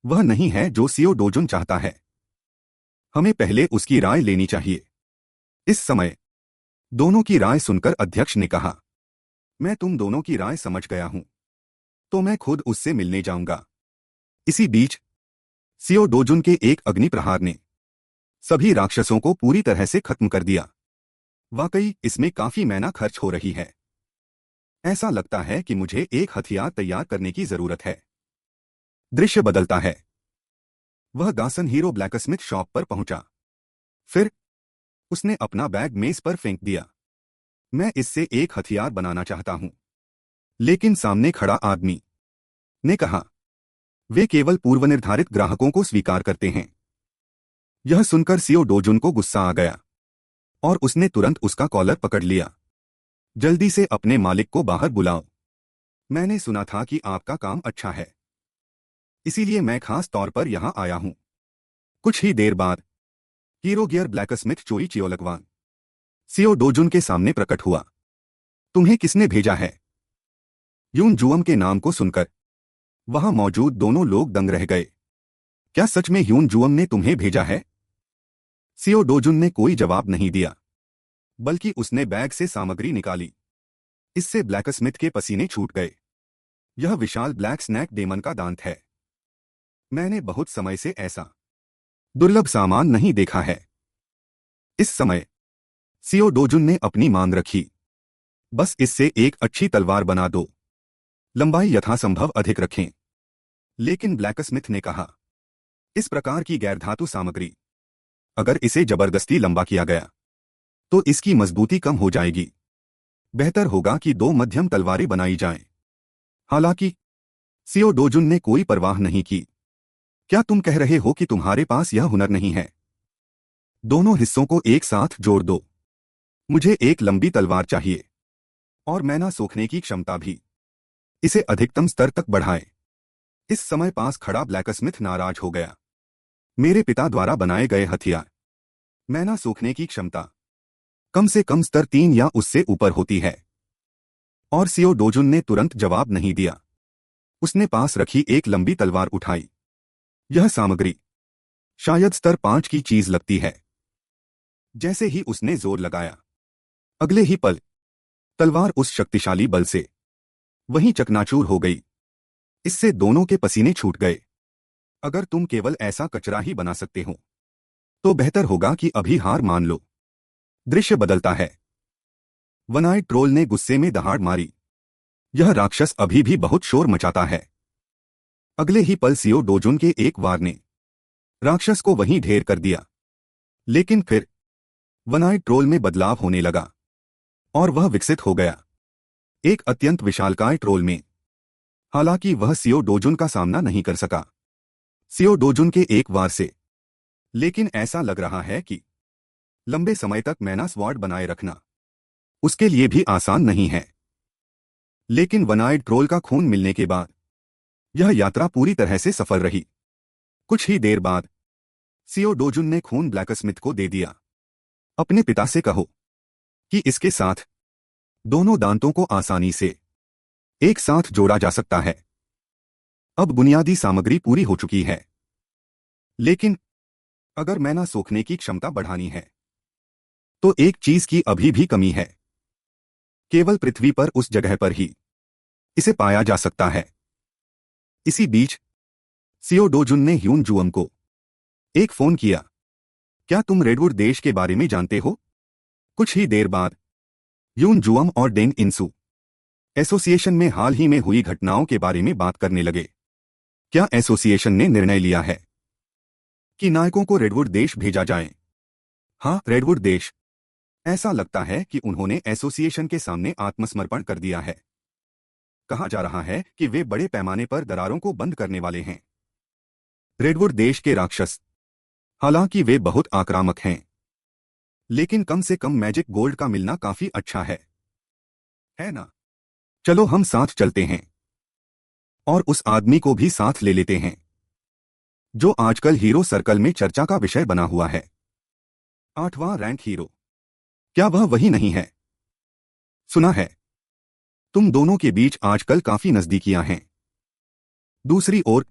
S1: वह नहीं है जो सीओ डोजुन चाहता है। हमें पहले उसकी राय लेनी चाहिए। इस समय दोनों की राय सुनकर अध्यक्ष ने कहा, मैं तुम दोनों की राय समझ गया हूं, तो मैं खुद उससे मिलने जाऊंगा। इसी बीच सीओ डोजुन के एक अग्नि प्रहार ने सभी राक्षसों को पूरी तरह से खत्म कर दिया। वाकई इसमें काफी मेहनत खर्च हो रही है। ऐसा लगता है कि मुझे एक हथियार तैयार करने की जरूरत है। दृश्य बदलता है। वह गासन हीरो ब्लैकस्मिथ शॉप पर पहुंचा। फिर उसने अपना बैग मेज पर फेंक दिया। मैं इससे एक हथियार बनाना चाहता हूं। लेकिन सामने खड़ा आदमी ने कहा, वे केवल पूर्वनिर्धारित ग्राहकों को स्वीकार करते हैं। यह सुनकर सीओ डोजुन को गुस्सा आ गया और उसने तुरंत उसका कॉलर पकड़ लिया। जल्दी से अपने मालिक को बाहर बुलाओ। मैंने सुना था कि आपका काम अच्छा है, इसीलिए मैं खास तौर पर यहां आया हूं। कुछ ही देर बाद हीरो गियर ब्लैकस्मिथ चोई चियोलकवान सीओ डोजुन के सामने प्रकट हुआ। तुम्हें किसने भेजा है? यून जुअम के नाम को सुनकर वहां मौजूद दोनों लोग दंग रह गए। क्या सच में ह्यून जुअम ने तुम्हें भेजा है? सियो डोजुन ने कोई जवाब नहीं दिया, बल्कि उसने बैग से सामग्री निकाली। इससे ब्लैकस्मिथ के पसीने छूट गए। यह विशाल ब्लैक स्नैक डेमन का दांत है। मैंने बहुत समय से ऐसा दुर्लभ सामान नहीं देखा है। इस समय सियो डोजुन ने अपनी मांग रखी। बस इससे एक अच्छी तलवार बना दो। लंबाई यथासंभव अधिक रखें। लेकिन ब्लैकस्मिथ ने कहा, इस प्रकार की गैरधातु सामग्री, अगर इसे जबरदस्ती लंबा किया गया तो इसकी मजबूती कम हो जाएगी। बेहतर होगा कि दो मध्यम तलवारें बनाई जाएं। हालांकि सियो डोजुन ने कोई परवाह नहीं की। क्या तुम कह रहे हो कि तुम्हारे पास यह हुनर नहीं है? दोनों हिस्सों को एक साथ जोड़ दो। मुझे एक लंबी तलवार चाहिए और मैना सोखने की क्षमता भी। इसे अधिकतम स्तर तक बढ़ाएं। इस समय पास खड़ा ब्लैकस्मिथ नाराज हो गया। मेरे पिता द्वारा बनाए गए हथियार, मैना सोखने की क्षमता कम से कम स्तर 3 या उससे ऊपर होती है। और सियो डोजुन ने तुरंत जवाब नहीं दिया। उसने पास रखी एक लंबी तलवार उठाई। यह सामग्री शायद स्तर 5 की चीज लगती है। जैसे ही उसने जोर लगाया, अगले ही पल तलवार उस शक्तिशाली बल से वहीं चकनाचूर हो गई। इससे दोनों के पसीने छूट गए। अगर तुम केवल ऐसा कचरा ही बना सकते हो तो बेहतर होगा कि अभी हार मान लो। दृश्य बदलता है। वन आइड ट्रोल ने गुस्से में दहाड़ मारी। यह राक्षस अभी भी बहुत शोर मचाता है। अगले ही पल सियो डोजुन के एक वार ने राक्षस को वहीं ढेर कर दिया। लेकिन फिर वन आइड ट्रोल में बदलाव होने लगा और वह विकसित हो गया एक अत्यंत विशालकाय ट्रोल में। हालांकि वह सियो डोजुन का सामना नहीं कर सका सियो डोजुन के एक वार से। लेकिन ऐसा लग रहा है कि लंबे समय तक मैना स्वॉर्ड बनाए रखना उसके लिए भी आसान नहीं है। लेकिन वन आइड ट्रोल का खून मिलने के बाद यह यात्रा पूरी तरह से सफल रही। कुछ ही देर बाद सियो डोजुन ने खून ब्लैकस्मिथ को दे दिया। अपने पिता से कहो कि इसके साथ दोनों दांतों को आसानी से एक साथ जोड़ा जा सकता है। अब बुनियादी सामग्री पूरी हो चुकी है। लेकिन अगर मैना सोखने की क्षमता बढ़ानी है तो एक चीज की अभी भी कमी है। केवल पृथ्वी पर उस जगह पर ही इसे पाया जा सकता है। इसी बीच सियो डोजुन ने ह्यून जुअम को एक फोन किया। क्या तुम रेडवुड देश के बारे में जानते हो? कुछ ही देर बाद ह्यून जुअम और डेंग इंसु एसोसिएशन में हाल ही में हुई घटनाओं के बारे में बात करने लगे। क्या एसोसिएशन ने निर्णय लिया है कि नायकों को रेडवुड देश भेजा जाए? हाँ, रेडवुड देश। ऐसा लगता है कि उन्होंने एसोसिएशन के सामने आत्मसमर्पण कर दिया है। कहा जा रहा है कि वे बड़े पैमाने पर दरारों को बंद करने वाले हैं। रेडवुड देश के राक्षस, हालांकि वे बहुत आक्रामक हैं, लेकिन कम से कम मैजिक गोल्ड का मिलना काफी अच्छा है ना? चलो हम साथ चलते हैं और उस आदमी को भी साथ ले लेते हैं जो आजकल हीरो सर्कल में चर्चा का विषय बना हुआ है। 8वां रैंक हीरो। क्या वह वही नहीं है? सुना है तुम दोनों के बीच आजकल काफी नजदीकियां हैं। दूसरी ओर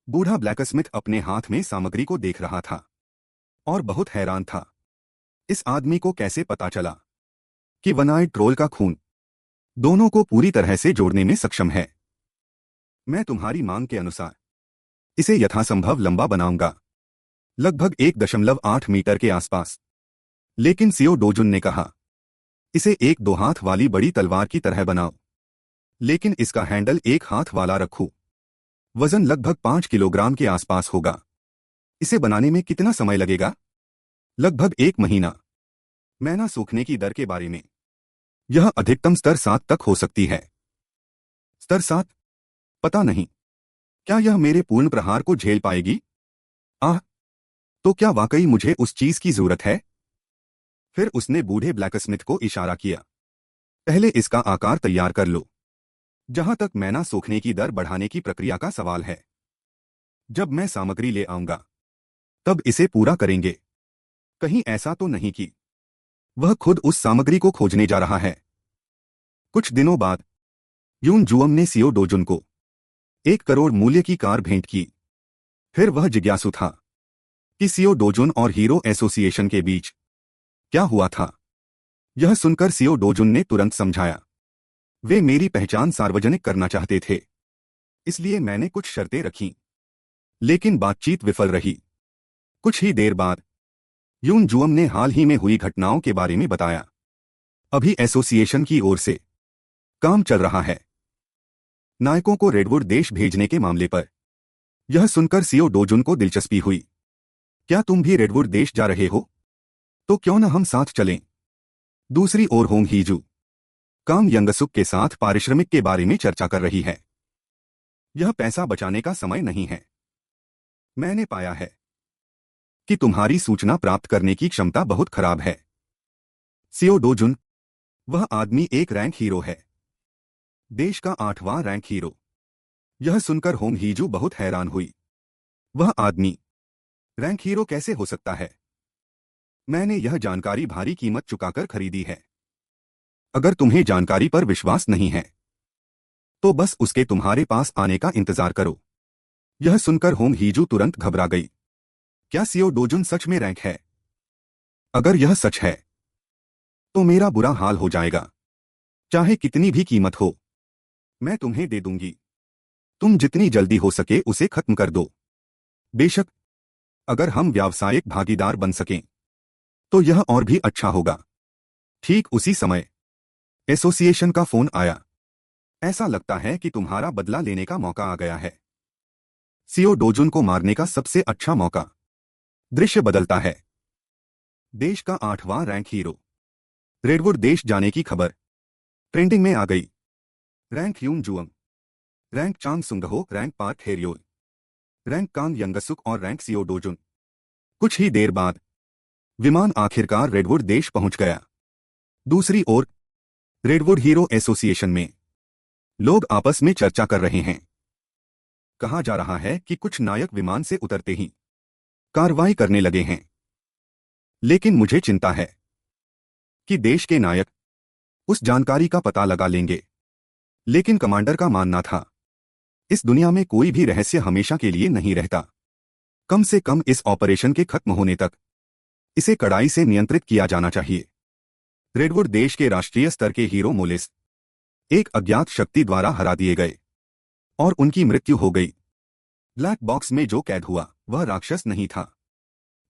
S1: बूढ़ा ब्लैकस्मिथ अपने हाथ में सामग्री को देख रहा था और बहुत हैरान था। इस आदमी को कैसे पता चला कि वन आइड ट्रोल का खून दोनों को पूरी तरह से जोड़ने में सक्षम है? मैं तुम्हारी मांग के अनुसार इसे यथासंभव लंबा बनाऊंगा, लगभग 1.8 मीटर के आसपास। लेकिन सियो डोजुन ने कहा, इसे एक 2 हाथ वाली बड़ी तलवार की तरह बनाओ, लेकिन इसका हैंडल 1 हाथ वाला रखो। वजन लगभग 5 किलोग्राम के आसपास होगा। इसे बनाने में कितना समय लगेगा? लगभग 1 महीना। मैना सूखने की दर के बारे में, यह अधिकतम स्तर 7 तक हो सकती है। स्तर 7? पता नहीं क्या यह मेरे पूर्ण प्रहार को झेल पाएगी। आह, तो क्या वाकई मुझे उस चीज की जरूरत है? फिर उसने बूढ़े ब्लैकस्मिथ को इशारा किया, पहले इसका आकार तैयार कर लो। जहां तक मैना सूखने की दर बढ़ाने की प्रक्रिया का सवाल है, जब मैं सामग्री ले आऊंगा तब इसे पूरा करेंगे। कहीं ऐसा तो नहीं कि वह खुद उस सामग्री को खोजने जा रहा है। कुछ दिनों बाद यून जुअम ने सियो डोजुन को 1 करोड़ मूल्य की कार भेंट की। फिर वह जिज्ञासु था कि सीओ डोजुन और हीरो एसोसिएशन के बीच क्या हुआ था। यह सुनकर सीओ डोजुन ने तुरंत समझाया, वे मेरी पहचान सार्वजनिक करना चाहते थे, इसलिए मैंने कुछ शर्तें रखीं। लेकिन बातचीत विफल रही। कुछ ही देर बाद यून जुअम ने हाल ही में हुई घटनाओं के बारे में बताया। अभी एसोसिएशन की ओर से काम चल रहा है नायकों को रेडवुड देश भेजने के मामले पर। यह सुनकर सीओ डोजुन को दिलचस्पी हुई। क्या तुम भी रेडवुड देश जा रहे हो? तो क्यों न हम साथ चलें। दूसरी ओर होंग हीजू कांग यंगसुक के साथ पारिश्रमिक के बारे में चर्चा कर रही है। यह पैसा बचाने का समय नहीं है। मैंने पाया है कि तुम्हारी सूचना प्राप्त करने की क्षमता बहुत खराब है। सीओ डोजुन, वह आदमी एक रैंक हीरो है, देश का 8वां रैंक हीरो। यह सुनकर होंग हीजू बहुत हैरान हुई। वह आदमी रैंक हीरो कैसे हो सकता है? मैंने यह जानकारी भारी कीमत चुकाकर खरीदी है। अगर तुम्हें जानकारी पर विश्वास नहीं है तो बस उसके तुम्हारे पास आने का इंतजार करो। यह सुनकर होंग हीजू तुरंत घबरा गई। क्या सीओ डोजुन सच में रैंक है? अगर यह सच है तो मेरा बुरा हाल हो जाएगा। चाहे कितनी भी कीमत हो, मैं तुम्हें दे दूंगी। तुम जितनी जल्दी हो सके उसे खत्म कर दो। बेशक, अगर हम व्यावसायिक भागीदार बन सकें तो यह और भी अच्छा होगा। ठीक उसी समय एसोसिएशन का फोन आया। ऐसा लगता है कि तुम्हारा बदला लेने का मौका आ गया है। सीओ डोजुन को मारने का सबसे अच्छा मौका। दृश्य बदलता है। देश का 8वां रैंक हीरो रेडवुड देश जाने की खबर ट्रेंडिंग में आ गई। रैंक यून जुअम, रैंक चांग सुंगहो, रैंक पार्क हेरियोल, रैंक कांग यंगसुक और रैंक सीओ डोजुन। कुछ ही देर बाद विमान आखिरकार रेडवुड देश पहुंच गया। दूसरी ओर रेडवुड हीरो एसोसिएशन में लोग आपस में चर्चा कर रहे हैं। कहा जा रहा है कि कुछ नायक विमान से उतरते ही कार्रवाई करने लगे हैं। लेकिन मुझे चिंता है कि देश के नायक उस जानकारी का पता लगा लेंगे। लेकिन कमांडर का मानना था, इस दुनिया में कोई भी रहस्य हमेशा के लिए नहीं रहता। कम से कम इस ऑपरेशन के खत्म होने तक इसे कड़ाई से नियंत्रित किया जाना चाहिए। रेडवुड देश के राष्ट्रीय स्तर के हीरो मोलिस एक अज्ञात शक्ति द्वारा हरा दिए गए और उनकी मृत्यु हो गई। ब्लैक बॉक्स में जो कैद हुआ वह राक्षस नहीं था,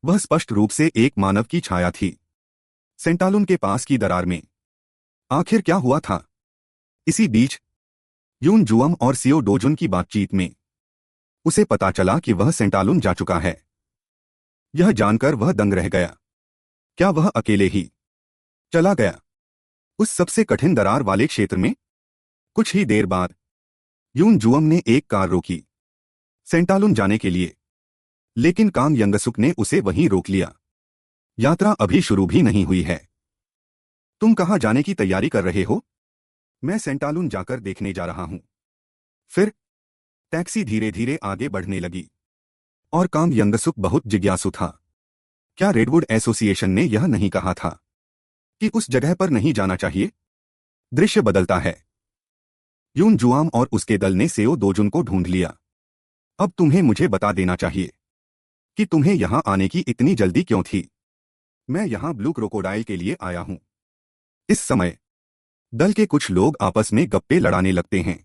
S1: वह स्पष्ट रूप से एक मानव की छाया थी। सेंटालुन के पास की दरार में आखिर क्या हुआ था? इसी बीच यून जुअम और सीओ डोजुन की बातचीत में उसे पता चला कि वह सेंटालुन जा चुका है। यह जानकर वह दंग रह गया। क्या वह अकेले ही चला गया उस सबसे कठिन दरार वाले क्षेत्र में? कुछ ही देर बाद यून जुअम ने एक कार रोकी सेंटालुन जाने के लिए, लेकिन कांग यंगसुक ने उसे वहीं रोक लिया। यात्रा अभी शुरू भी नहीं हुई है। तुम कहां जाने की तैयारी कर रहे हो? मैं सेंटालुन जाकर देखने जा रहा हूं। फिर टैक्सी धीरे धीरे आगे बढ़ने लगी और कांग यंगसुक बहुत जिज्ञासु था। क्या रेडवुड एसोसिएशन ने यह नहीं कहा था कि उस जगह पर नहीं जाना चाहिए? दृश्य बदलता है। यून जुआम और उसके दल ने सेओ डोजुन को ढूंढ लिया। अब तुम्हें मुझे बता देना चाहिए कि तुम्हें यहां आने की इतनी जल्दी क्यों थी। मैं यहां ब्लू क्रोकोडाइल के लिए आया हूं। इस समय दल के कुछ लोग आपस में गप्पे लड़ाने लगते हैं।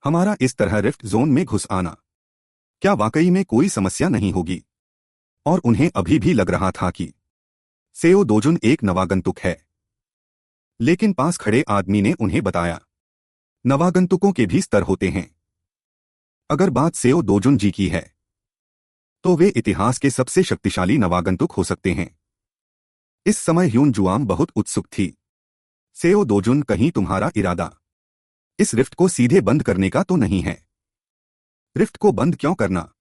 S1: हमारा इस तरह रिफ्ट जोन में घुस आना क्या वाकई में कोई समस्या नहीं होगी? और उन्हें अभी भी लग रहा था कि सेओ डोजुन एक नवागंतुक है। लेकिन पास खड़े आदमी ने उन्हें बताया, नवागंतुकों के भी स्तर होते हैं। अगर बात सेओ डोजुन जी की है तो वे इतिहास के सबसे शक्तिशाली नवागंतुक हो सकते हैं। इस समय ह्यून जुआम बहुत उत्सुक थी। सेओ डोजुन, कहीं तुम्हारा इरादा इस रिफ्ट को सीधे बंद करने का तो नहीं है? रिफ्ट को बंद क्यों करना?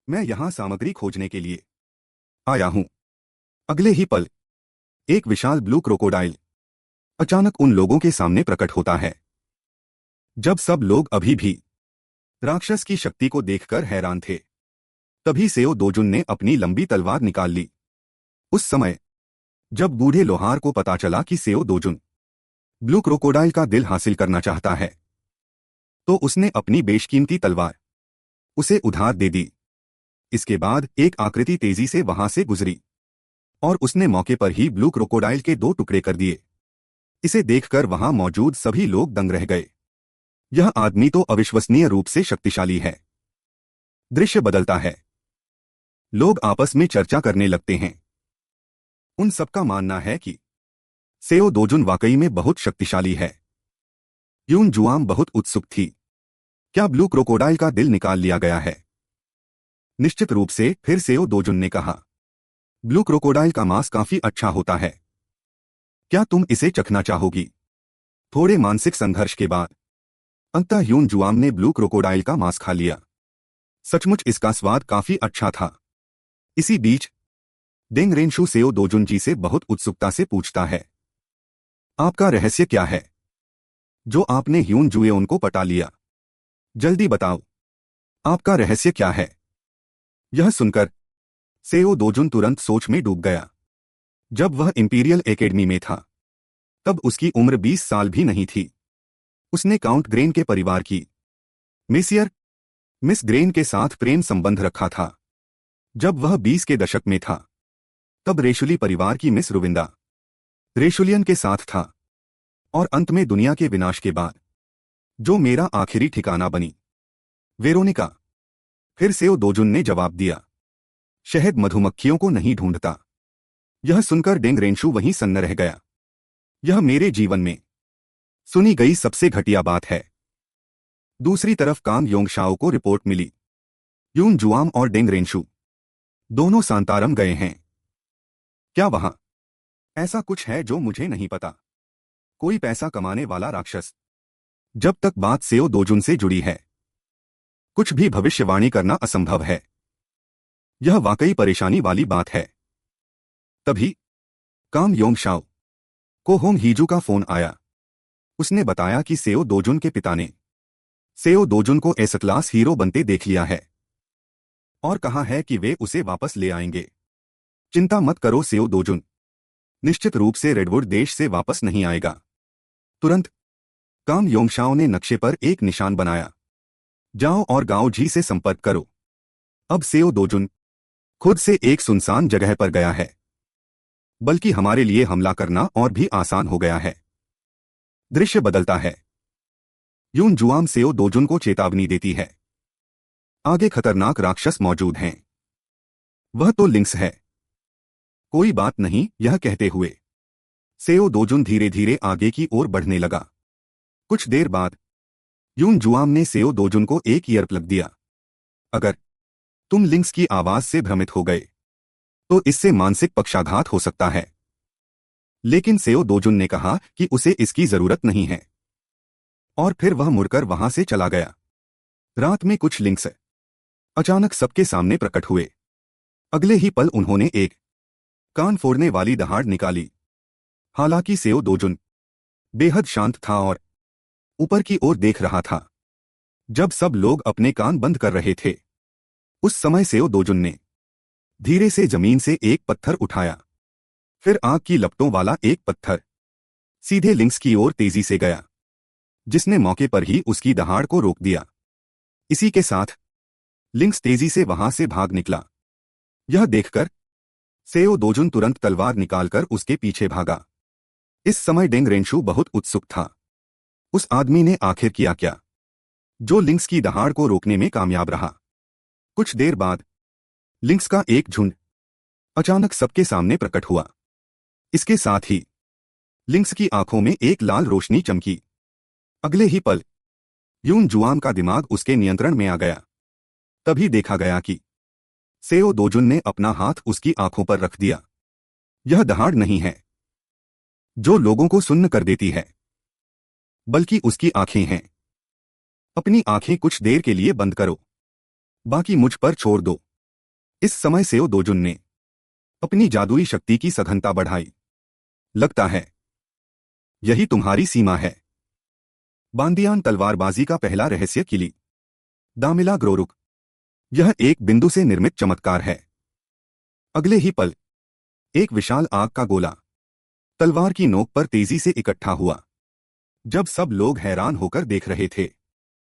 S1: मैं यहां सामग्री खोजने के लिए आया हूं। अगले ही पल एक विशाल ब्लू क्रोकोडाइल अचानक उन लोगों के सामने प्रकट होता है। जब सब लोग अभी भी राक्षस की शक्ति को देखकर हैरान थे, तभी सेओ डोजुन ने अपनी लंबी तलवार निकाल ली। उस समय जब बूढ़े लोहार को पता चला कि सेओ डोजुन ब्लू क्रोकोडाइल का दिल हासिल करना चाहता है, तो उसने अपनी बेशकीमती तलवार उसे उधार दे दी। इसके बाद एक आकृति तेजी से वहां से गुजरी और उसने मौके पर ही ब्लू क्रोकोडाइल के 2 टुकड़े कर दिए। इसे देखकर वहां मौजूद सभी लोग दंग रह गए। यह आदमी तो अविश्वसनीय रूप से शक्तिशाली है। दृश्य बदलता है। लोग आपस में चर्चा करने लगते हैं। उन सबका मानना है कि सेओ दोजुन वाकई में बहुत शक्तिशाली है। यून जुआम बहुत उत्सुक थी। क्या ब्लू क्रोकोडाइल का दिल निकाल लिया गया है? निश्चित रूप से, फिर सेओ दोजुन ने कहा। ब्लू क्रोकोडाइल का मांस काफी अच्छा होता है। क्या तुम इसे चखना चाहोगी? थोड़े मानसिक संघर्ष के बाद अंततः यून जुआम ने ब्लू क्रोकोडाइल का मांस खा लिया। सचमुच इसका स्वाद काफी अच्छा था। इसी बीच डेंग रेनशु सेओ दोजुन जी से बहुत उत्सुकता से पूछता है, आपका रहस्य क्या है जो आपने ह्यून जुएओन को पटा लिया? जल्दी बताओ, आपका रहस्य क्या है? यह सुनकर सेओ दोजुन तुरंत सोच में डूब गया। जब वह इंपीरियल एकेडमी में था तब उसकी उम्र 20 साल भी नहीं थी। उसने काउंट ग्रेन के परिवार की मेसियर मिस ग्रेन के साथ प्रेम संबंध रखा था। जब वह 20 के दशक में था तब रेशुली परिवार की मिस रुविंदा रेशुलियन के साथ था और अंत में दुनिया के विनाश के बाद जो मेरा आखिरी ठिकाना बनी वेरोनिका। फिर सेओ दोजुन ने जवाब दिया, शहद मधुमक्खियों को नहीं ढूंढता। यह सुनकर डेंग रेनशु वहीं सन्न रह गया। यह मेरे जीवन में सुनी गई सबसे घटिया बात है। दूसरी तरफ कांग योंगशाओ को रिपोर्ट मिली। यून जुआम और डेंग रेनशु दोनों सांतारम गए हैं। क्या वहां ऐसा कुछ है जो मुझे नहीं पता? कोई पैसा कमाने वाला राक्षस? जब तक बात सेओ दोजुन से जुड़ी है कुछ भी भविष्यवाणी करना असंभव है। यह वाकई परेशानी वाली बात है। तभी कांग योंगशाओ को होंग हीजू का फोन आया। उसने बताया कि सेओ दोजुन के पिता ने सेओ दोजुन को एस क्लास हीरो बनते देख लिया है और कहा है कि वे उसे वापस ले आएंगे। चिंता मत करो सेओ दोजुन, निश्चित रूप से रेडवुड देश से वापस नहीं आएगा। तुरंत कांग योंगशाओ ने नक्शे पर एक निशान बनाया। जाओ और गाओ जी से संपर्क करो। अब सेओ दोजुन खुद से एक सुनसान जगह पर गया है, बल्कि हमारे लिए हमला करना और भी आसान हो गया है। दृश्य बदलता है। यून जुआम सेओ दोजुन को चेतावनी देती है, आगे खतरनाक राक्षस मौजूद हैं। वह तो लिंक्स है। कोई बात नहीं, यह कहते हुए सेओ दोजुन धीरे धीरे आगे की ओर बढ़ने लगा। कुछ देर बाद यून जुआम ने सेओ दोजुन को एक ईयरप्लग दिया। अगर तुम लिंक्स की आवाज से भ्रमित हो गए तो इससे मानसिक पक्षाघात हो सकता है। लेकिन सेओ दोजुन ने कहा कि उसे इसकी जरूरत नहीं है और फिर वह मुड़कर वहां से चला गया। रात में कुछ लिंक्स अचानक सबके सामने प्रकट हुए। अगले ही पल उन्होंने एक कान फोड़ने वाली दहाड़ निकाली। हालांकि सेओ दोजुन बेहद शांत था और ऊपर की ओर देख रहा था। जब सब लोग अपने कान बंद कर रहे थे उस समय सेओ दोजुन ने धीरे से जमीन से एक पत्थर उठाया। फिर आग की लपटों वाला एक पत्थर सीधे लिंक्स की ओर तेजी से गया, जिसने मौके पर ही उसकी दहाड़ को रोक दिया। इसी के साथ लिंक्स तेजी से वहां से भाग निकला। यह देखकर सेओ दोजुन तुरंत तलवार निकालकर उसके पीछे भागा। इस समय डेंग रेनशु बहुत उत्सुक था। उस आदमी ने आखिर किया क्या जो लिंक्स की दहाड़ को रोकने में कामयाब रहा? कुछ देर बाद लिंक्स का एक झुंड अचानक सबके सामने प्रकट हुआ। इसके साथ ही लिंक्स की आंखों में एक लाल रोशनी चमकी। अगले ही पल यून जुआम का दिमाग उसके नियंत्रण में आ गया। तभी देखा गया कि सेओ दोजुन ने अपना हाथ उसकी आंखों पर रख दिया। यह दहाड़ नहीं है जो लोगों को सुन्न कर देती है, बल्कि उसकी आंखें हैं। अपनी आंखें कुछ देर के लिए बंद करो, बाकी मुझ पर छोड़ दो। इस समय सेओ दोजुन ने अपनी जादुई शक्ति की सघनता बढ़ाई। लगता है यही तुम्हारी सीमा है। बांदियान तलवारबाजी का पहला रहस्य किली दामिला ग्रोरुक। यह एक बिंदु से निर्मित चमत्कार है। अगले ही पल एक विशाल आग का गोला तलवार की नोक पर तेजी से इकट्ठा हुआ। जब सब लोग हैरान होकर देख रहे थे